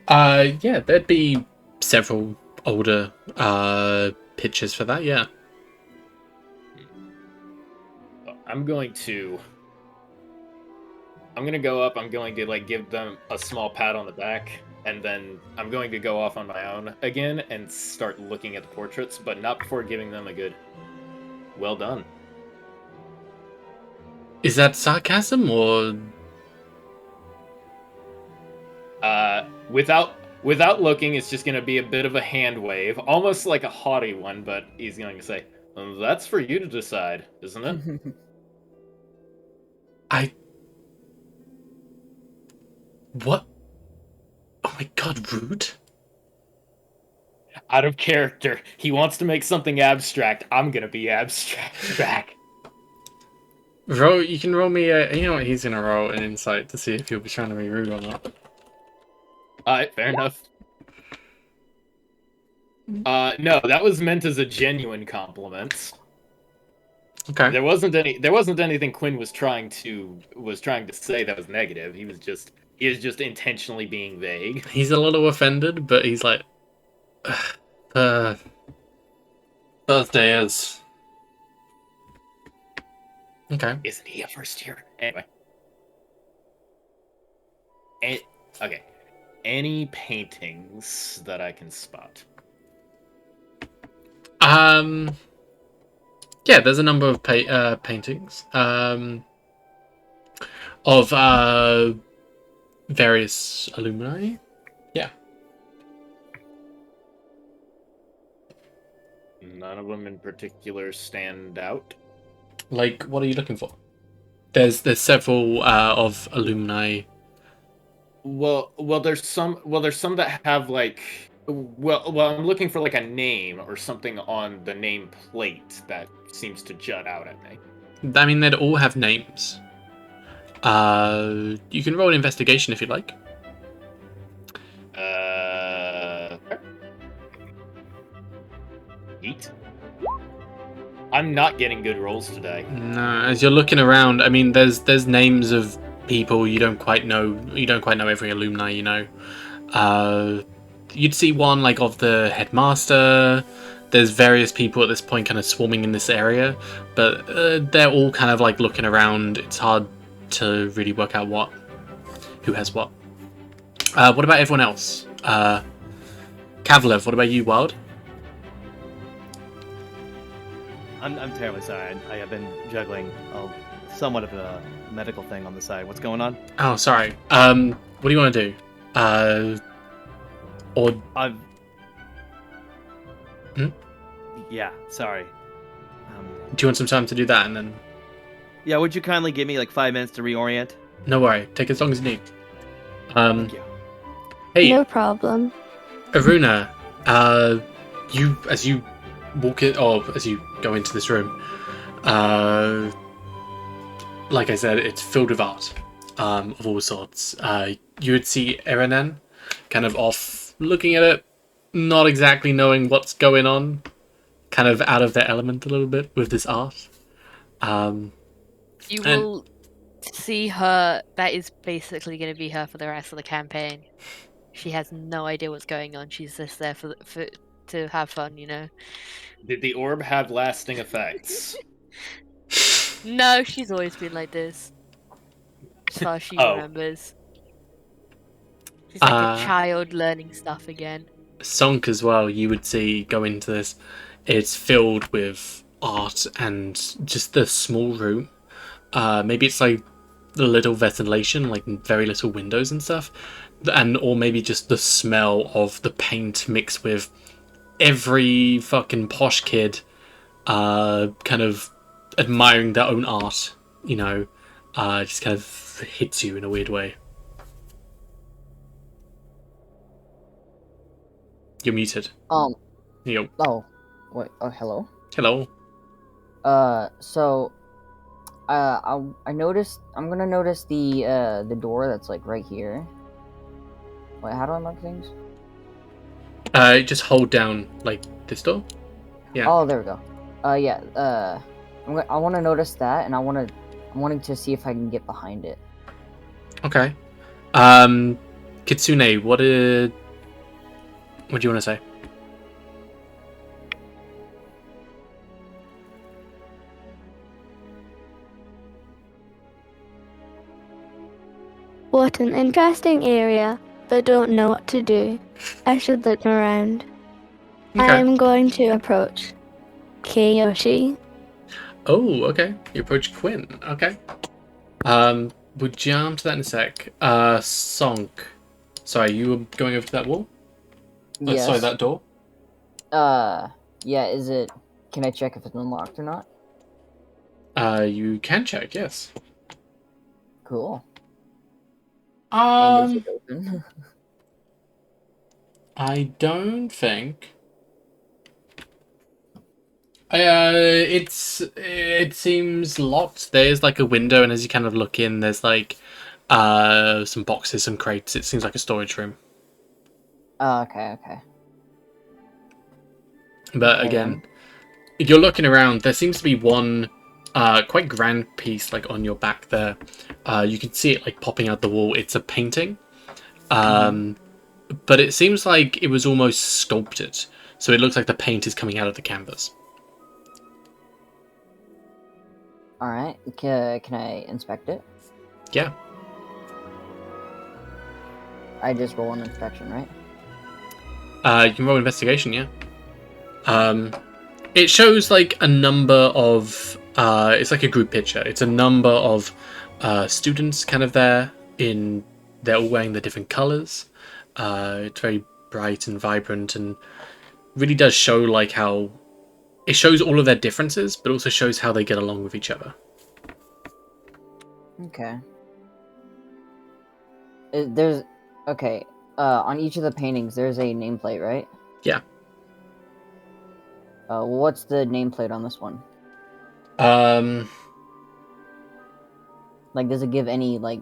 Yeah, there'd be several older pictures for that, yeah. I'm going to go up, I'm going to like give them a small pat on the back, and then I'm going to go off on my own again and start looking at the portraits, but not before giving them a good well done. Is that sarcasm or... Without looking, it's just going to be a bit of a hand wave, almost like a haughty one, but he's going to say, well, that's for you to decide, isn't it? What? Oh my god, rude. Out of character. He wants to make something abstract. I'm going to be abstract back. You can roll me a... You know what, he's gonna roll an insight to see if you'll be trying to be rude or not. Alright, fair enough. No, that was meant as a genuine compliment. Okay. There wasn't anything Quinn was trying to say that was negative. He was just intentionally being vague. He's a little offended, but he's like, uh, Thursday is. Okay. Isn't he a first year? Anyway. Okay. Any paintings that I can spot? Yeah, there's a number of paintings of various alumni. Yeah. None of them in particular stand out. Like, what are you looking for? There's several of alumni. Well, there's some that have like, I'm looking for like a name or something on the name plate that seems to jut out at me. I mean, they'd all have names. You can roll an investigation if you'd like. Yeet. I'm not getting good rolls today. No, as you're looking around, I mean, there's names of people you don't quite know. You don't quite know every alumni, you know. You'd see one like of the headmaster. There's various people at this point kind of swarming in this area, but they're all kind of like looking around. It's hard to really work out who has what. What about everyone else? Kavlev, what about you, Wild? I'm terribly sorry. I have been juggling somewhat of a medical thing on the side. What's going on? Oh, sorry. What do you want to do? Or I've. Hmm? Yeah, sorry. Do you want some time to do that and then? Yeah, would you kindly give me like 5 minutes to reorient? No worry. Take as long as you need. Thank you. Hey, No problem. Aruna. As you walk it, or as you go into this room, like I said, it's filled with art of all sorts. You would see Eranen kind of off looking at it, not exactly knowing what's going on, kind of out of their element a little bit with this art. You will see her. That is basically going to be her for the rest of the campaign. She has no idea what's going on. She's just there for to have fun, you know. Did the orb have lasting effects? No, she's always been like this, as far as she remembers. She's like a child learning stuff again. Sonk as well, you would see go into this. It's filled with art and just the small room. Maybe it's like the little ventilation, like very little windows and stuff, or maybe just the smell of the paint mixed with every fucking posh kid kind of admiring their own art, you know, just kind of hits you in a weird way. You're muted. Yo. Oh, wait. Oh, hello. Hello. So, I noticed. I'm gonna notice the door that's like right here. Wait, how do I mark things? Just hold down like this door. Yeah. Oh, there we go. Yeah. I want to notice that, and I'm wanting to see if I can get behind it. Okay. Kitsune, what do you want to say? What an interesting area, but don't know what to do. I should look around. Okay. I'm going to approach Kiyoshi. Oh, okay. You approach Quinn. Okay. We'll jump to that in a sec. Sonk. Sorry, you were going over to that wall? Yes. Sorry, that door? Yeah, is it... Can I check if it's unlocked or not? You can check, yes. Cool. And is it open? I don't think... it seems locked. There's like a window, and as you kind of look in, there's like some boxes, some crates. It seems like a storage room. Oh, okay. But again, if you're looking around, there seems to be one quite grand piece like on your back there. You can see it like popping out the wall. It's a painting, but it seems like it was almost sculpted, so it looks like the paint is coming out of the canvas. All right. Can I inspect it? Yeah. I just roll an inspection, right? You can roll investigation. Yeah. It shows like a number of. It's like a group picture. It's a number of students kind of there. They're all wearing the different colors. It's very bright and vibrant, and really does show like how it shows all of their differences, but also shows how they get along with each other. Okay. There's okay. On each of the paintings, there's a nameplate, right? Yeah. What's the nameplate on this one? Like, does it give any like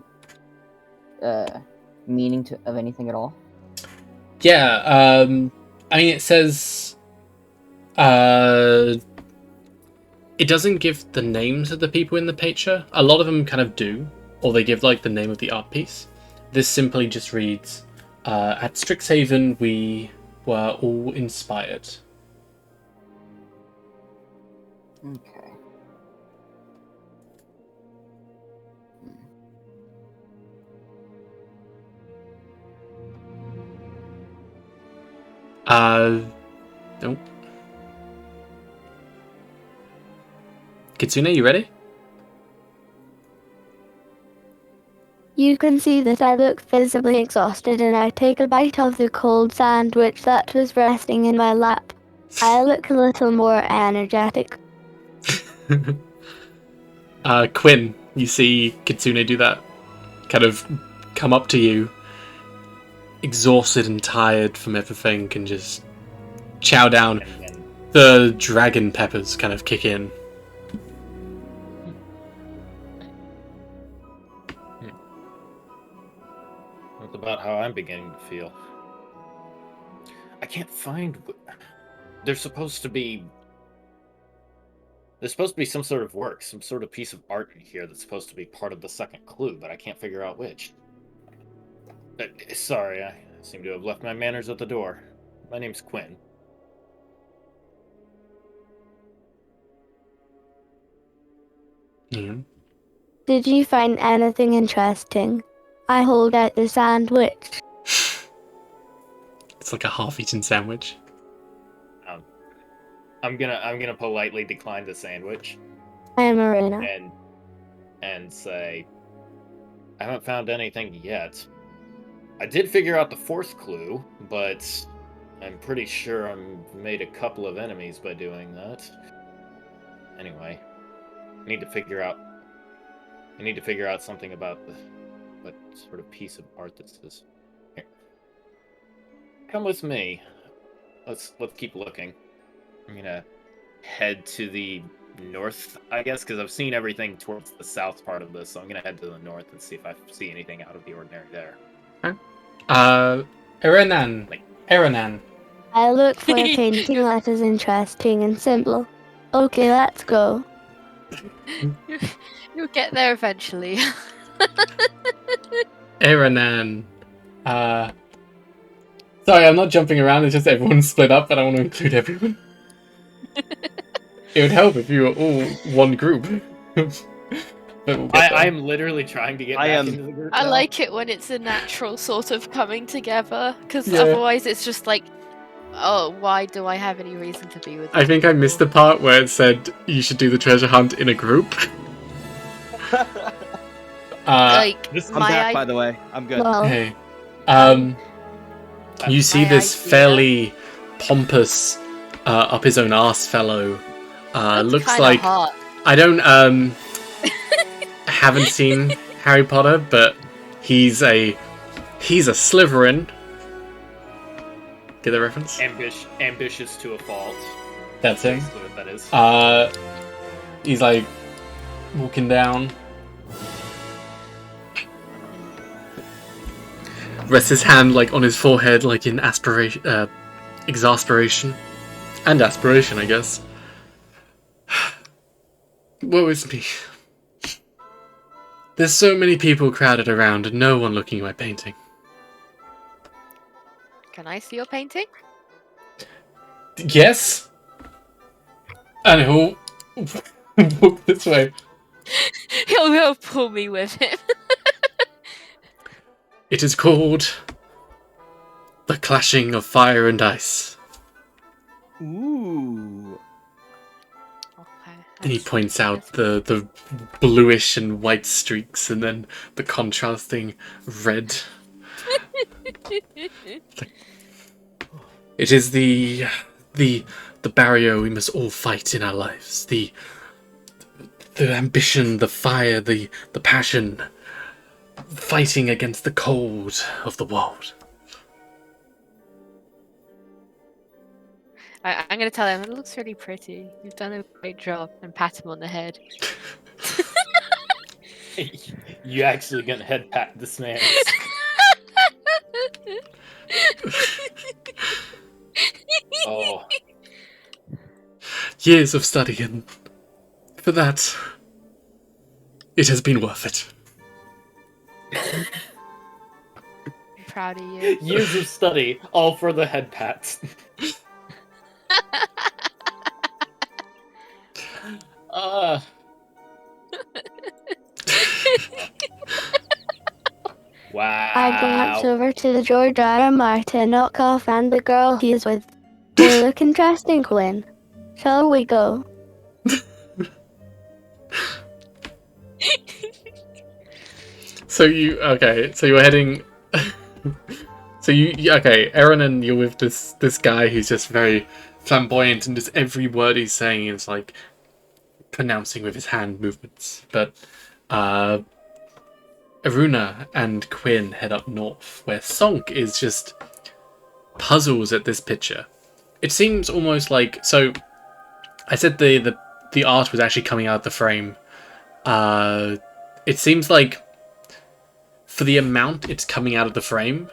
meaning of anything at all? Yeah. I mean, it says. It doesn't give the names of the people in the picture. A lot of them kind of do, or they give like the name of the art piece. This simply just reads, "At Strixhaven, we were all inspired." Okay. Nope. Kitsune, you ready? You can see that I look visibly exhausted and I take a bite of the cold sandwich that was resting in my lap. I look a little more energetic. Quinn, you see Kitsune do that. Kind of come up to you, exhausted and tired from everything, and just chow down. The dragon peppers kind of kick in. That's about how I'm beginning to feel. I can't find. There's supposed to be some sort of work, some sort of piece of art in here that's supposed to be part of the second clue, but I can't figure out which. Sorry, I seem to have left my manners at the door. My name's Quinn. Mm-hmm. Did you find anything interesting? I hold out the sandwich. It's like a half-eaten sandwich. I'm gonna politely decline the sandwich. I am Marina. And say, I haven't found anything yet. I did figure out the fourth clue, but I'm pretty sure I've made a couple of enemies by doing that. Anyway, I need to figure out something about what sort of piece of art this is. Here. Come with me. Let's keep looking. I'm gonna head to the north, I guess, because I've seen everything towards the south part of this, so I'm gonna head to the north and see if I see anything out of the ordinary there. Eranan. I look for a painting that is interesting and simple. Okay, let's go. You'll get there eventually. Eranan. Sorry, I'm not jumping around, it's just everyone's split up, and I want to include everyone. It would help if you were all one group. We'll I'm literally trying to get back into the group I now. like it when it's a natural sort of coming together, because Yeah. otherwise it's just like, oh, why do I have any reason to be with I think I missed the part where it said you should do the treasure hunt in a group. like, I'm back, by the way. I'm good. Well, Hey. You see My this idea. fairly pompous, up his own arse fellow. That's Looks kinda like hot. I don't haven't seen Harry Potter, but he's a Slytherin. Get the reference? Ambitious to a fault. That's him. Basically what that is. He's like walking down. Rests his hand like on his forehead, like in exasperation and aspiration, I guess. Woe is me. There's so many people crowded around and no one looking at my painting. Can I see your painting? Yes? And he'll walk this way. He'll pull me with him. It is called The Clashing of Fire and Ice. Ooh. Okay. And he let's- points out let's- the bluish and white streaks and then the contrasting red. It is the barrier we must all fight in our lives. The ambition, the fire, the passion, fighting against the cold of the world. I'm gonna tell him it looks really pretty. You've done a great job, and pat him on the head. You actually gonna head pat this man? Oh, Years of study, and for that, it has been worth it. I'm proud of you. years of study, all for the head pats. uh, wow. I glance over to the George R. R. Martin knockoff and the girl he's with. They look interesting, Quinn. Shall we go? So you're heading. Okay, Aaron, and you're with this guy who's just very flamboyant, and just every word he's saying is like pronouncing with his hand movements. But Aruna and Quinn head up north, where Sonk is just puzzles at this picture. It seems almost like, so I said the art was actually coming out of the frame. It seems like for the amount it's coming out of the frame,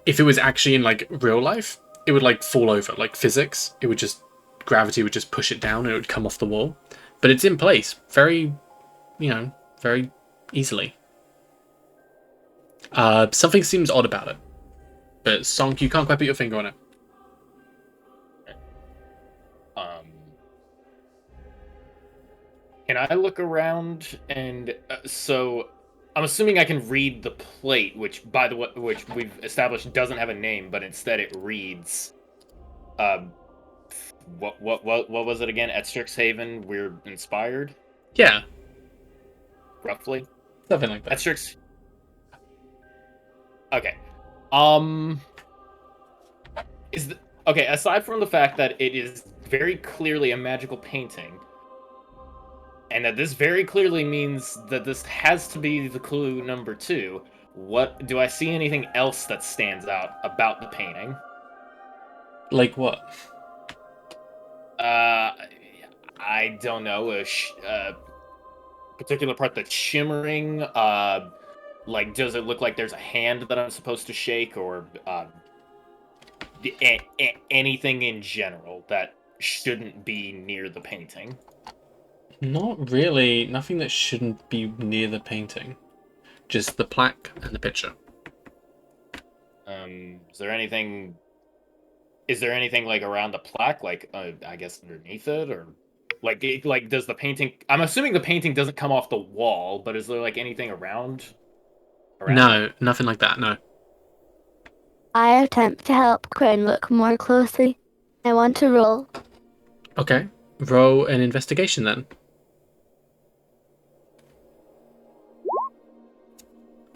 if it was actually in like real life, it would like fall over, like physics. It would just, gravity would just push it down and it would come off the wall. But it's in place very, very easily. Something seems odd about it. But Sonk, you can't quite put your finger on it. Can I look around and so I'm assuming I can read the plate, which by the way, which we've established doesn't have a name, but instead it reads, what was it again? At Strixhaven, we're inspired. Yeah, Roughly, something like at that. Strix. Okay, okay? Aside from the fact that it is very clearly a magical painting. And that this very clearly means that this has to be the clue number 2. What do I see anything else that stands out about the painting? Like what? I don't know. A particular part that's shimmering. Like, does it look like there's a hand that I'm supposed to shake, or anything in general that shouldn't be near the painting? Not really. Nothing that shouldn't be near the painting. Just the plaque and the picture. Is there anything like around the plaque, like I guess underneath it, or like does the painting? I'm assuming the painting doesn't come off the wall, but is there like anything around? No, nothing like that. No. I attempt to help Quinn look more closely. I want to roll. Okay. Roll an investigation then.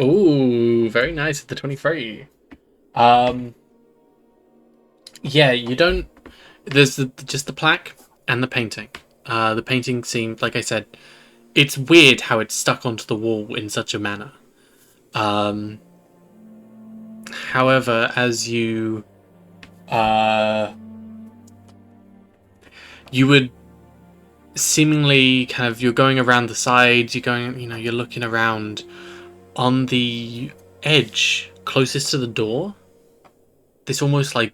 Ooh, very nice at the 23. Yeah, you don't. There's just the plaque and the painting. The painting seemed, like I said, it's weird how it's stuck onto the wall in such a manner. However, as you would seemingly kind of, you're going around the sides, you're looking around on the edge closest to the door, this almost like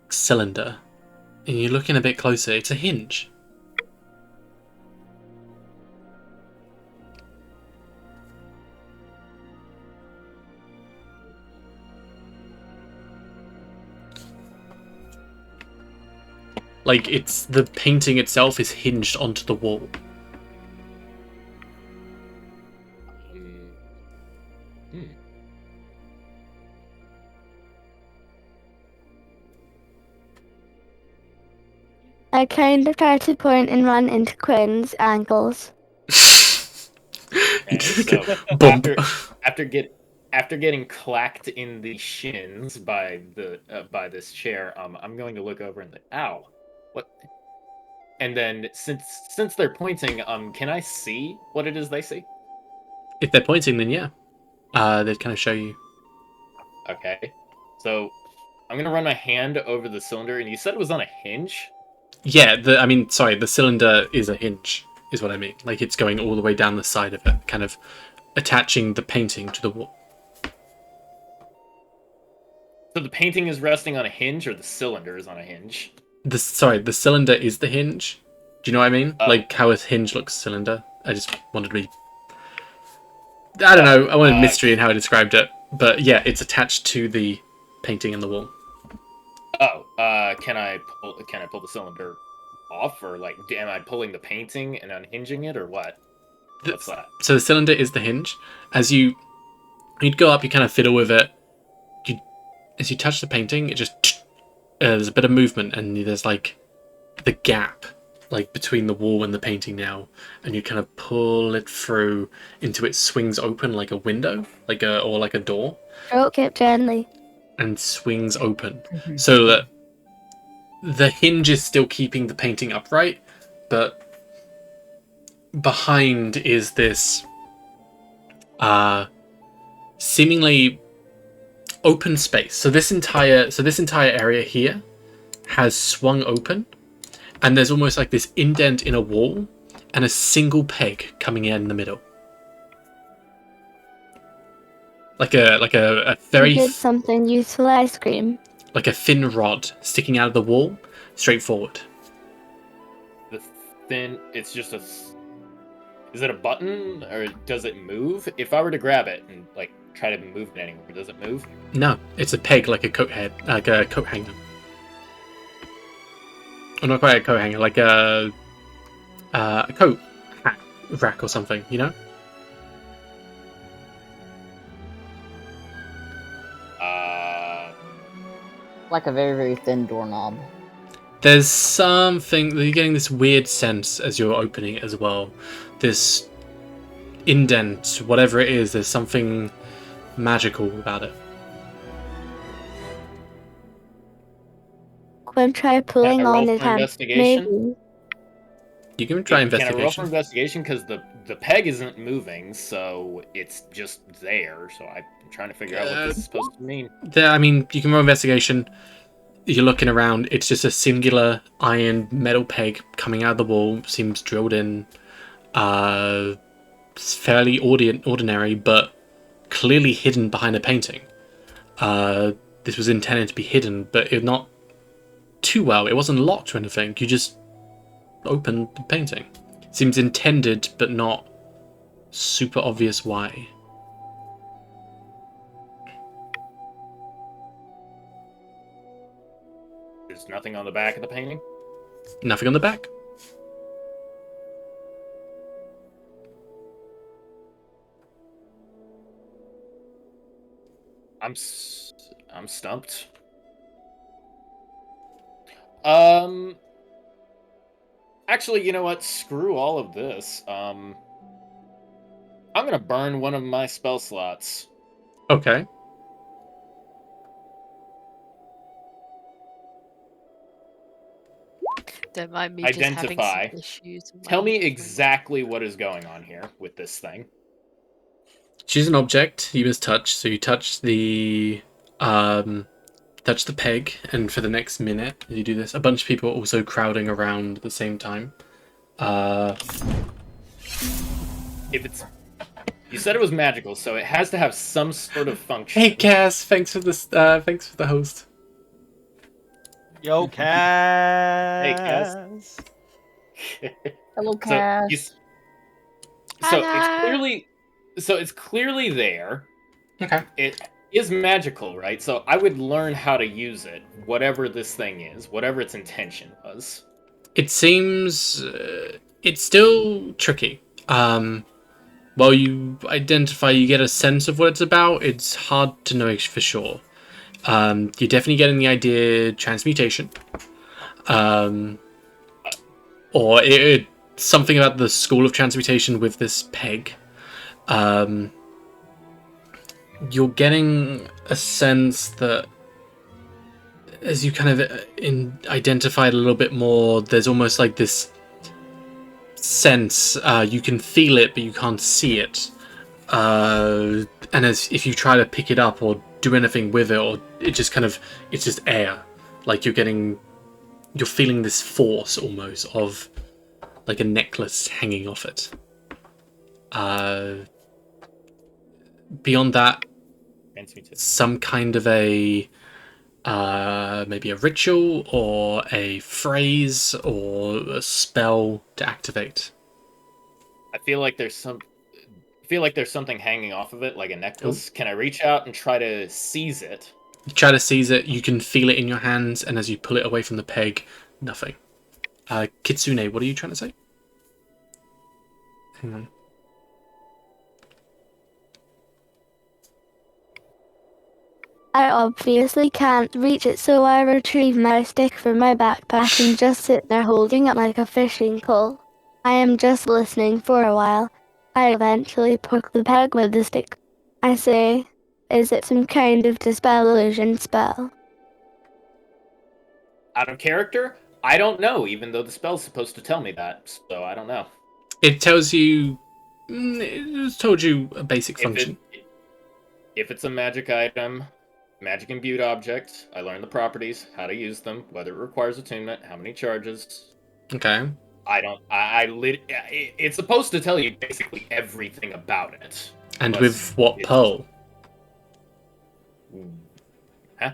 cylinder, and you're looking a bit closer, it's a hinge. Like it's the painting itself is hinged onto the wall. I kind of try to point and run into Quinn's ankles. Okay, so Bump. after getting clacked in the shins by this chair, I'm going to look over and ow, what? And then since they're pointing, can I see what it is they see? If they're pointing, then yeah, they'd kind of show you. Okay, so I'm gonna run my hand over the cylinder, and you said it was on a hinge. Yeah, the cylinder is a hinge, is what I mean. Like it's going all the way down the side of it, kind of attaching the painting to the wall. So the painting is resting on a hinge, or the cylinder is on a hinge? The cylinder is the hinge. Do you know what I mean? Oh. Like how a hinge looks cylinder. I just wanted to be... I don't know, I wanted mystery in how I described it. But yeah, it's attached to the painting in the wall. Oh, can I pull the cylinder off, or like, am I pulling the painting and unhinging it, or what? What's that? So the cylinder is the hinge. You'd go up, you kind of fiddle with it. As you touch the painting, it just there's a bit of movement, and there's like the gap, like between the wall and the painting now, and you kind of pull it through until it swings open like a window, or like a door. Stroke it gently. And swings open, so that the hinge is still keeping the painting upright, but behind is this seemingly open space. So this entire area here has swung open, and there's almost like this indent in a wall and a single peg coming in the middle. Like a very... You did something useful, ice cream. Like a thin rod sticking out of the wall, straight forward. It's just a... Is it a button, or does it move? If I were to grab it and, like, try to move it anywhere, does it move? No, it's a peg, like a coat hanger. Or not quite a coat hanger, like a coat hat rack or something, you know? Like a very, very thin doorknob. There's something... You're getting this weird sense as you're opening it as well. This indent, whatever it is, there's something magical about it. Quinn, try pulling on it. Maybe. You can try investigation. Can I roll for investigation? Because the peg isn't moving, so it's just there. So I'm trying to figure out what this is supposed to mean. You can roll investigation. You're looking around. It's just a singular iron metal peg coming out of the wall. Seems drilled in. It's fairly ordinary, but clearly hidden behind a painting. This was intended to be hidden, but not too well. It wasn't locked or anything. You just opened the painting. Seems intended, but not super obvious why. There's nothing on the back of the painting? Nothing on the back. I'm stumped. Actually, you know what? Screw all of this. I'm gonna burn one of my spell slots. Okay. Don't mind me Identify. just having some issues. Tell me exactly what is going on here with this thing. Choose an object you must touch. So you touch the peg, and for the next minute you do this. A bunch of people are also crowding around at the same time. You said it was magical, so it has to have some sort of function. Hey Cass, thanks for this. Thanks for the host. Yo, Cass. Hey, Cass. Hello, Cass. So it's clearly there. Okay. It is magical, right? So I would learn how to use it, whatever this thing is, whatever its intention was. It seems it's still tricky. While you identify, you get a sense of what it's about. It's hard to know for sure. You're definitely getting the idea transmutation, or something about the school of transmutation with this peg. You're getting a sense that as you kind of identify it a little bit more, there's almost like this sense, you can feel it but you can't see it, and as if you try to pick it up or do anything with it, or it just kind of, it's just air, like you're feeling this force almost of like a necklace hanging off it. Beyond that, some kind of a maybe a ritual or a phrase or a spell to activate. I feel like there's something hanging off of it, like a necklace. Can I reach out and try to seize it? You try to seize it, you can feel it in your hands, and as you pull it away from the peg, nothing. Kitsune, what are you trying to say? Hang on. I obviously can't reach it, so I retrieve my stick from my backpack and just sit there holding it like a fishing pole. I am just listening for a while. I eventually poke the peg with the stick. I say, is it some kind of dispel illusion spell? Out of character? I don't know, even though the spell's supposed to tell me that, so I don't know. It tells you... It's told you a basic function. If it's a magic item, magic imbued object, I learn the properties, how to use them, whether it requires attunement, how many charges. Okay. It's supposed to tell you basically everything about it. And with what pearl? Huh?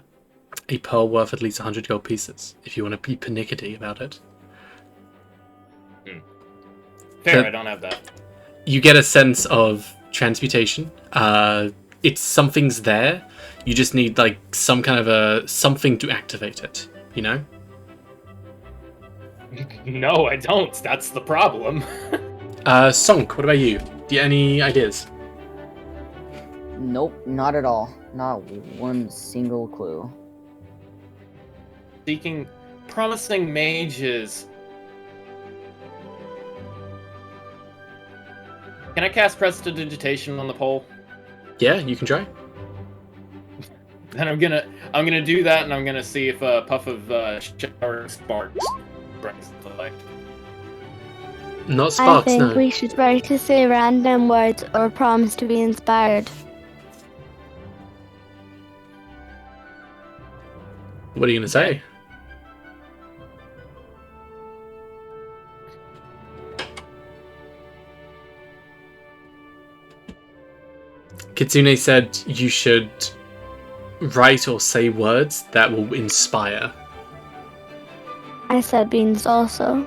A pearl worth at least 100 gold pieces, if you want to be pernickety about it. Fair, I don't have that. You get a sense of transmutation. It's something's there. You just need like some kind of something to activate it, you know? No, I don't. That's the problem. Sonk, what about you? Do you have any ideas? Nope, not at all. Not one single clue. Seeking promising mages. Can I cast prestidigitation on the pole? Yeah, you can try. Then I'm gonna do that, and I'm gonna see if a puff of shower sparks brings to life. Not sparks, I think no. we should try to say random words or promise to be inspired. What are you gonna say? Kitsune said you should write or say words that will inspire. I said beans also.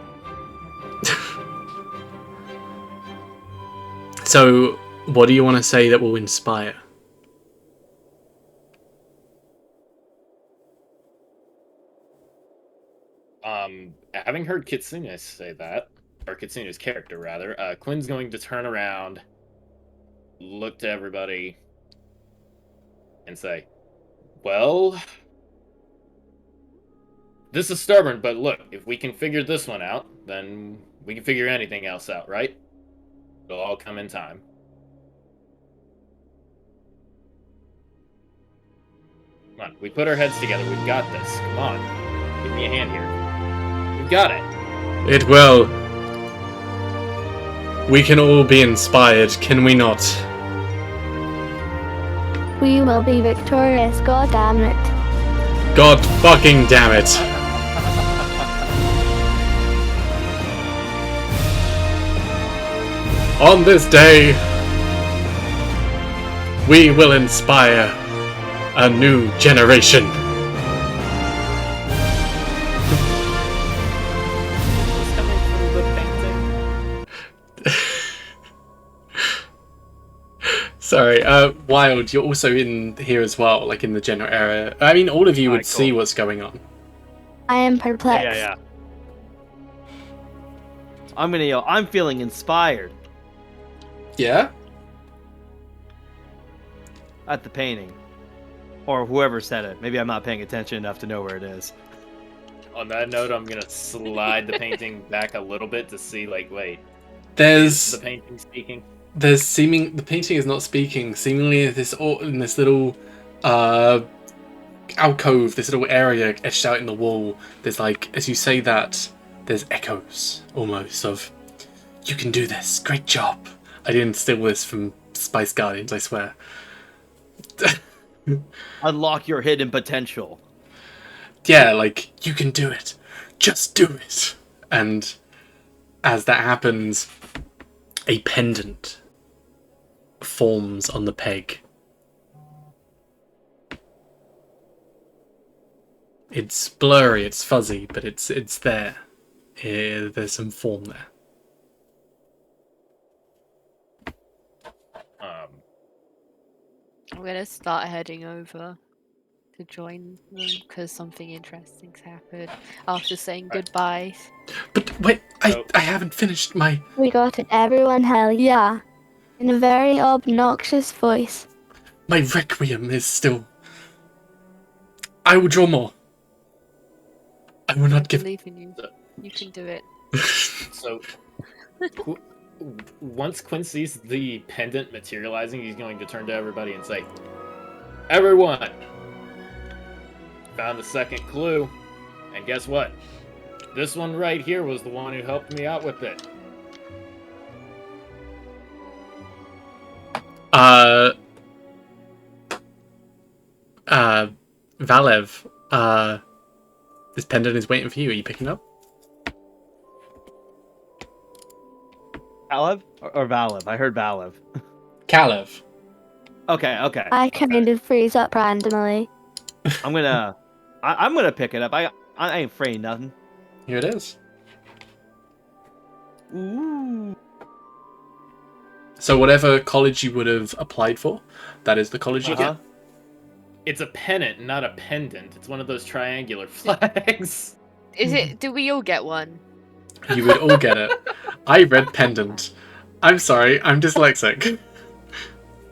So, what do you want to say that will inspire? Having heard Kitsune say that, or Kitsune's character rather, Quinn's going to turn around, look to everybody, and say, well, this is stubborn, but look, if we can figure this one out, then we can figure anything else out, right? It'll all come in time. Come on, we put our heads together, we've got this. Come on, give me a hand here. We've got it. It will. We can all be inspired, can we not? We will be victorious, god damn it. God fucking damn it. On this day, we will inspire a new generation. It's coming from the painting. Sorry, Wild, you're also in here as well, like in the general area. I mean, all of you would Alright, see cool. what's going on. I am perplexed. Yeah. I'm gonna yell, I'm feeling inspired Yeah? at the painting. Or whoever said it. Maybe I'm not paying attention enough to know where it is. On that note, I'm gonna slide the painting back a little bit to see, like, wait, is There's the painting speaking? the painting is not speaking. Seemingly in this little alcove, this little area etched out in the wall, there's like, as you say that, there's echoes almost of, you can do this, great job. I didn't steal this from Spice Guardians, I swear. Unlock your hidden potential. Yeah, like, you can do it. Just do it. And as that happens, a pendant forms on the peg. It's blurry, it's fuzzy, but it's there. There's some form there. I'm gonna start heading over to join them because something interesting's happened after saying goodbye. But wait, So- I haven't finished my... We got it, everyone, hell yeah. In a very obnoxious voice. My requiem is still... I will draw more. I will not I give... believe in you. You can do it. So, once Quinn sees the pendant materializing, he's going to turn to everybody and say, "Everyone, found the second clue, and guess what? This one right here was the one who helped me out with it." Valev, this pendant is waiting for you. Are you picking up? Valev? Or Valev? I heard Valev. Kalev. Okay. I kind of freeze up randomly. I'm gonna pick it up. I ain't afraid of nothing. Here it is. Ooh. So whatever college you would have applied for, that is the college you Uh-huh. get. It's a pennant, not a pendant. It's one of those triangular flags. Is it? Do we all get one? You would all get it. I read pendant. I'm sorry, I'm dyslexic.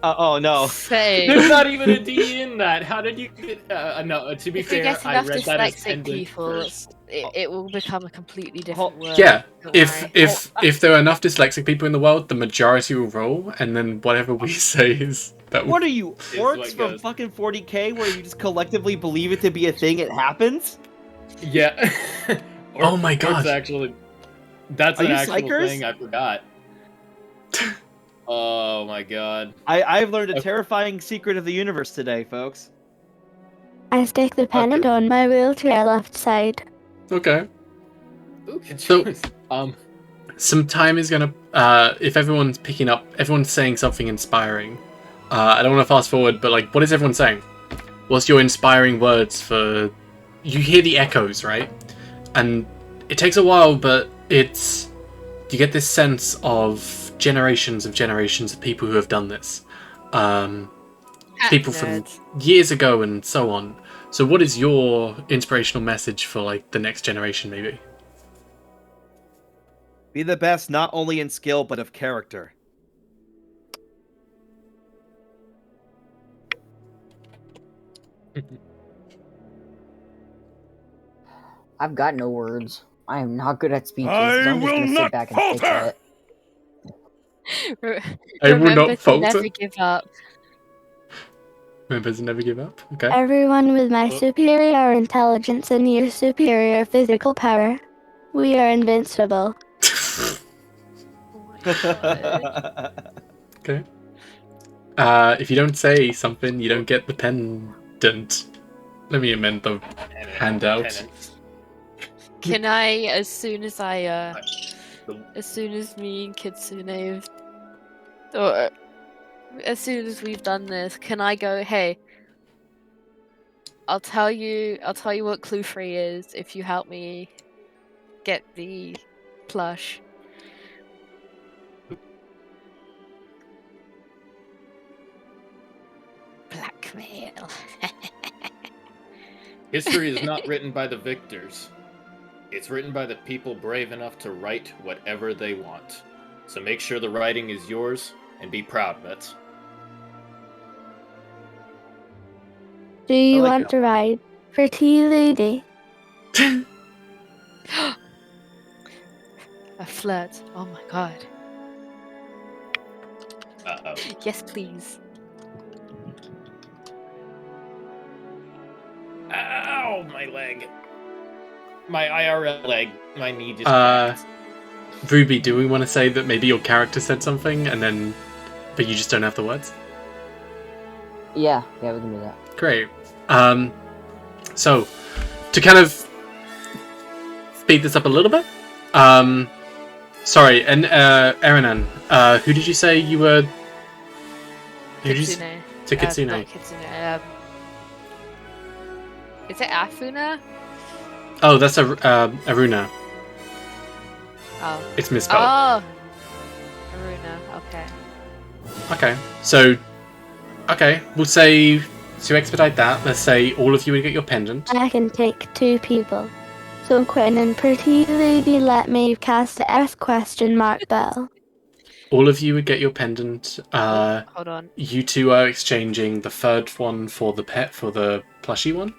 Oh no. Say. There's not even a D in that. How did you get... no, to be If you fair, get I enough read that as dyslexic pendant people, first. it will become a completely different word. Yeah, Don't worry. if there are enough dyslexic people in the world, the majority will roll, and then whatever we say is that. What are you, Is what orcs from goes. fucking 40k, where you just collectively believe it to be a thing? It happens. Yeah. Oh my God. Orcs actually... That's Are an you actual psychers? thing, I forgot. Oh my god. I've learned a Okay. terrifying secret of the universe today, folks. I stick the pendant on my wheelchair left side. Okay. Ooh, good So- choice. Some time is gonna. If everyone's picking up, everyone's saying something inspiring. I don't want to fast forward, but like, what is everyone saying? What's your inspiring words for? You hear the echoes, right? And it takes a while, but it's. You get this sense of generations of people who have done this. People from Nerds. years ago and so on. So what is your inspirational message for like the next generation maybe? Be the best, not only in skill but of character. I've got no words. I am not good at speeches, so I'm just gonna sit back and take it. I will Remember not to falter. never give up. Remember to never give up. Okay. Everyone with my Well- superior intelligence and your superior physical power. We are invincible. Oh my god. Okay. If you don't say something, you don't get the pendant. Let me amend the handout. Pennant. Can I, as soon as The- as soon as me and Kitsune or as soon as we've done this, can I go, hey, I'll tell you what clue 3 is if you help me get the plush. Blackmail. History is not written by the victors. It's written by the people brave enough to write whatever they want. So make sure the writing is yours and be proud of it. Do you like want it. to ride, pretty lady? A flirt. Oh my god. Uh-oh. Yes, please. Ow, my leg. My IRL leg. My knee just cracked. Ruby, do we want to say that maybe your character said something but you just don't have the words? Yeah, we can do that. Great. So, to kind of speed this up a little bit, sorry, and Eranan, who did you say you were? Who did you Kitsune. to Kitsune? Not Kitsune. Is it Afuna? Oh, that's Aruna. Oh. It's misspelled. Oh. Aruna. Okay. Okay, so we'll say to expedite that. Let's say all of you would get your pendant. I can take 2 people. So Quinn and pretty lady, let me cast the S question mark bell. All of you would get your pendant. Hold on. You two are exchanging the third one for the plushie one.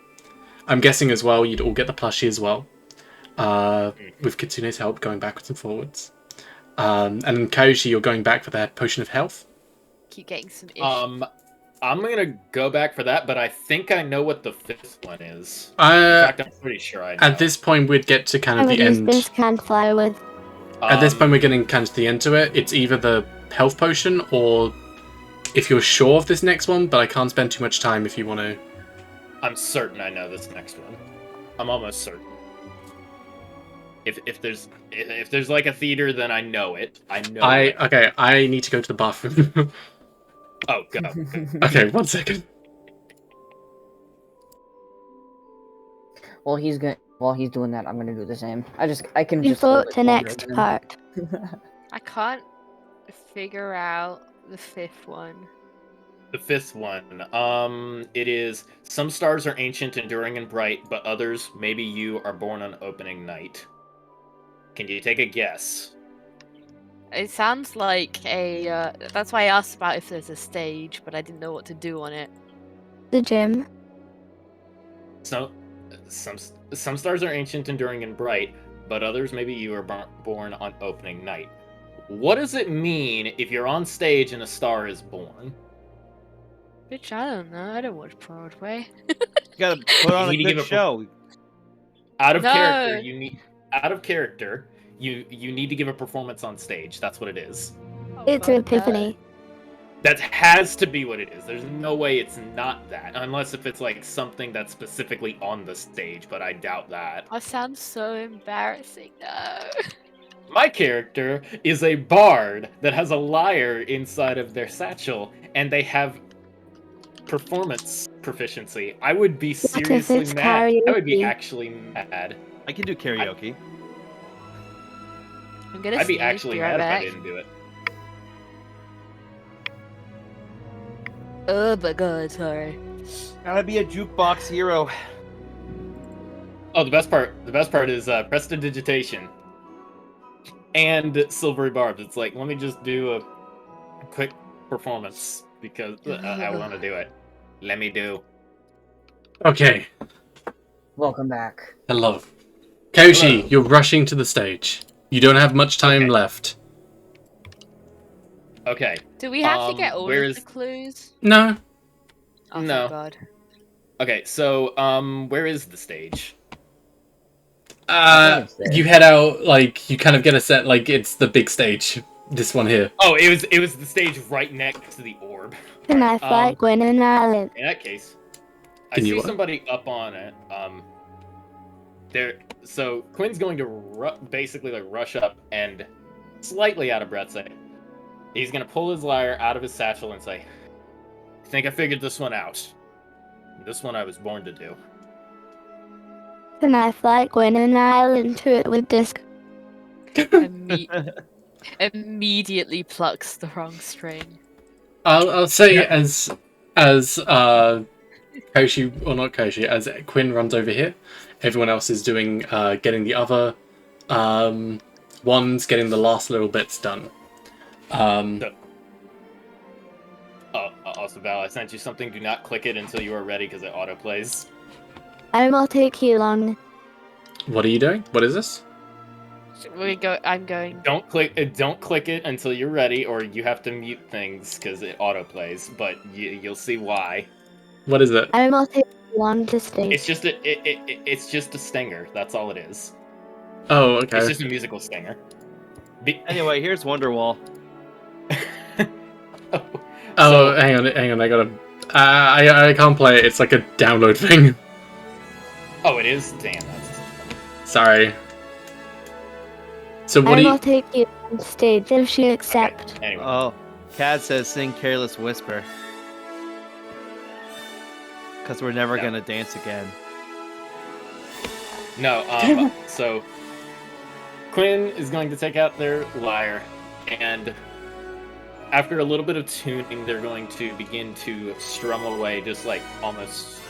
I'm guessing as well you'd all get the plushie as well. With Kitsune's help going backwards and forwards. And then Kayoshi, you're going back for that potion of health. Keep getting some ish. I'm gonna go back for that, but I think I know what the 5th one is. In Uh, fact, I'm pretty sure I know. at this point, we'd get to kind I of would the use end. this can't fly with. At this point, we're getting kind of to the end to it. It's either the health potion or if you're sure of this next one, but I can't spend too much time if you want to. I'm certain I know this next one. I'm almost certain. If there's like a theater, then I know it. I know it. Okay, I need to go to the bathroom. Oh, go. Okay, 1 second. While he's doing that, I'm gonna do the same. I can You just hold vote it to longer next than- part. I can't figure out the 5th one. The 5th one. It is some stars are ancient, enduring, and bright, but others, maybe you, are born on opening night. Can you take a guess? It sounds like a. That's why I asked about if there's a stage, but I didn't know what to do on it. The gym. So, some stars are ancient, enduring, and bright, but others, maybe you, are born on opening night. What does it mean if you're on stage and a star is born? Bitch, I don't know. I don't watch Broadway. You gotta put on You a need to good give a show. Out of No. character, you need to give a performance on stage. That's what it is. It's an epiphany. That has to be what it is. There's no way it's not that, unless if it's like something that's specifically on the stage, but I doubt that. That sounds so embarrassing. No. My character is a bard that has a lyre inside of their satchel, and they have performance proficiency. I would be seriously it's mad. I would be karaoke? actually mad. I can do karaoke. I'm gonna I'd be sneeze, actually right mad if I back. didn't do it. Oh my god, sorry. Gotta be a jukebox hero. Oh, the best part is prestidigitation and silvery barbs. It's like, let me just do a quick performance because I want to do it. Let me do. Okay, Welcome back. hello. Kayoshi, Hello. you're rushing to the stage. You don't have much time Okay. left. Okay. Do we have to get all where of is- the clues? No. Oh, No. thank God. Okay, so where is the stage? think it's there. You head out, like, you kind of get a set, like, it's the big stage. This one here. Oh, it was the stage right next to the orb. Can I fly Gwen and Island? In that case, I Can you see what? somebody up on it. There. So Quinn's going to basically like rush up and slightly out of breath say, he's gonna pull his lyre out of his satchel and say, "I think I figured this one out. This one I was born to do." Can I fly Gwen and Island to it with disc? Immediately plucks the wrong string. I'll say Yeah. as as Koshi, or not Koshi, as Quinn runs over here, everyone else is doing getting the other ones, getting the last little bits done. Also, Val, I sent you something. Do not click it until you are ready because it auto plays. I will take you long. What are you doing? What is this? I'm going. Don't click it until you're ready, or you have to mute things because it auto plays. But you'll see why. What is it? I will take you long to stay. It's just it's just a stinger. That's all it is. Oh, okay. It's just a musical stinger. Anyway, here's Wonderwall. Oh, hang on. I gotta. I can't play it. It's like a download thing. Oh, it is. Damn, that's. Sorry. So what I do you? will take you on stage if she accepts. Okay, anyway. Oh, Cad says sing Careless Whisper. Because we're never No. gonna dance again. No, so Quinn is going to take out their lyre, and after a little bit of tuning, they're going to begin to strum away, just like almost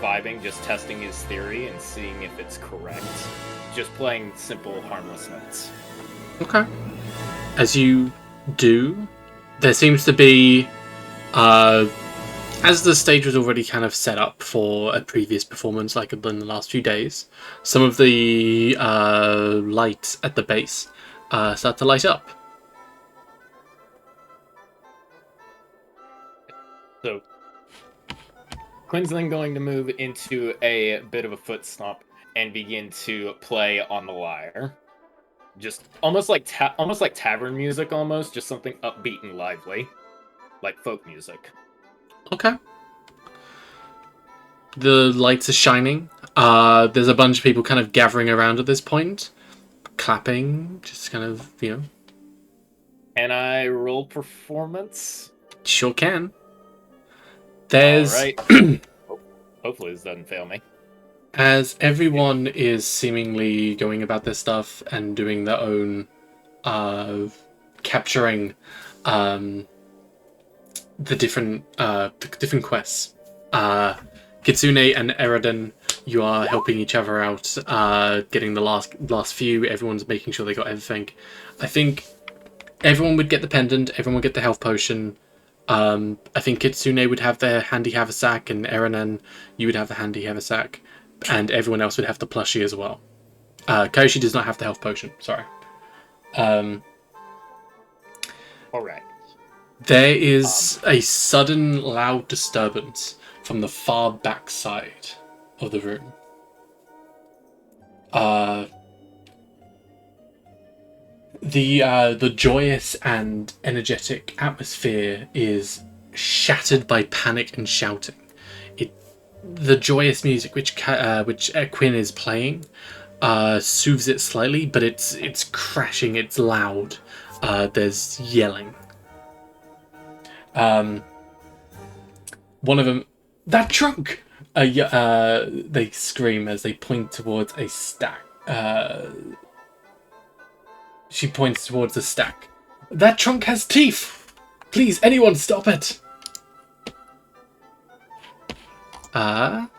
vibing, just testing his theory and seeing if it's correct. Just playing simple, harmless notes. Okay. As you do, there seems to be, as the stage was already kind of set up for a previous performance, like in the last few days, some of the lights at the base start to light up. So Quinn's then going to move into a bit of a foot stomp and begin to play on the lyre. Just almost like tavern music, almost just something upbeat and lively, like folk music. Okay. The lights are shining. There's a bunch of people kind of gathering around at this point, clapping, just kind of, Can I roll performance? Sure can. There's... All right. Hopefully this doesn't fail me. As everyone is seemingly going about their stuff and doing their own capturing the different quests. Kitsune and Eridan, you are helping each other out, getting the last few. Everyone's making sure they got everything. I think everyone would get the pendant. Everyone would get the health potion. I think Kitsune would have their handy haversack, and Eridan, you would have the handy haversack. And everyone else would have the plushie as well. Koshi does not have the health potion, sorry. Alright. There is a sudden loud disturbance from the far back side of the room. The joyous and energetic atmosphere is shattered by panic and shouting. The joyous music which Quinn is playing soothes it slightly, but it's crashing, it's loud. There's yelling. One of them, that trunk! They scream as they point towards a stack. She points towards a stack. That trunk has teeth! Please, anyone stop it! 1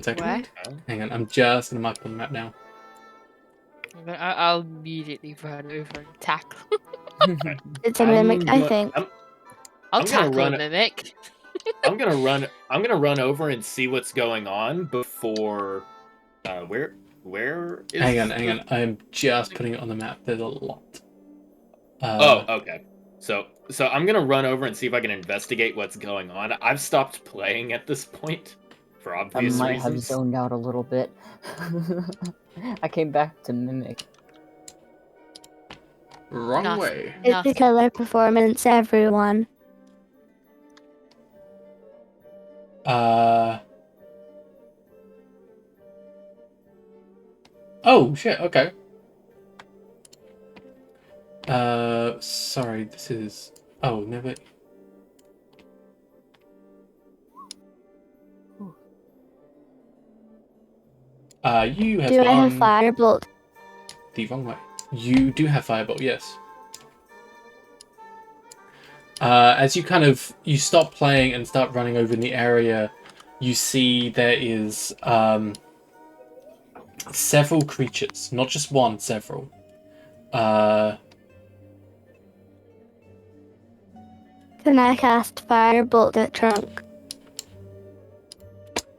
second. Where? Hang on, I'm just gonna mark on the map now. I'll immediately run over and tackle. It's a mimic, I think. I'll I'm gonna tackle run a mimic. I'm gonna run over and see what's going on before. Where is? Hang on. I'm just putting it on the map. There's a lot. Okay. So I'm gonna run over and see if I can investigate what's going on. I've stopped playing at this point for I obvious might reasons. have zoned out a little bit. I came back to mimic. Wrong Not- way. It's a killer performance, everyone. Oh shit. Okay. Sorry. This is. Oh, never. You have Do I have gone firebolt? the wrong way. You do have firebolt, yes. As you stop playing and start running over in the area, you see there is several creatures, not just one, several. Can I cast Firebolt at Trunk?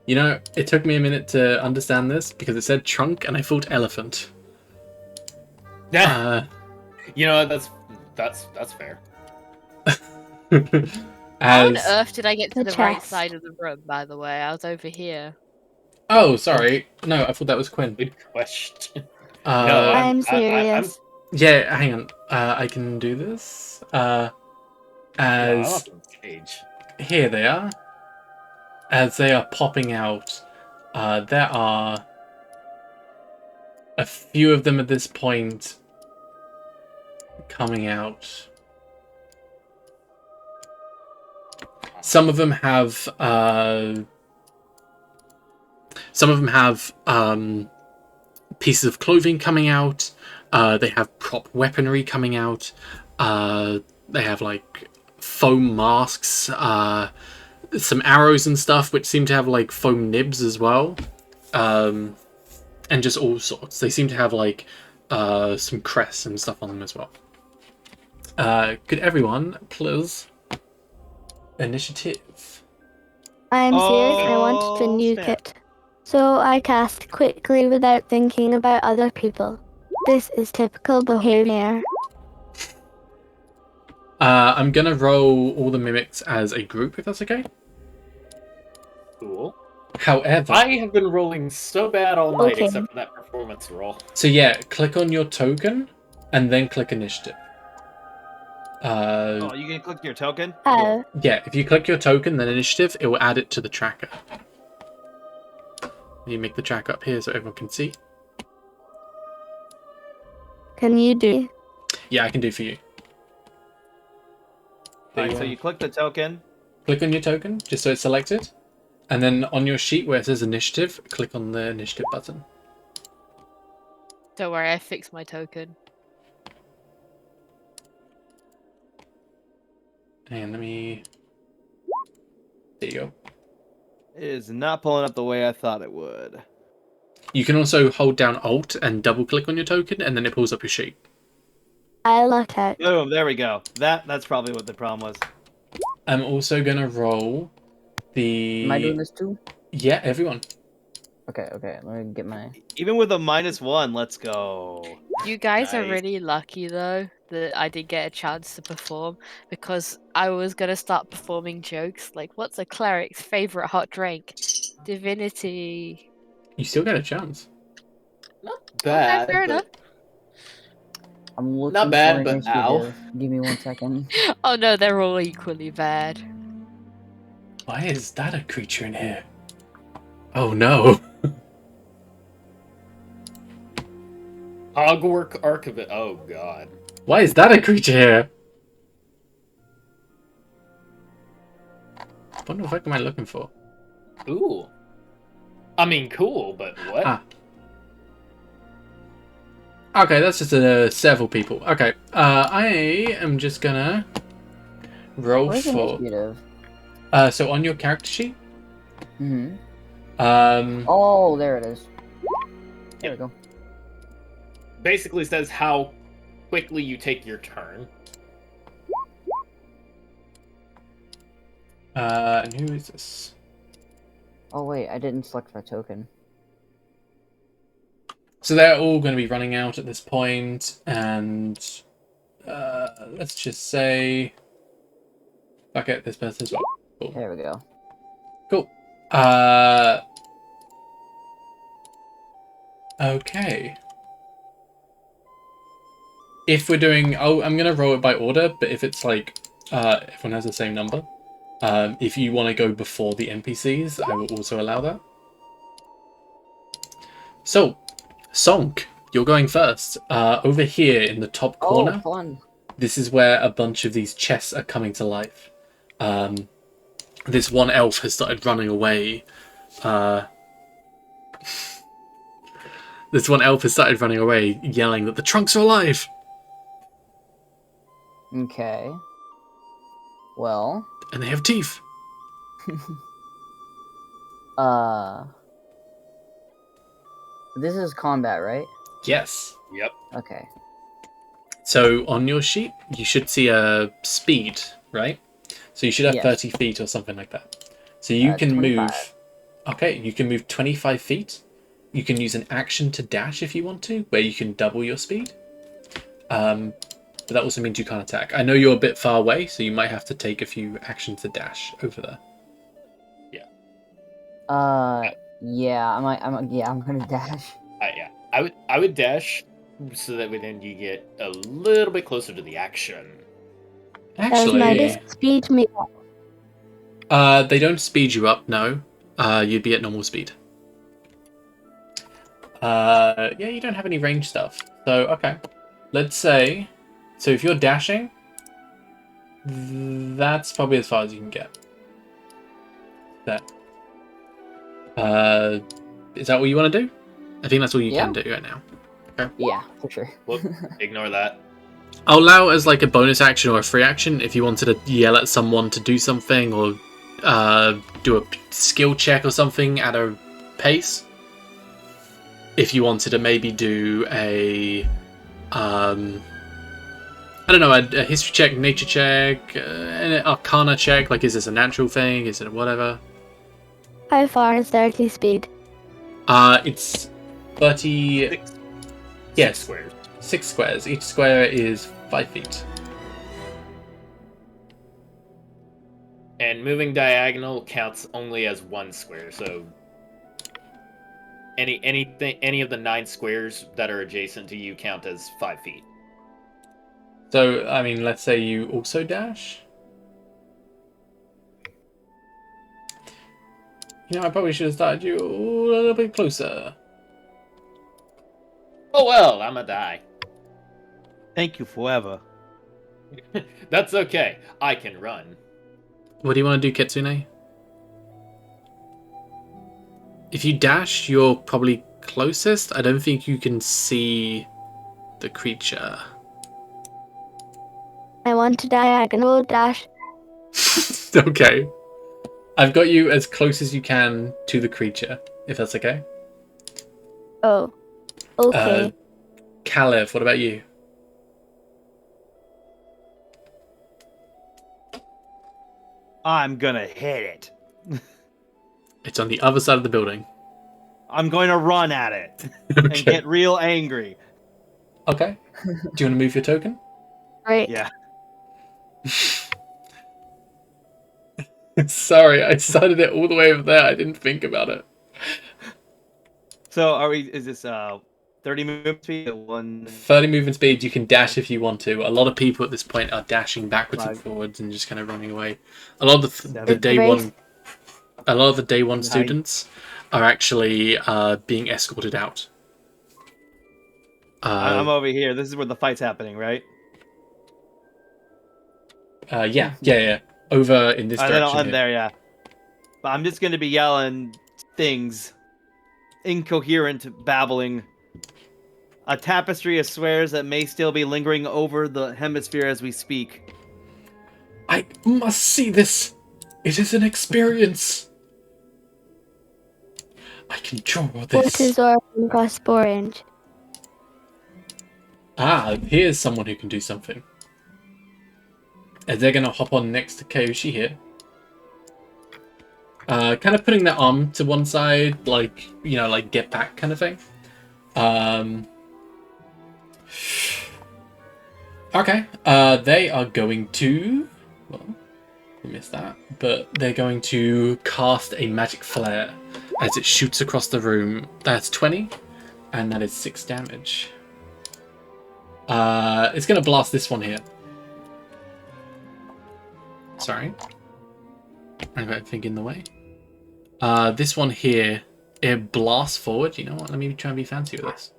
You know, it took me a minute to understand this because it said trunk and I thought elephant. You know, that's fair. How on As earth did I get to The the right chest. side of the room, by the way? I was over here. oh, sorry, no, I thought that was Quinn. Good question. Uh, No, I'm serious. yeah, hang on. I can do this. I'm As up on stage. here they are. As they are popping out, there are a few of them at this point coming out. Some of them have pieces of clothing coming out. They have prop weaponry coming out. They have like foam masks, some arrows and stuff, which seem to have like foam nibs as well, and just all sorts. They seem to have like some crests and stuff on them as well. Could everyone please initiative? I'm serious. I want to Oh, nuke snap. it. So I cast quickly without thinking about other people. This is typical behavior. I'm gonna roll all the mimics as a group, if that's okay. Cool. However, I have been rolling so bad all night, Okay. except for that performance roll. so yeah, click on your token and then click initiative. Oh, you can click your token? Oh, Yeah, if you click your token, then initiative, it will add it to the tracker. You make the tracker up here so everyone can see. can you do? Yeah, I can do for you. There Alright, you so are. you click the token. Click on your token, just so it's selected. And then on your sheet where it says initiative, click on the initiative button. Don't worry, I fixed my token. And let me... There you go. It is not pulling up the way I thought it would. You can also hold down Alt and double click on your token, and then it pulls up your sheet. I lucked out. Boom, there we go. That's probably what the problem was. I'm also gonna roll the... Am I doing this too? Yeah, everyone. Okay, let me get my. Even with a -1, let's go. You guys are Nice. really lucky though that I did get a chance to perform because I was gonna start performing jokes like, "What's a cleric's favorite hot drink? Divinity." You still get a chance. Bad, fair but enough. I'm looking bad, for but initiative. Give me 1 second. Oh no, they're all equally bad. Why is that a creature in here? Oh no. Hogwark Archivist. Oh god. Why is that a creature here? What the fuck am I looking for? Ooh. I mean, cool, but what? Ah. Okay, that's just several people. Okay, I am just gonna roll Where's for... initiative? So on your character sheet, Mm-hmm. um, Oh, there it is. There we go. Basically says how quickly you take your turn. and who is this? Oh wait, I didn't select my token. So they're all going to be running out at this point, and let's just say, fuck it, this person as well. Cool. There we go. Cool. Okay. If we're doing, oh, I'm gonna roll it by order, but if it's like, everyone has the same number, if you want to go before the NPCs, I will also allow that. So, Sonk, you're going first. Over here in the top corner, Oh, fun. this is where a bunch of these chests are coming to life. This one elf has started running away. This one elf has started running away, yelling that the trunks are alive. Okay. Well, And they have teeth. this is combat, right? Yes. Yep. Okay. So on your sheet, you should see a speed, right? So you should have Yes. 30 feet or something like that. So you can 25. move. Okay, you can move 25 feet. You can use an action to dash if you want to, where you can double your speed. But that also means you can't attack. I know you're a bit far away, so you might have to take a few actions to dash over there. Yeah, I'm gonna dash. Yeah. I would dash so that then you get a little bit closer to the action. Does my Actually, disc speed me up? they don't speed you up. No, you'd be at normal speed. Yeah, you don't have any range stuff. So okay, let's say. So if you're dashing, that's probably as far as you can get. That. Is that what you want to do? I think that's all you can do right now. Okay. Yeah, for sure. Well, ignore that. I'll allow it as like a bonus action or a free action if you wanted to yell at someone to do something or do a skill check or something at a pace. If you wanted to maybe do a I don't know, a history check, nature check, an arcana check, like is this a natural thing, is it whatever? How far is 30 speed? It's 30... Six Yes, squares. 6 squares. Each square is 5 feet. And moving diagonal counts only as 1 square, so any of the 9 squares that are adjacent to you count as 5 feet. So, I mean, let's say you also dash. You know, I probably should have started you a little bit closer. Oh well, I'ma die. Thank you forever. That's okay. I can run. What do you want to do, Kitsune? If you dash, you're probably closest. I don't think you can see the creature. I want to diagonal dash. Okay. I've got you as close as you can to the creature, if that's okay. Oh, okay. Caleb, what about you? I'm gonna hit it. It's on the other side of the building. I'm going to run at it and Okay. get real angry. Okay. Do you want to move your token? Right. Yeah. Sorry, I started it all the way over there. I didn't think about it. So is this 30 movement speed? 30 movement speed, you can dash if you want to. A lot of people at this point are dashing backwards and 5, forwards and just kind of running away. A lot of the 7, day one, a lot of the day one 9. students are actually being escorted out. I'm over here. This is where the fight's happening, right? Yeah. Over in this direction. I'm here. there, yeah. But I'm just going to be yelling things. Incoherent babbling. A tapestry of swears that may still be lingering over the hemisphere as we speak. I must see this. It is an experience. I can draw What this. is Orphan plus orange? Ah, here's someone who can do something. And they're going to hop on next to Kyoshi here. Kind of putting their arm to one side, like, you know, like get back kind of thing. Okay, they are going to... Well, we missed that. But they're going to cast a magic flare as it shoots across the room. That's 20, and that is 6 damage. It's going to blast this one here. Sorry. I've got a thing in the way. This one here, it blasts forward. You know what? Let me try and be fancy with this.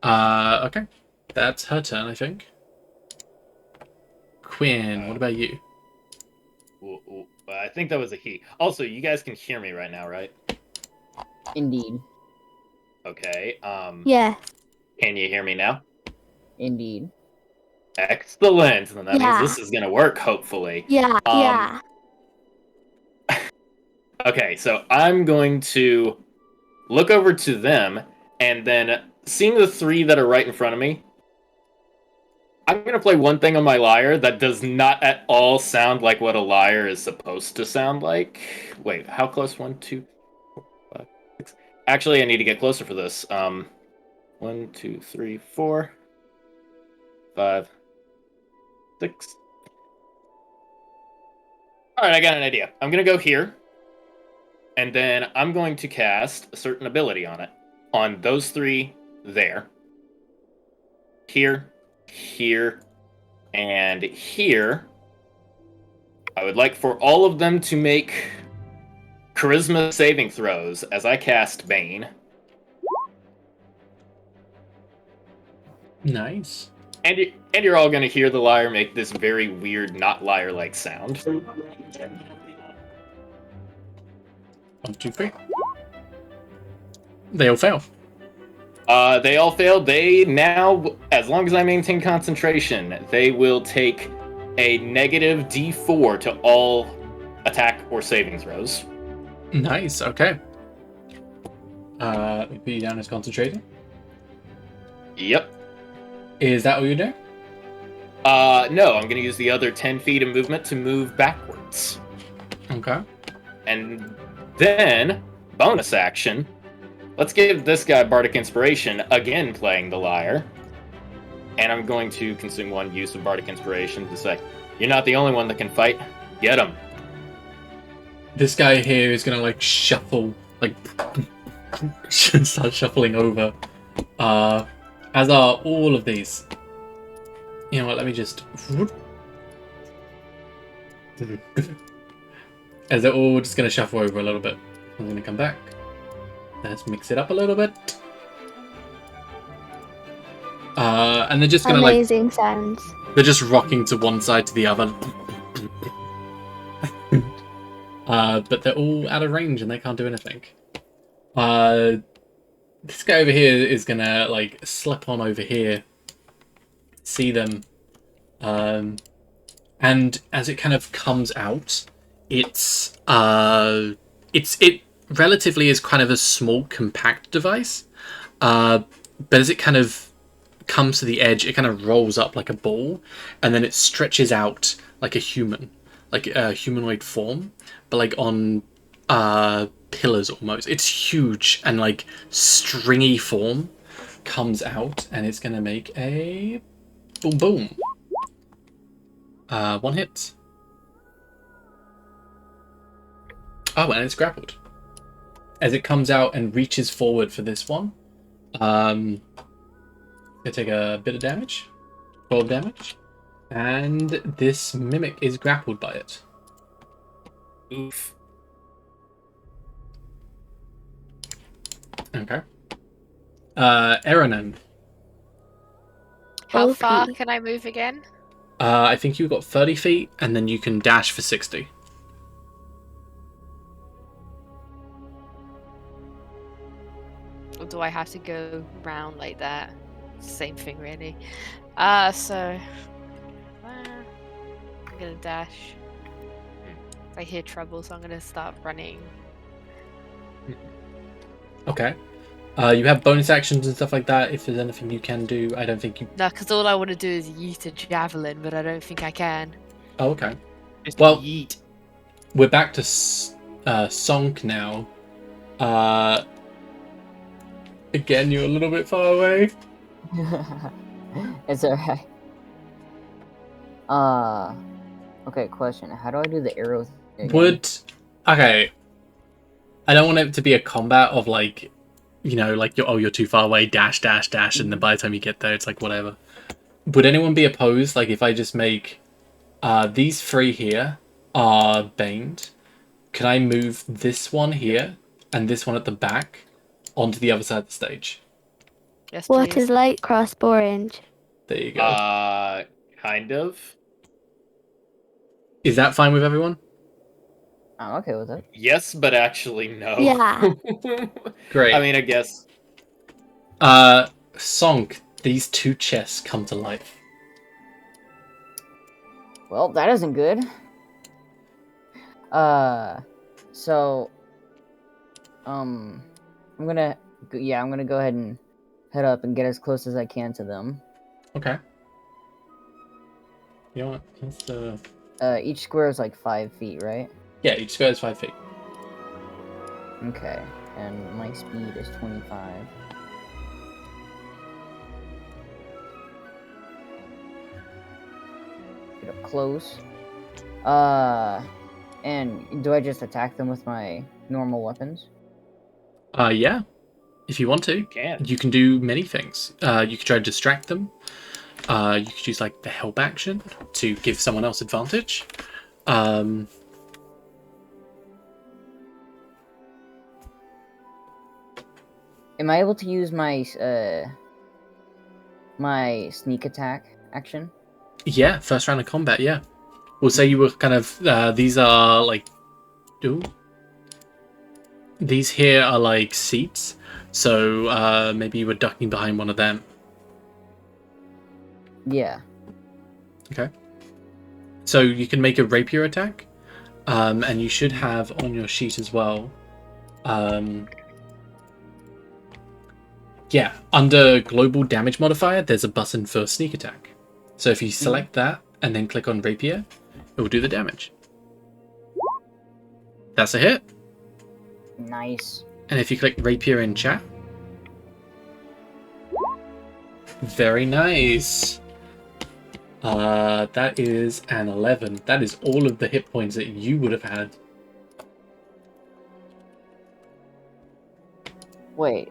Okay. That's her turn, I think. Quinn, what about you? I think that was a he. Also, you guys can hear me right now, right? Indeed. Okay. Yes. Can you hear me now? Indeed. Excellent. Then that means Yeah. this is gonna work, hopefully. Yeah, yeah. Okay, so I'm going to look over to them, and then seeing the three that are right in front of me, I'm gonna play one thing on my lyre that does not at all sound like what a lyre is supposed to sound like. Wait, how close? 1, 2, 4, 5, 6. Actually, I need to get closer for this. 1, 2, 3, 4, 5, 6. All right, I got an idea. I'm gonna go here, and then I'm going to cast a certain ability on it. On those three there. Here, here, and here. I would like for all of them to make charisma saving throws as I cast Bane. Nice. And you're all going to hear the lyre make this very weird, not lyre-like sound. 1, 2, 3. They all fail. They all failed. They now, as long as I maintain concentration, they will take a negative D4 to all attack or saving throws. Nice. Okay. Let me put you down as concentrating. Yep. Is that what you're doing? No, I'm going to use the other 10 feet of movement to move backwards. Okay. And then, bonus action, let's give this guy Bardic Inspiration, again playing the lyre. And I'm going to consume 1 use of Bardic Inspiration to say, you're not the only one that can fight. Get him. This guy here is gonna like shuffle, like start shuffling over. As are all of these. You know what? Let me just. As they're all just gonna shuffle over a little bit. I'm gonna come back. Let's mix it up a little bit. And they're just gonna Amazing sounds. they're just rocking to one side to the other. But they're all out of range and they can't do anything. This guy over here is gonna like slip on over here, see them, and as it kind of comes out, it relatively is kind of a small, compact device. But as it kind of comes to the edge, it kind of rolls up like a ball, and then it stretches out like a human, like a humanoid form, but like on pillars almost. It's huge and like stringy form comes out, and it's gonna make a boom boom. 1 hit. Oh, and it's grappled. As it comes out and reaches forward for this one, gonna take a bit of damage, 12 damage, and this mimic is grappled by it. Oof. Okay. Eranan. How Okay. far can I move again? I think you've got 30 feet, and then you can dash for 60. Or do I have to go round like that? Same thing, really. So I'm gonna dash. I hear trouble, so I'm gonna start running. Okay. You have bonus actions and stuff like that. If there's anything you can do, I don't think you. No, because all I want to do is yeet a javelin, but I don't think I can. Oh, okay. Just Well- yeet. We're back to Sonk now. Again, you're a little bit far away. It's alright. Okay, question. How do I do the arrow thing again? Okay. I don't want it to be a combat of like, you know, like you're too far away, dash, dash, dash, and then by the time you get there, it's like whatever. Would anyone be opposed? Like if I just make these 3 here are baned. Can I move this one here and this one at the back onto the other side of the stage? Yes, What please. is light crossbow range? There you go. Kind of. Is that fine with everyone? I'm okay with it. Yes, but actually no. Yeah. Great. I mean, I guess. Sonk, these 2 chests come to life. Well, that isn't good. So, I'm gonna go ahead and head up and get as close as I can to them. Okay. You know what? Let's, Each square is like 5 feet, right? yeah, each square is 5 feet. Okay, and my speed is 25. Get up close. And do I just attack them with my normal weapons? Yeah. If you want to. You can do many things. You could try to distract them. You could use like the help action to give someone else advantage. Am I able to use my my sneak attack action? Yeah, first round of combat, yeah. We'll say you were kind of, these are like, ooh. These here are like seats, so maybe you were ducking behind one of them. Yeah. Okay. So you can make a rapier attack, and you should have on your sheet as well. Yeah, under global damage modifier, there's a button for sneak attack. So if you select that and then click on rapier, it will do the damage. That's a hit. Nice. And if you click rapier in chat, very nice. That is an 11. That is all of the hit points that you would have had. Wait.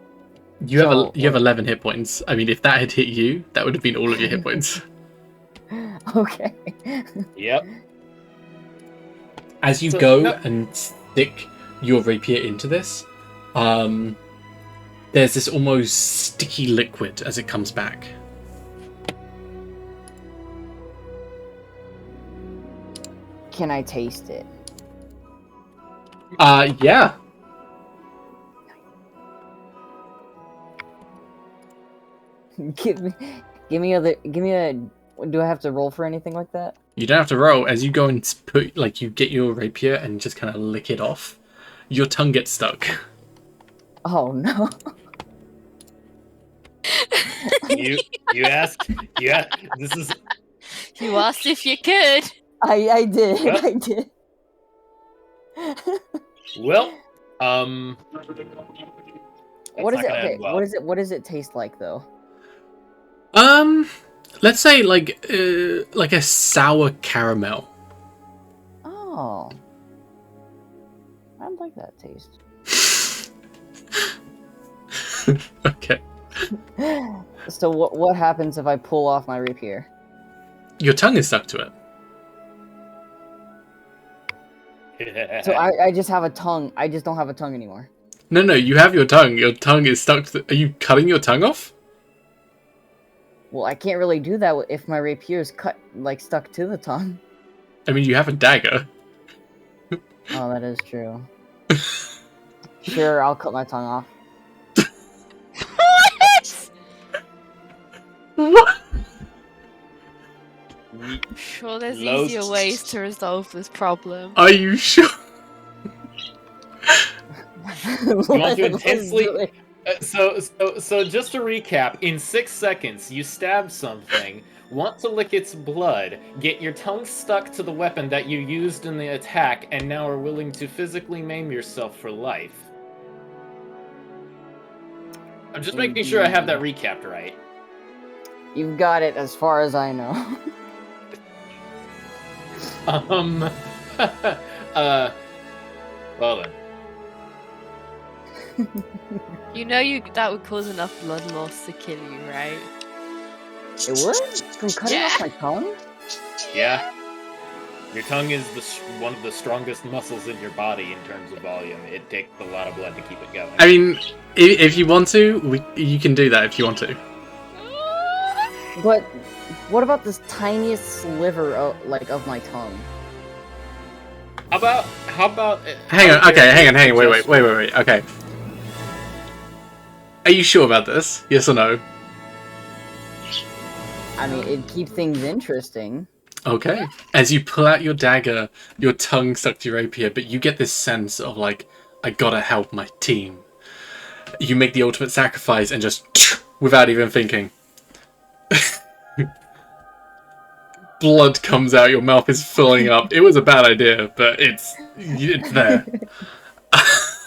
You have 11 hit points. I mean, if that had hit you, that would have been all of your hit points. Okay. Yep. As you go and stick your rapier into this, there's this almost sticky liquid as it comes back. Can I taste it? Yeah. Give me a. Do I have to roll for anything like that? You don't have to roll. As you go and put, like, you get your rapier and just kind of lick it off, your tongue gets stuck. Oh no. You asked. Yeah, this is. You asked if you could. I did. Well- I did. Well, What is it? not gonna Okay, end well. what does it taste like though? Let's say like a sour caramel. Oh. I don't like that taste. Okay. So what happens if I pull off my rapier? Your tongue is stuck to it. So I just have a tongue. I just don't have a tongue anymore. No, you have your tongue. Your tongue is stuck to Are you cutting your tongue off? Well, I can't really do that if my rapier is stuck to the tongue. I mean, you have a dagger. Oh, that is true. Sure, I'll cut my tongue off. What? I'm sure there's Loads- easier ways to resolve this problem. Are you sure? You want to Let's intensely? do it. So just to recap, in 6 seconds, you stab something, want to lick its blood, get your tongue stuck to the weapon that you used in the attack, and now are willing to physically maim yourself for life. I'm just making sure I have that recapped right. You've got it as far as I know. Well then. You know that would cause enough blood loss to kill you, right? It would? From cutting off my tongue? Yeah. Your tongue is one of the strongest muscles in your body in terms of volume. It takes a lot of blood to keep it going. I mean, if you want to, you can do that if you want to. But what about this tiniest sliver of my tongue? How about? Hang on, wait, okay. Are you sure about this? Yes or no? I mean, it'd keep things interesting. Okay. As you pull out your dagger, your tongue stuck to your rapier, but you get this sense of like, I gotta help my team. You make the ultimate sacrifice and just, without even thinking. Blood comes out, your mouth is filling up. It was a bad idea, but it's there.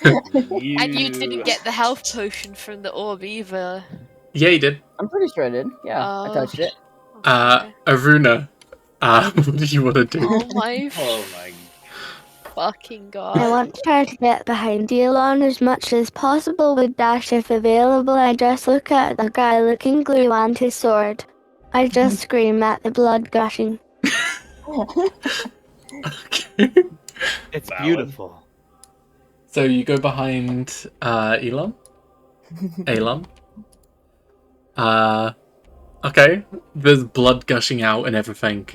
And you didn't get the health potion from the orb either. Yeah, you did. I'm pretty sure I did. Yeah, I Oh. touched it. Okay. Aruna, what do you want to do? Oh my Oh my. fucking I god. want to try to get behind Elon as much as possible with dash if available. I just look at the guy looking glue and his sword. I just scream at the blood gushing. Okay. It's Valid. beautiful. So you go behind Elon? Elon? Okay. There's blood gushing out and everything.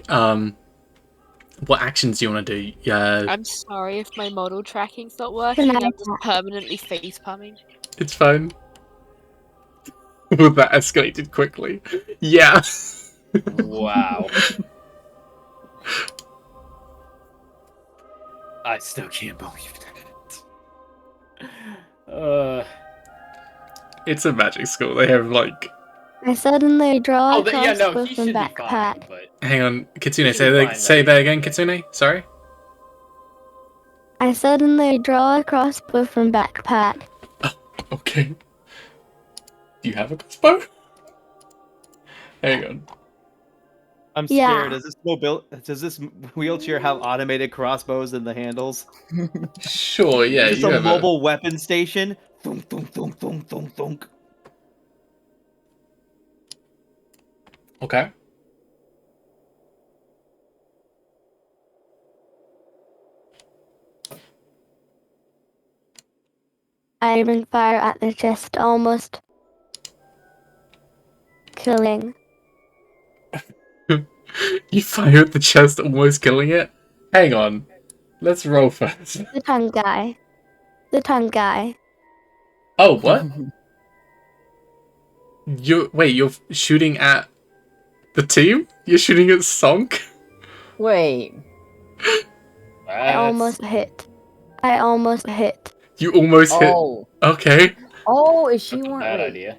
What actions do you want to do? Yeah, I'm sorry if my model tracking's not working. I I'm just permanently face palming. it's fine. Well, that escalated quickly. Yeah. Wow. I still can't believe that. It's a magic school. They have like. I suddenly draw Oh, a yeah, no, crossbow he from should be fine, backpack. but Hang on, Kitsune. He Say should be that. fine, Say though. that again, Kitsune. Sorry. I suddenly draw a crossbow from backpack. Okay. Do you have a crossbow? Hang on. I'm Yeah. scared. Does this wheelchair have automated crossbows in the handles? Sure. Yeah, Is you this a have mobile weapon station? Thunk, thunk, thunk, thunk, thunk, thunk. Okay. I bring fire at the chest, almost killing. You fire at the chest, almost killing it. Hang on. Let's roll first. The tongue guy. The tongue guy. Oh, what? You're shooting at the team? You're shooting at Sonk? Wait. I almost hit. I almost hit. You almost hit. Oh. Okay. Oh, is she That's a one? bad Wait. idea.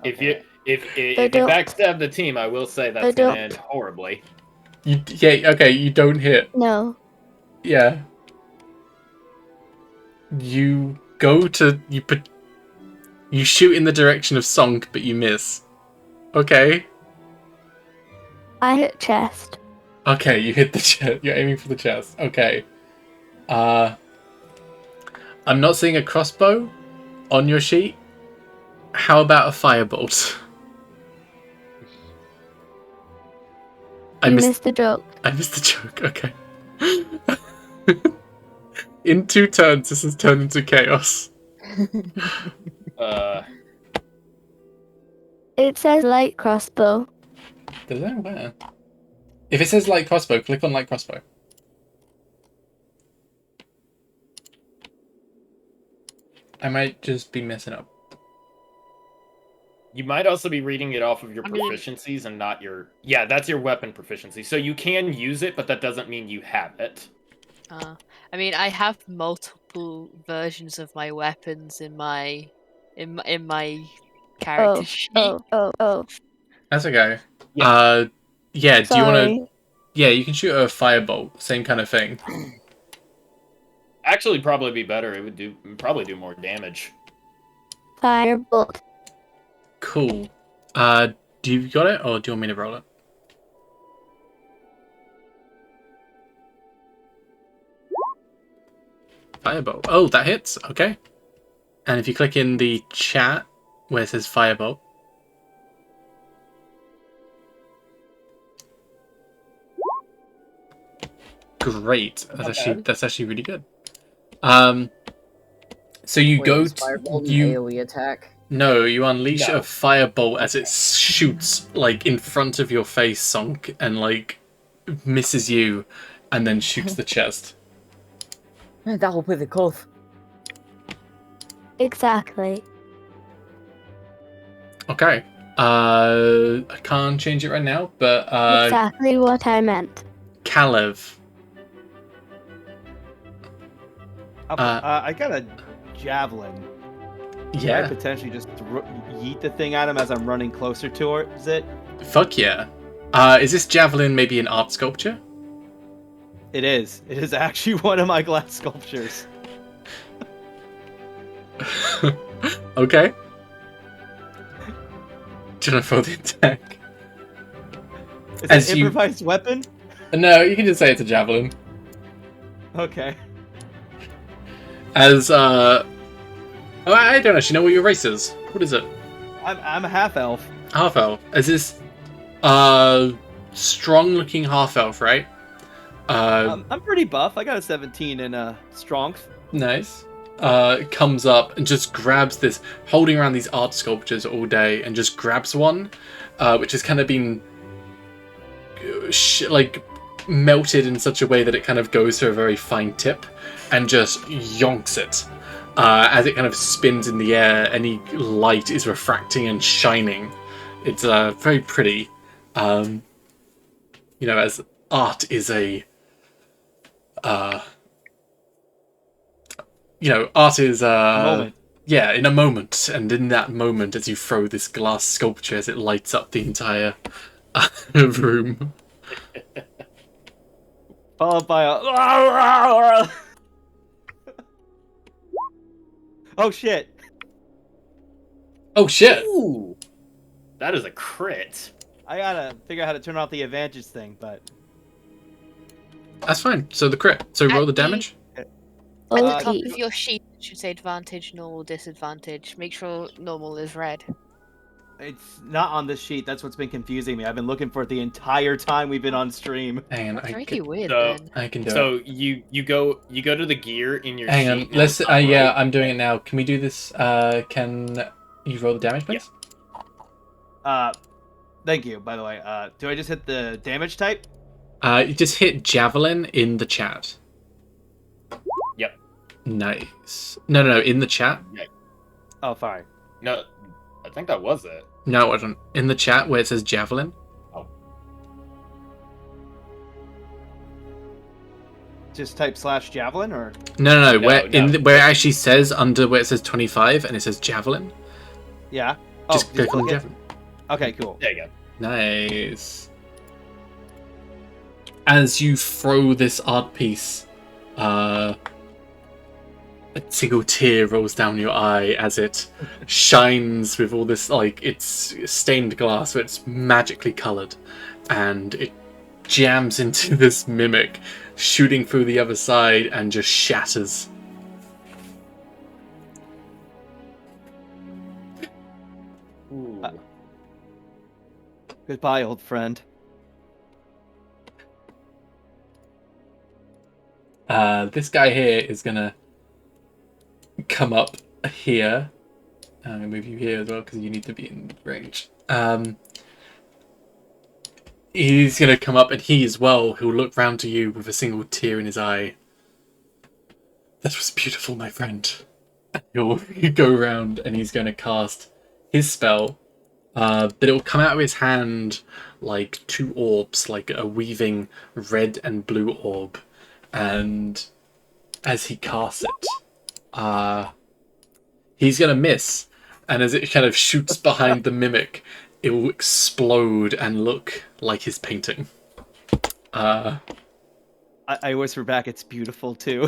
If Okay. you if you don't- backstab the team, I will say that's don't- gonna end horribly. Okay, you don't hit. No. Yeah. You go to you shoot in the direction of Sonk, but you miss. Okay. I hit chest. Okay, you hit the chest. You're aiming for the chest. Okay. I'm not seeing a crossbow on your sheet. How about a firebolt? You missed the joke. I missed the joke. Okay. In 2 turns, this has turned into chaos. It says light crossbow. Does that matter? If it says light crossbow, click on light crossbow. I might just be messing up. You might also be reading it off of your I mean- proficiencies and not your... Yeah, that's your weapon proficiency. So you can use it, but that doesn't mean you have it. I mean, I have multiple versions of my weapons in my character sheet. Oh. That's okay. Yeah. Yeah, do you want to... Sorry. Yeah, you can shoot a firebolt. Same kind of thing. Actually, probably be better. It would probably do more damage. Firebolt. Cool. Do you got it, or do you want me to roll it? Firebolt. Oh, that hits. Okay. And if you click in the chat where it says Firebolt. Great. That's actually really good. So you Wait, go is Firebolt an you AoE attack? no, you unleash No. a firebolt as it shoots like in front of your face, Sonk, and like misses you, and then shoots the chest. That will be the cold. Exactly. Okay. I can't change it right now, but Exactly what I meant. Kalev. I got a javelin. Can I Yeah. potentially just yeet the thing at him as I'm running closer towards it? Fuck yeah. Is this javelin maybe an art sculpture? It is. It is actually one of my glass sculptures. Okay. Do you want to throw the attack? Is As it you- improvised weapon? No, you can just say it's a javelin. Okay. As oh, I don't actually know what your race is. What is it? I'm a half elf. Half elf. Is this strong looking half elf, right? I'm pretty buff. I got a 17 in strength. Nice. Comes up and just grabs this, holding around these art sculptures all day, and just grabs one, which has kind of been like melted in such a way that it kind of goes to a very fine tip, and just yonks it. As it kind of spins in the air, any light is refracting and shining. It's very pretty. You know, as art is a art is Moment. yeah, in a moment, and in that moment, as you throw this glass sculpture, as it lights up the entire room. Followed by a. Oh shit! Oh shit! Ooh, that is a crit. I gotta figure out how to turn off the advantage thing, but That's fine. So the crit. So roll the damage. At the top Okay. of your sheet, it should say advantage, normal, disadvantage. Make sure normal is red. it's not on this sheet. That's what's been confusing me. I've been looking for it the entire time we've been on stream. Hang on, That's I really can, weird So- then. I can do it. So you go to the gear in your Hang on. sheet. Let's. on the Yeah, right. I'm doing it now. Can we do this? Can you roll the damage, please? Thank you. By the way, do I just hit the damage type? You just hit javelin in the chat. Yep. Nice. No. In the chat. Oh, fine. No, I think that was it. No, it wasn't. In the chat where it says javelin. Just type /javelin or. No. No, Where no. where it actually says under where it says 25 and it says javelin. Yeah. Just click on click it. javelin. Okay, cool. There you go. Nice. As you throw this art piece, a single tear rolls down your eye as it shines with all this, like, it's stained glass, so it's magically coloured, and it jams into this mimic, shooting through the other side, and just shatters. Ooh. Goodbye, old friend. This guy here is gonna come up here. I'm gonna move you here as well because you need to be in range. He's gonna come up and he as well, he'll look round to you with a single tear in his eye. That was beautiful, my friend. He'll go around and he's gonna cast his spell. But it will come out of his hand like two orbs, like a weaving red and blue orb. And as he casts it, he's gonna miss. And as it kind of shoots behind the mimic, it will explode and look like his painting. I whisper back, it's beautiful too.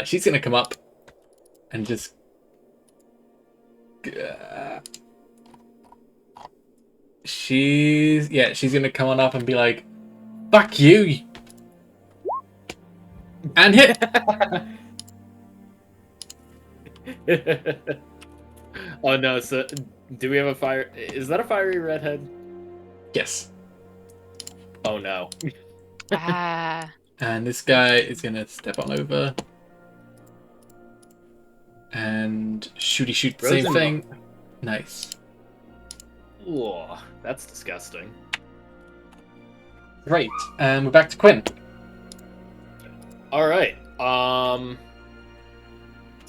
She's gonna come up and just she's gonna come on up and be like, "Fuck you," and hit. Oh no! So, do we have a fire? Is that a fiery redhead? Yes. Oh no! Ah. And this guy is gonna step on over and shoot the same Frozen thing. Nice. Ooh, that's disgusting. Great. And we're back to Quinn. All right.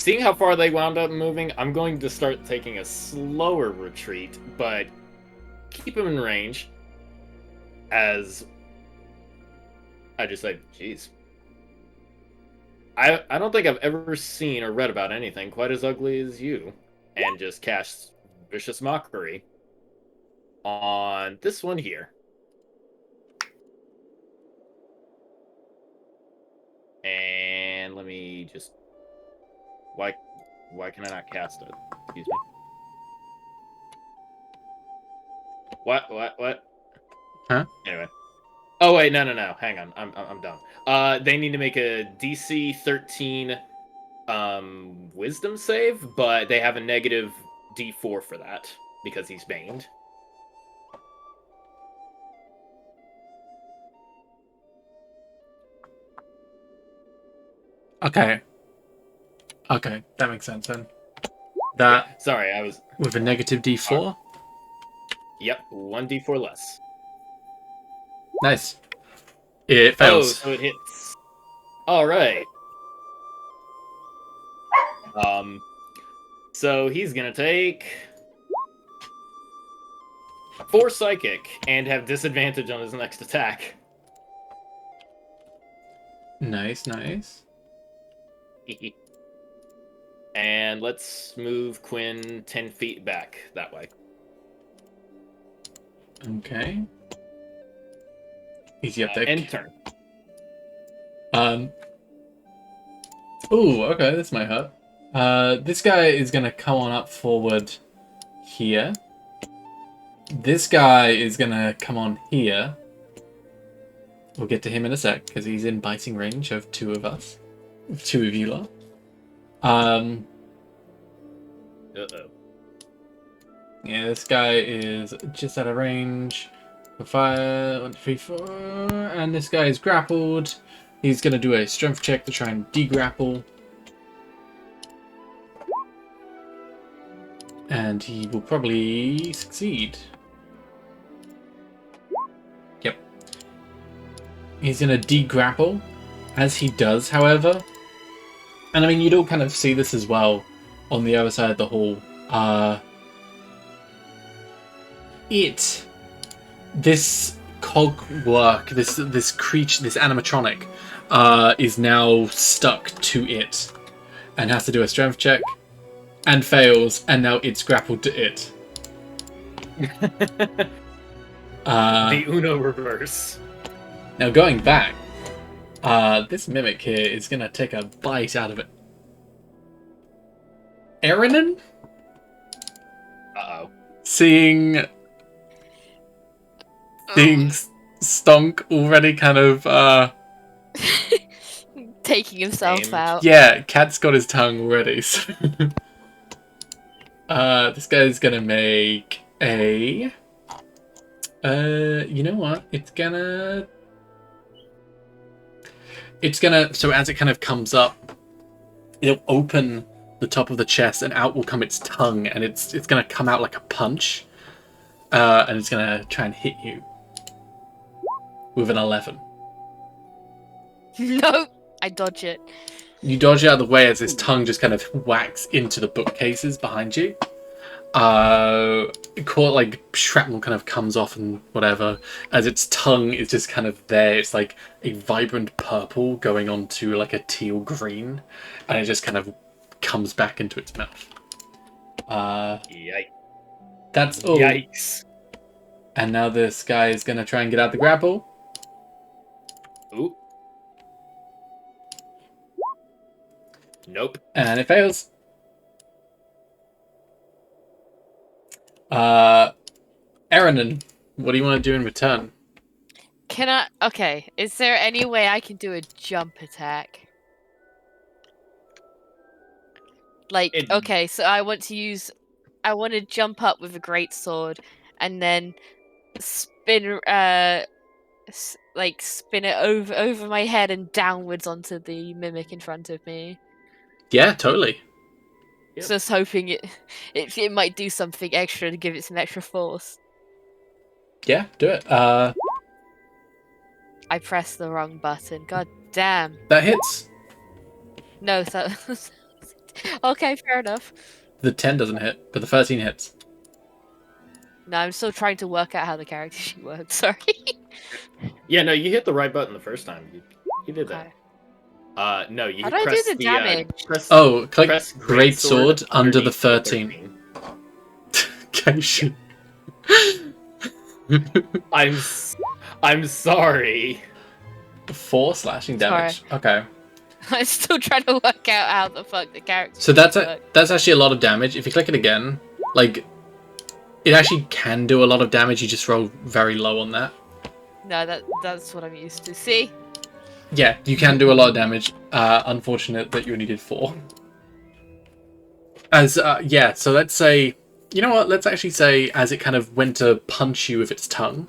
Seeing how far they wound up moving, I'm going to start taking a slower retreat, but keep him in range. As I just say, jeez. I don't think I've ever seen or read about anything quite as ugly as you. And just cast Vicious Mockery on this one here. And let me just... Why can I not cast it? Excuse me. What? Huh? Anyway. Oh wait, no. Hang on, I'm dumb. They need to make a DC 13 Wisdom save, but they have a negative D4 for that because he's baned. Okay. Okay, that makes sense then. That Sorry, I was... with a negative D4? Yep, 1d4 less. Nice. It Oh, fails. so it hits. Alright. So he's gonna take 4 psychic and have disadvantage on his next attack. Nice. And let's move Quinn 10 feet back that way. Okay. Easy up there. End turn. Ooh, okay, this might hurt. This guy is gonna come on up forward here. This guy is gonna come on here. We'll get to him in a sec, because he's in biting range of 2 of us. 2 of you lot. Uh-oh. Yeah, this guy is just out of range. For fire, 1, 2, 3, 4. And this guy is grappled. He's gonna do a strength check to try and de-grapple. And he will probably succeed. Yep. He's gonna de-grapple. As he does, however, and I mean, you'd all kind of see this as well on the other side of the hall. This cog work, this creature, this animatronic, is now stuck to it, and has to do a strength check, and fails, and now it's grappled to it. The Uno reverse. Now going back, this mimic here is gonna take a bite out of it. Eranin? Uh-oh. Seeing Stonk already kind of, Taking himself Aimed. out. yeah, Cat's got his tongue already, so... this guy's gonna make a... you know what? It's gonna... So as it kind of comes up, it'll open the top of the chest and out will come its tongue, and it's gonna come out like a punch. And it's gonna try and hit you. With an 11. Nope. I dodge it. You dodge out of the way as his tongue just kind of whacks into the bookcases behind you. Caught like shrapnel kind of comes off and whatever, as its tongue is just kind of there. It's like a vibrant purple going on to like a teal green, and it just kind of comes back into its mouth. Yikes. That's all. Yikes. And now this guy is gonna try and get out the grapple. Ooh. Nope. And it fails. Eranin, what do you want to do in return? Can I? Okay. Is there any way I can do a jump attack? Like, okay, so I want to jump up with a great sword, and then spin, spin it over my head and downwards onto the mimic in front of me. Yeah, totally. Yep. Just hoping it might do something extra to give it some extra force. Yeah, do it. I pressed the wrong button. God damn. That hits. No, so Okay, fair enough. The 10 doesn't hit, but the 13 hits. No, I'm still trying to work out how the character sheet works. Sorry. Yeah, no, you hit the right button the first time. You did that. Okay. No, you How do I do press the damage? Oh, click press Great Sword under the underneath 13. Okay, I'm sorry. 4 slashing damage. Okay. I'm still trying to work out how the fuck the character. So sheet works. that's actually a lot of damage. If you click it again, like, it actually can do a lot of damage. You just roll very low on that. No, that's what I'm used to. See? Yeah, you can do a lot of damage. Unfortunate that you only did 4. Yeah, so let's say, you know what? Let's actually say as it kind of went to punch you with its tongue,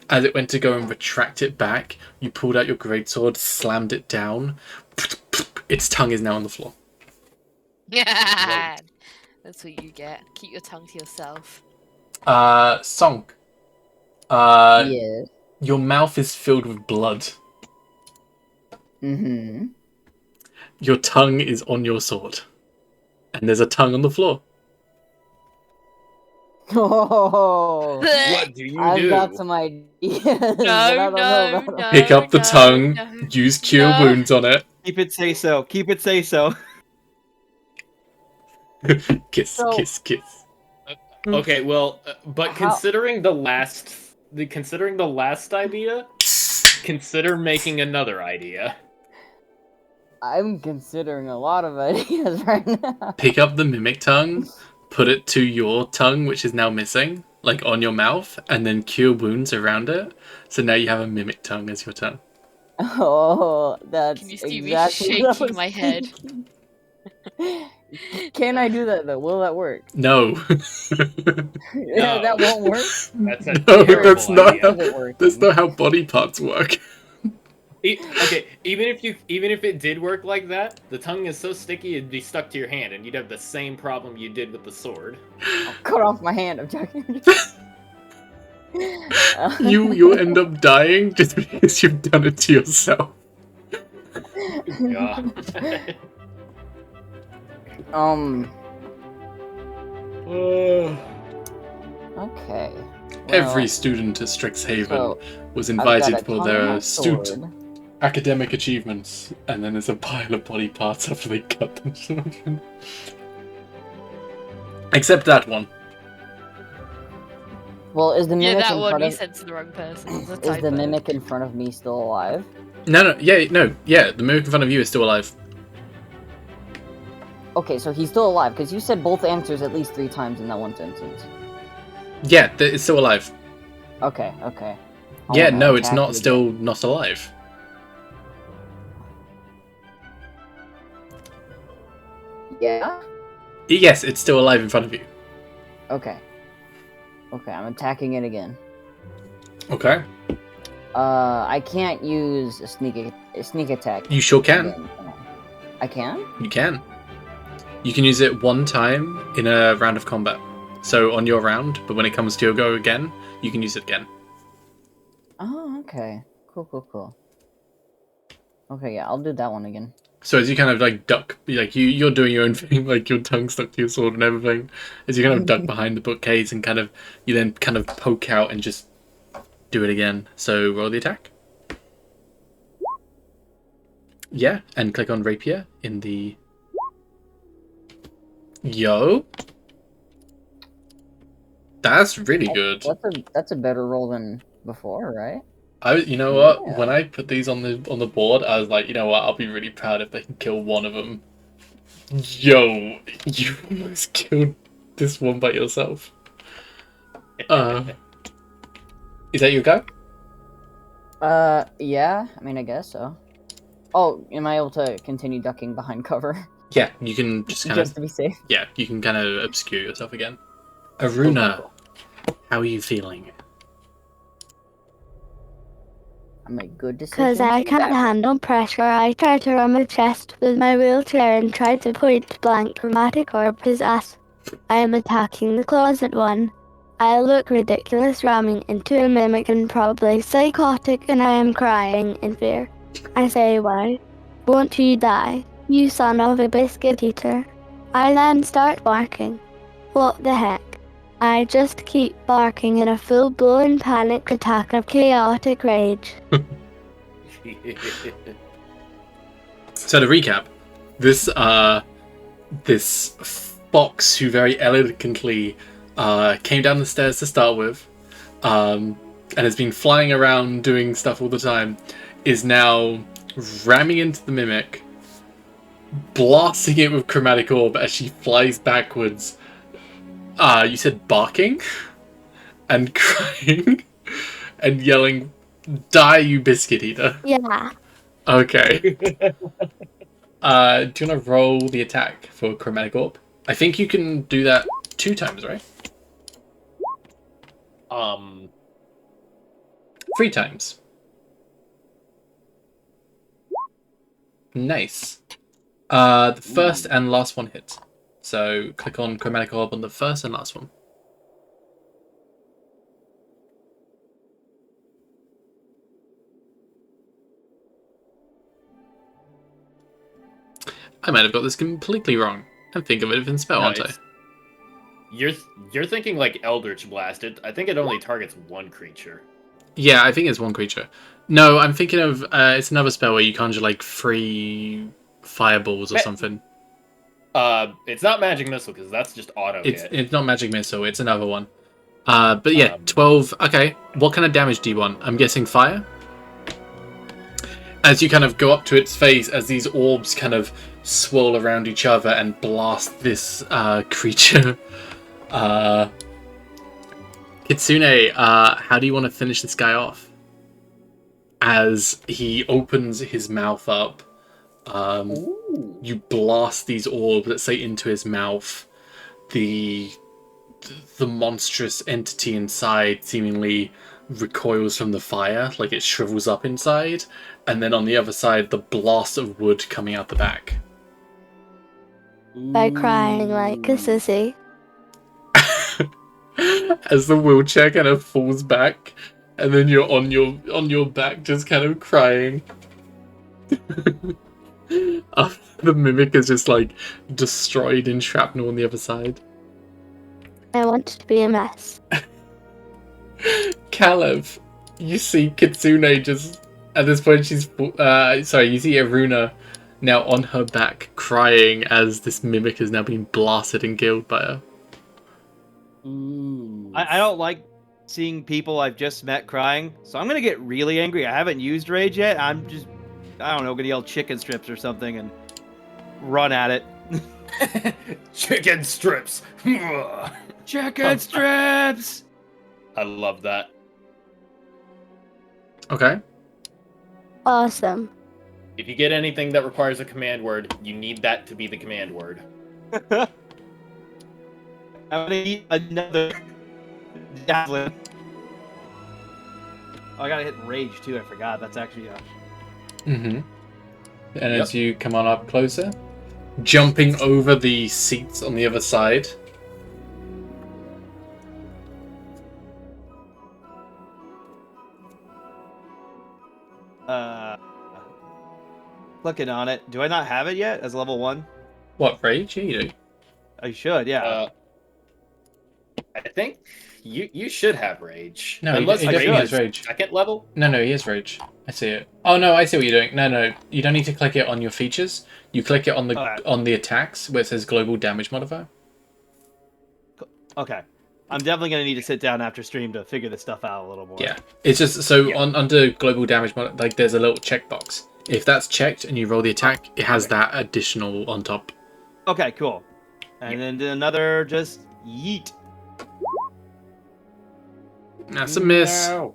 as it went to go and retract it back, you pulled out your greatsword, slammed it down. Its tongue is now on the floor. Yeah. That's what you get. Keep your tongue to yourself. Sonk. Yes. Your mouth is filled with blood. Mm-hmm. Your tongue is on your sword. And there's a tongue on the floor. Oh, What do you I've do? got some ideas. but I don't know about them. Pick up the tongue, use Cure no. Wounds on it. Keep it say so. Keep it say so. Kiss, So- kiss, kiss. Okay, well, but How- considering the last idea, consider making another idea. I'm considering a lot of ideas right now. Pick up the mimic tongue, put it to your tongue, which is now missing, like on your mouth, and then Cure Wounds around it. So now you have a mimic tongue as your tongue. Oh, that's Can you see exactly me what I shaking was my head? thinking. Can I do that though? Will that work? No. Yeah, No. that won't work. That's a No, terrible that's not idea. how, Is it working? that's not how body parts work. Okay, even if it did work like that, the tongue is so sticky it'd be stuck to your hand, and you'd have the same problem you did with the sword. I'll cut off my hand. I'm joking. You'll end up dying just because you've done it to yourself. Yeah. Okay. Every Well, student at Strixhaven so, was I've got invited a for tongue on their my astute sword. academic achievements, and then there's a pile of body parts after they cut themselves. Except that one. Well, is the Yeah, mimic that in one front you of sent to the wrong person. It's a is the typo. mimic in front of me still alive? No, the mimic in front of you is still alive. Okay, so he's still alive because you said both answers at least 3 times in that one sentence. Yeah, it's still alive. Okay. I Yeah, wanna no, it's attack not it still again. not alive. Yeah. Yes, it's still alive in front of you. Okay, I'm attacking it again. Okay. I can't use a sneak attack. You sure can. again. I can? You can. You can use it one time in a round of combat. So on your round, but when it comes to your go again, you can use it again. Oh, okay. Cool. Okay, yeah, I'll do that one again. So as you kind of like duck, like you're doing your own thing, like your tongue stuck to your sword and everything. As you kind of duck behind the bookcase and you then kind of poke out and just do it again. So roll the attack. Yeah, and click on rapier in the. Yo. That's really good. That's a better roll than before, right? You know what? Yeah. When I put these on the board, I was like, you know what? I'll be really proud if they can kill one of them. Yo, you almost killed this one by yourself. Is that your go? Yeah. I mean, I guess so. Oh, am I able to continue ducking behind cover Yeah, you can just kind just of. to be safe? Yeah, you can kind of obscure yourself again. Aruna, how are you feeling? I make good decisions. Because I can't handle pressure, I try to run my chest with my wheelchair and try to point blank dramatic orb his ass. I am attacking the closet one. I look ridiculous ramming into a mimic and probably psychotic, and I am crying in fear. I say, why? Won't you die, you son of a biscuit eater? I then start barking. What the heck? I just keep barking in a full-blown panic attack of chaotic rage. So to recap, this fox who very elegantly came down the stairs to start with, and has been flying around doing stuff all the time, is now ramming into the mimic, blasting it with chromatic orb as she flies backwards. You said barking and crying and yelling, "Die, you biscuit eater!" Yeah. Okay. Do you want to roll the attack for chromatic orb? I think you can do that 2 times, right? 3 times. Nice. The first and last one hits. So click on chromatic orb on the first and last one. I might have got this completely wrong. I'm thinking of it in spell, aren't I? You're thinking like Eldritch Blast. I think it only targets one creature. Yeah, I think it's one creature. No, I'm thinking of it's another spell where you conjure like 3 fireballs or something. It's not Magic Missile because that's just auto hit. It's not Magic Missile. It's another one. But yeah, 12. Okay, what kind of damage do you want? I'm guessing fire. As you kind of go up to its face, as these orbs kind of swirl around each other and blast this creature. Kitsune, how do you want to finish this guy off? As he opens his mouth up, you blast these orbs, let's say, into his mouth. The monstrous entity inside seemingly recoils from the fire, like it shrivels up inside, and then on the other side, the blast of wood coming out the back. By crying like a sissy. As the wheelchair kind of falls back, and then you're on your back, just kind of crying. The mimic is just like destroyed in shrapnel on the other side. I want to be a mess. Kalev, you see Kitsune just at this point. She's you see Aruna now on her back crying as this mimic is now being blasted and killed by her. I don't like seeing people I've just met crying, so I'm gonna get really angry. I haven't used rage yet. I don't know, gonna yell chicken strips or something and run at it. Chicken strips. Chicken strips. I love that. Okay. Awesome. If you get anything that requires a command word, you need that to be the command word. I'm gonna eat another javelin. Oh, I gotta hit rage too. I forgot. That's actually And as you come on up closer, jumping over the seats on the other side. Clicking on it. Do I not have it yet as level 1? What, rage? Yeah, you do. I should, yeah. I think you should have rage. No, unless he definitely has rage. Second level. No, he has rage. I see it. Oh no, I see what you're doing. No, you don't need to click it on your features. You click it on the attacks where it says global damage modifier. Okay. I'm definitely gonna need to sit down after stream to figure this stuff out a little more. Yeah, it's just so under global damage like there's a little checkbox. If that's checked and you roll the attack, it has that additional on top. Okay, cool. And then another just yeet. That's a miss. No.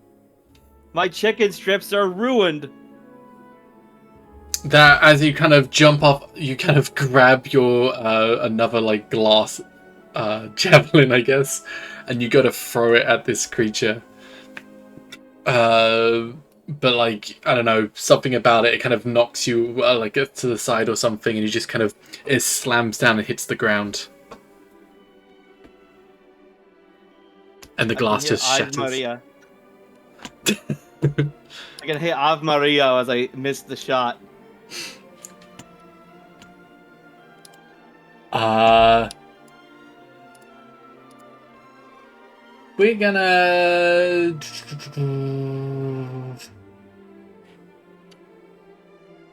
My chicken strips are ruined. That as you kind of jump off, you kind of grab your another like glass javelin, I guess, and you go to throw it at this creature. But like I don't know, something about it kind of knocks you like to the side or something, and you just kind of it slams down and hits the ground, and the glass just shatters. Maria. I can hit Ave Maria as I miss the shot. We're gonna.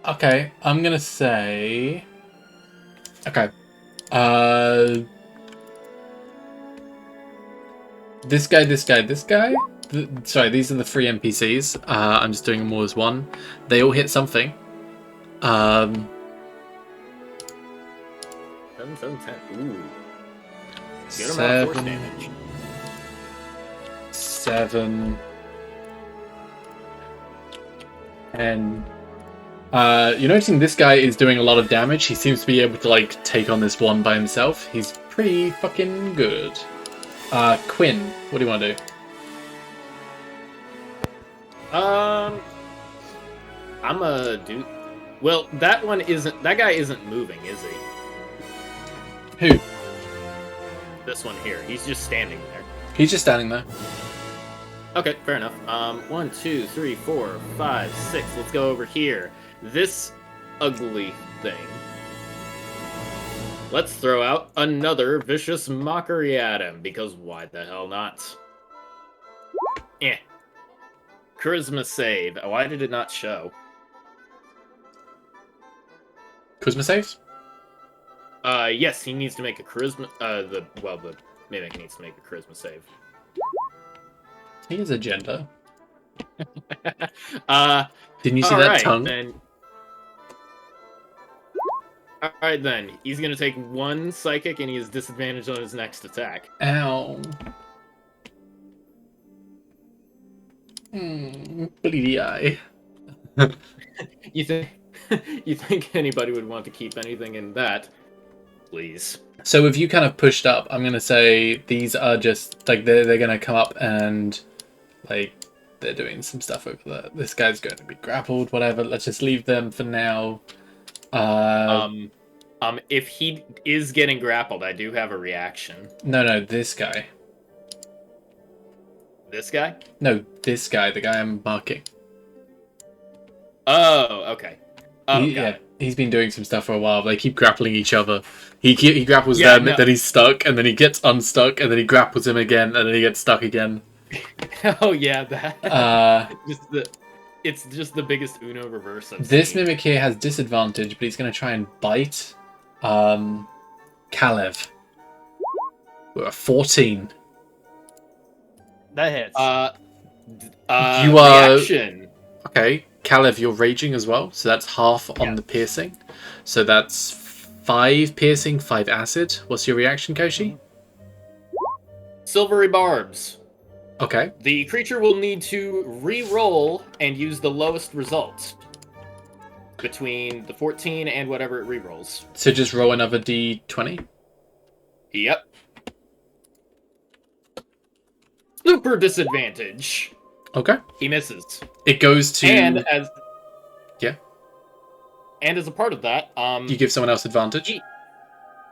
Okay, I'm gonna say. Okay. This guy, this guy, this guy. Sorry, these are the 3 NPCs. I'm just doing them all as one. They all hit something. 7, 7, 10. Ooh. Good amount of force 7, damage. 7, and you're noticing this guy is doing a lot of damage. He seems to be able to like take on this one by himself. He's pretty fucking good. Quinn, what do you want to do? I'm a dude. Well, that guy isn't moving, is he? Who? This one here. He's just standing there. He's just standing there. Okay, fair enough. 1, 2, 3, 4, 5, 6. Let's go over here. This ugly thing. Let's throw out another vicious mockery at him, because why the hell not? Eh. Charisma save. Why did it not show? Charisma saves? Yes, he needs to make a charisma. The mimic needs to make a charisma save. He has a gender. Didn't you see that tongue? Alright then, he's gonna take 1 psychic and he has disadvantage on his next attack. Ow. Bleedy eye. You think anybody would want to keep anything in that? Please. So if you kind of pushed up, I'm gonna say these are just like they're gonna come up and like they're doing some stuff over there. This guy's going to be grappled, whatever. Let's just leave them for now. If he is getting grappled, I do have a reaction. No, this guy. This guy? No, this guy, the guy I'm marking. Oh, okay. Yeah, he's been doing some stuff for a while. They keep grappling each other. He grapples them, then he's stuck, and then he gets unstuck, and then he grapples him again, and then he gets stuck again. Oh yeah, that. It's just the biggest Uno reverse. This mimic here has disadvantage, but he's going to try and bite. Kalev. We're at 14. That hits. You are reaction. Okay. Kalev, you're raging as well, so that's half on the piercing. So that's 5 piercing, 5 acid. What's your reaction, Koshi? Silvery barbs. Okay. The creature will need to re-roll and use the lowest result between the 14 and whatever it re-rolls. So just roll another d20? Yep. Super disadvantage. Okay. He misses. It goes to... And as a part of that, you give someone else advantage?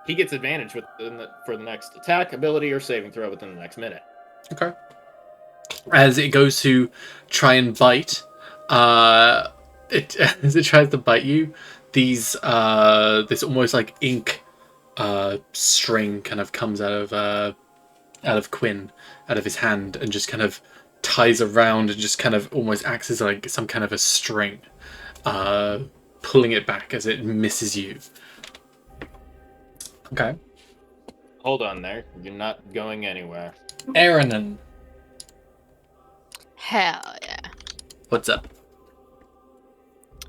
He gets advantage for the next attack, ability, or saving throw within the next minute. Okay. As it goes to try and bite, as it tries to bite you, this almost like ink string kind of comes out of Quinn, out of his hand, and just kind of ties around and just kind of almost acts as like some kind of a string, pulling it back as it misses you. Okay. Hold on there. You're not going anywhere. Aranon. Hell yeah. What's up?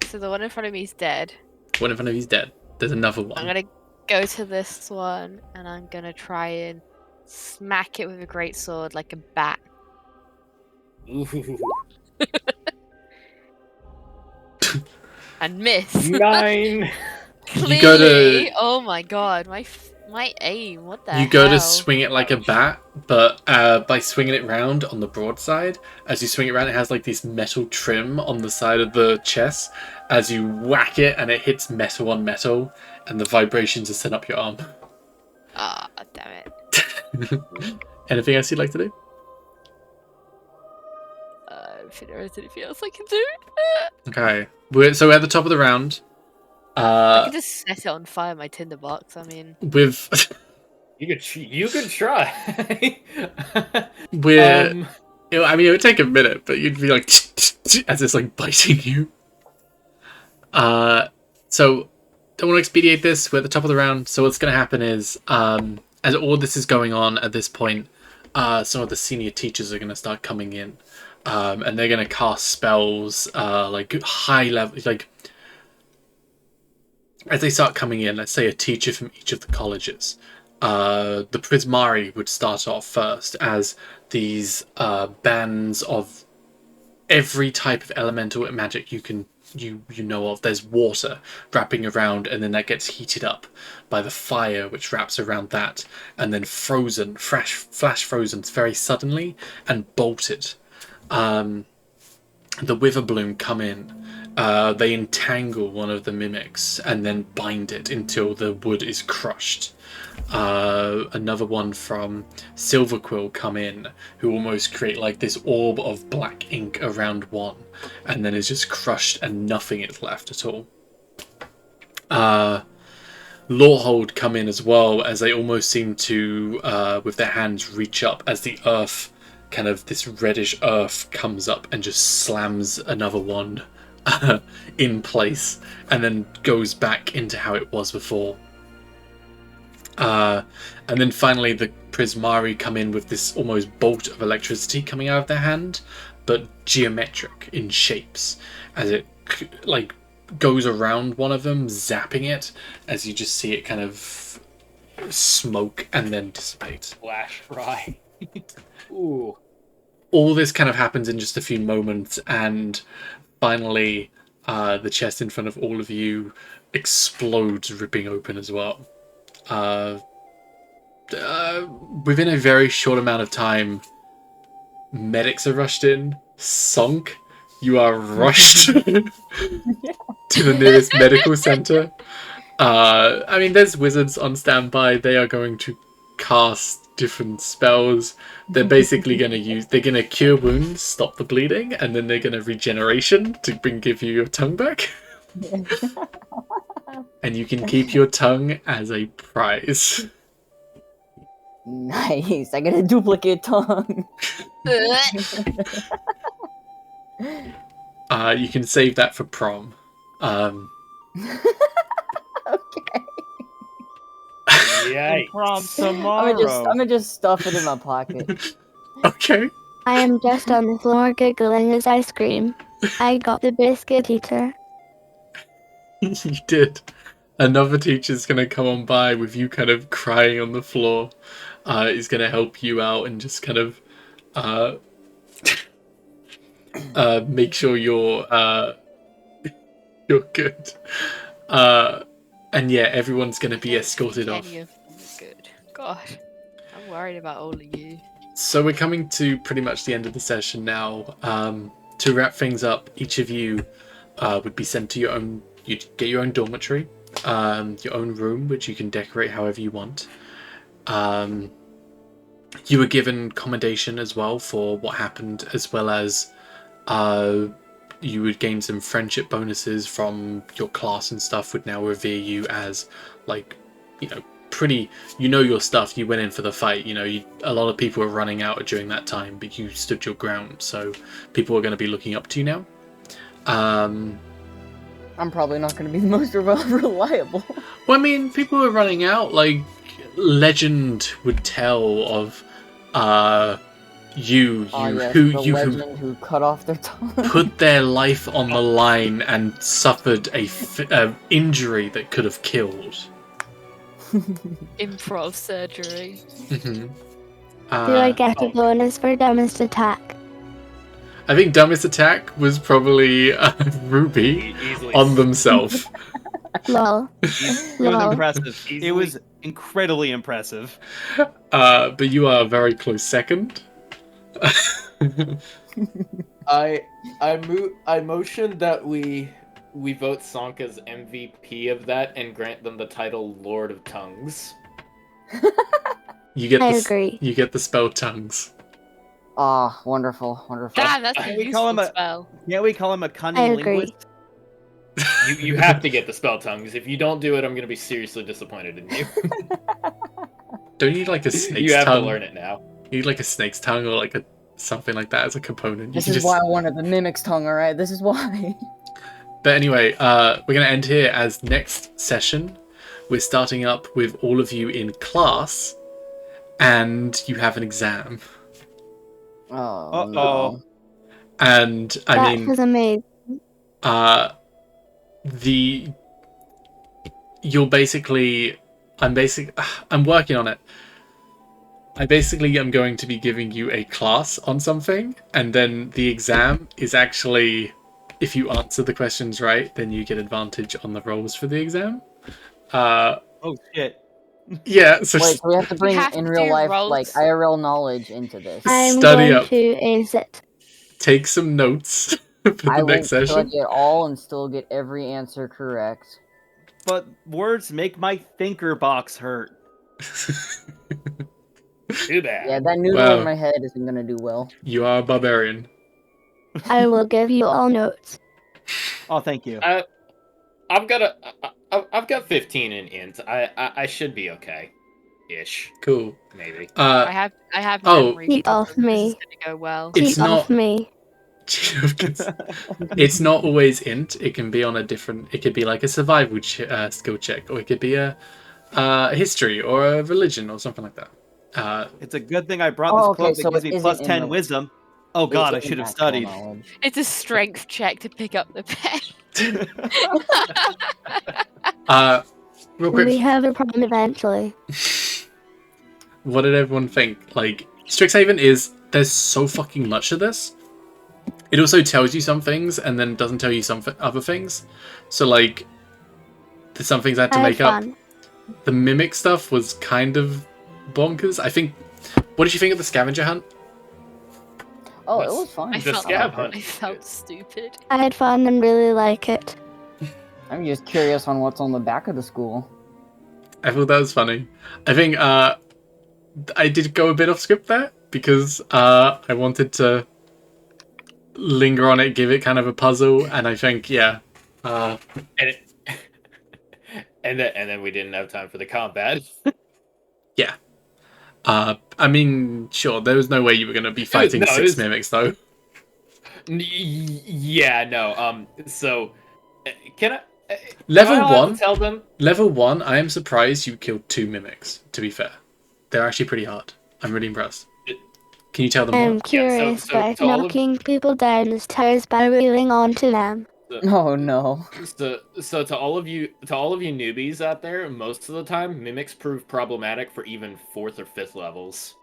So the one in front of me is dead. One in front of you's dead. There's another one. I'm gonna go to this one and I'm gonna try and smack it with a greatsword like a bat. Ooh. And miss. 9. Clearly, You go to... oh my god, my aim, what the hell? You go to swing it like a bat, but by swinging it round on the broadside, as you swing it around, it has like this metal trim on the side of the chest. As you whack it, and it hits metal on metal, and the vibrations are sent up your arm. Ah, damn it. Anything else you'd like to do? If there is anything else I can do. Okay, so we're at the top of the round. I could just set it on fire, my tinderbox. I mean, with You could try. we're. I mean, it would take a minute, but you'd be like as it's like biting you. So don't want to expedite this. We're at the top of the round. So what's going to happen is, as all this is going on at this point, some of the senior teachers are going to start coming in, and they're going to cast spells, like high level, like as they start coming in. Let's say a teacher from each of the colleges. The Prismari would start off first as these bands of every type of elemental magic you know of. There's water wrapping around, and then that gets heated up by the fire which wraps around that, and then frozen, flash frozen very suddenly and bolted. The Witherbloom come in. They entangle one of the mimics and then bind it until the wood is crushed. Another one from Silverquill come in, who almost create like this orb of black ink around one, and then is just crushed and nothing is left at all. Lawhold come in as well, as they almost seem to, with their hands, reach up as the earth, kind of this reddish earth, comes up and just slams another one in place, and then goes back into how it was before. And then finally the Prismari come in with this almost bolt of electricity coming out of their hand, but geometric in shapes, as it like goes around one of them, zapping it, as you just see it kind of smoke and then dissipate. Flash fry. Ooh. All this kind of happens in just a few moments, and finally the chest in front of all of you explodes, ripping open as well. Within a very short amount of time, medics are rushed in. Sunk, you are rushed to the nearest medical center. I mean, there's wizards on standby. They are going to cast different spells. They're basically going to they're going to cure wounds, stop the bleeding, and then they're going to regeneration to give you your tongue back. And you can keep your tongue as a prize. Nice. I got a duplicate tongue. You can save that for prom. Okay. Yikes. Prom tomorrow. I'm gonna just stuff it in my pocket. Okay. I am just on the floor giggling as I scream. I got the biscuit eater. You did. Another teacher's going to come on by with you kind of crying on the floor. Is going to help you out and just kind of make sure you're good. And yeah, everyone's going to be escorted off. Any of them is good. God, I'm worried about all of you. So we're coming to pretty much the end of the session now. To wrap things up, each of you would be sent to your own. You'd get your own dormitory, your own room, which you can decorate however you want. You were given commendation as well for what happened, as well as you would gain some friendship bonuses from your class and stuff. Would now revere you as, like, pretty. Your stuff. You went in for the fight. A lot of people were running out during that time, but you stood your ground. So people are going to be looking up to you now. I'm probably not going to be the most reliable. Well, I mean, people were running out. Like, legend would tell of who cut off their tongue, put their life on the line and suffered a injury that could have killed. Improv surgery. Mm-hmm. Do I get a bonus for dumbest attack? I think dumbest attack was probably Ruby on themselves. Lol. It was impressive. It was incredibly impressive. But you are a very close second. I motion that we vote Sonk as MVP of that and grant them the title Lord of Tongues. I agree. You get the spell tongues. Ah, wonderful. Damn, that's a Can we call useful him a- spell. Can't we call him a cunning I agree. linguist? You have to get the spell tongues. If you don't do it, I'm gonna be seriously disappointed in you. Don't you need like a snake's You have tongue? to learn it now. You need like a snake's tongue or like a something like that as a component. This is why I wanted the mimic's tongue, alright? This is why. But anyway, we're going to end here as next session. We're starting up with all of you in class, and you have an exam. Oh, Uh-oh. no. And I That mean, was amazing. you'll basically, I'm working on it. I basically am going to be giving you a class on something, and then the exam is actually, if you answer the questions right, then you get advantage on the rolls for the exam. Oh shit. Yeah, so Wait, so we have to bring have in to real do life, rolls? like, IRL knowledge into this. I'm Study going up. to ace it. take some notes for the I will next session. study it all and still get every answer correct. But words make my thinker box hurt. Too bad. Yeah, that noodle Wow. in my head isn't gonna do well. You are a barbarian. I will give you all notes. Oh, thank you. I've got 15 in int. I should be okay, ish, Cool. maybe. I have oh. memory. Keep so off this me. is gonna go well. It's Keep not- off me. It's not always int. It can be on a different. It could be like a survival skill check, or it could be a history or a religion or something like that. It's a good thing I brought this Oh, cloak okay, that so gives it me isn't plus in 10 the- wisdom. Oh It god, I isn't should have actual studied. knowledge. It's a strength check to pick up the pen. Real We quick, have a problem eventually. what did everyone think? Like, Strixhaven is, there's so fucking much of this. It also tells you some things and then doesn't tell you some other things. So, like, there's some things I had to I had make up. fun. The mimic stuff was kind of bonkers. I think. What did you think of the scavenger hunt? Oh, it That's- was fun. I The felt, scab hunt I is felt good. stupid. I had fun and really like it. I'm just curious on what's on the back of the school. I thought that was funny. I think I did go a bit off script there because I wanted to linger on it, give it kind of a puzzle, and I think And it, and then we didn't have time for the combat. I mean, sure, there was no way you were going to be fighting no, it 6 was- mimics though. Yeah, no. So can I? Level am I allowed to 1. Tell them. Level 1, I am surprised you killed 2 mimics, to be fair. They're actually pretty hard. I'm really impressed. Can you tell them I'm more? curious so about to all of- knocking people down the stairs by wheeling onto them. Oh no. So to all of you newbies out there, most of the time mimics prove problematic for even 4th or 5th levels,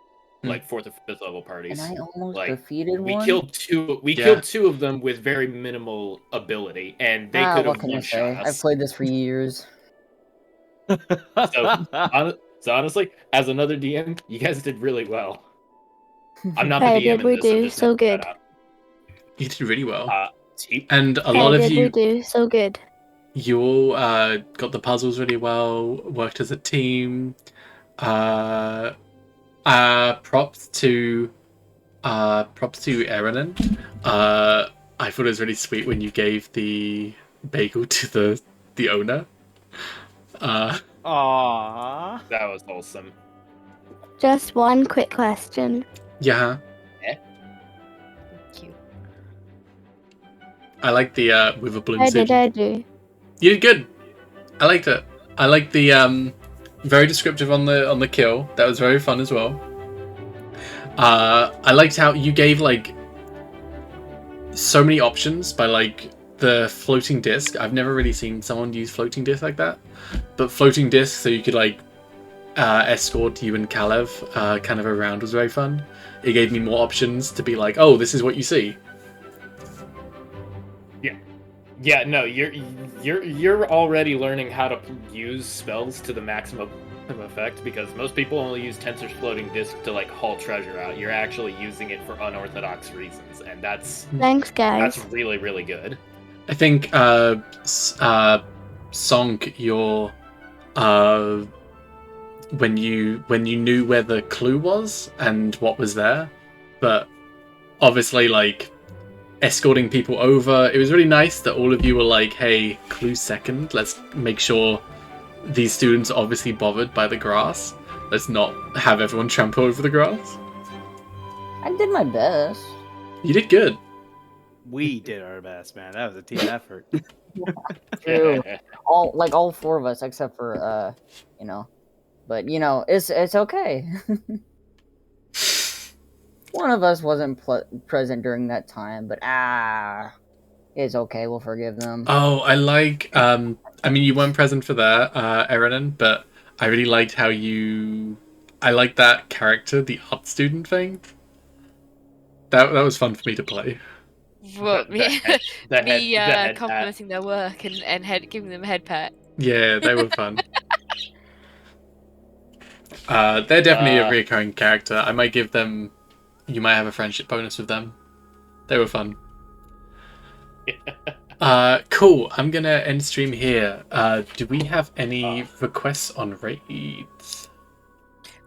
like 4th or 5th level parties. And I almost Like, defeated We one. killed two. We Yeah. killed 2 of them with very minimal ability, and they could what have can I one say? shot I've us. played this for years. So honestly, as another DM, you guys did really well. I'm not the How DM did in we this. I'm do just so making that good? up. You did really well. See? And a How lot of did we you, do so good? you all got the puzzles really well, worked as a team. Props to Erenin. I thought it was really sweet when you gave the bagel to the owner. Aww. That was wholesome. Just one quick question. Yeah, Thank you. I like the with a bloom How did suit. I do? You did good. I liked it. I like the very descriptive on the kill. That was very fun as well. I liked how you gave like so many options by like the floating disc. I've never really seen someone use floating disc like that. But floating disc, so you could like escort you and Kalev kind of around, was very fun. It gave me more options to be like, oh, this is what you see. Yeah, no, you're already learning how to use spells to the maximum effect, because most people only use Tensor's floating disc to like haul treasure out. You're actually using it for unorthodox reasons, and that's Thanks, guys. really, really good. I think Song, your when you knew where the clue was and what was there, but obviously like escorting people over. It was really nice that all of you were like, hey, clue second, let's make sure these students are obviously bothered by the grass. Let's not have everyone trample over the grass. I did my best. You did good. We did our best, man. That was a team effort. True. all four of us except for but it's okay. One of us wasn't present during that time, but it's okay. We'll forgive them. Oh, I like. I mean, you weren't present for that, Erenin, but I really liked how you. I like that character, the art student thing. That was fun for me to play. What, me, the me head pat. complimenting their work and giving them a head pat. Yeah, they were fun. They're definitely a recurring character. I might give them. You might have a friendship bonus with them. They were fun. Cool. I'm gonna end stream here. Do we have any requests on raids?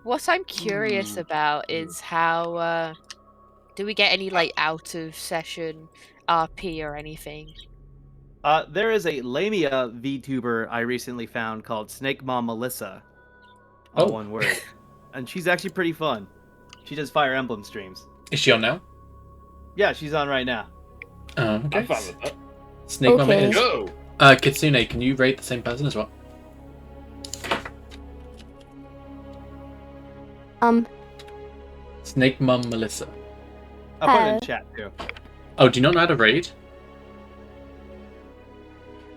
What I'm curious about is how do we get any like out of session RP or anything? There is a Lamia VTuber I recently found called Snake Mom Melissa. All Oh. one word. And she's actually pretty fun. She does Fire Emblem streams. Is she on now? Yeah, she's on right now. Okay. I'm fine with that. Snake Mama Okay. is. Go! Kitsune, can you rate the same person as well? Snake Mum Melissa. I'll put it in Hi. chat too. Oh, do you not know how to raid?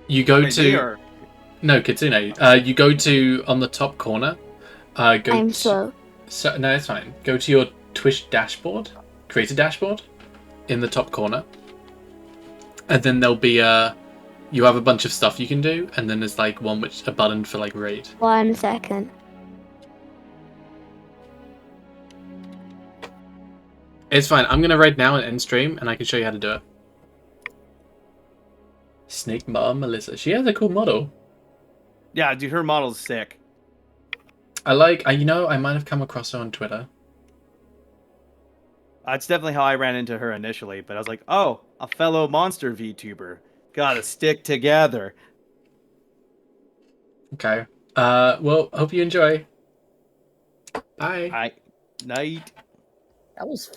You go Wait, me to or- no Kitsune. You go to on the top corner. Go I'm to... slow. So, no, it's fine. Go to your Twitch dashboard. Create a dashboard in the top corner, and then there'll be you have a bunch of stuff you can do, and then there's like a button for like raid. 1 second. It's fine. I'm gonna raid now and end stream, and I can show you how to do it. Snake Mom Melissa. She has a cool model. Yeah, dude, her model's sick. I might have come across her on Twitter. That's definitely how I ran into her initially, but I was like, oh, a fellow monster VTuber. Gotta stick together. Okay. Well, hope you enjoy. Bye. Night. That was fun.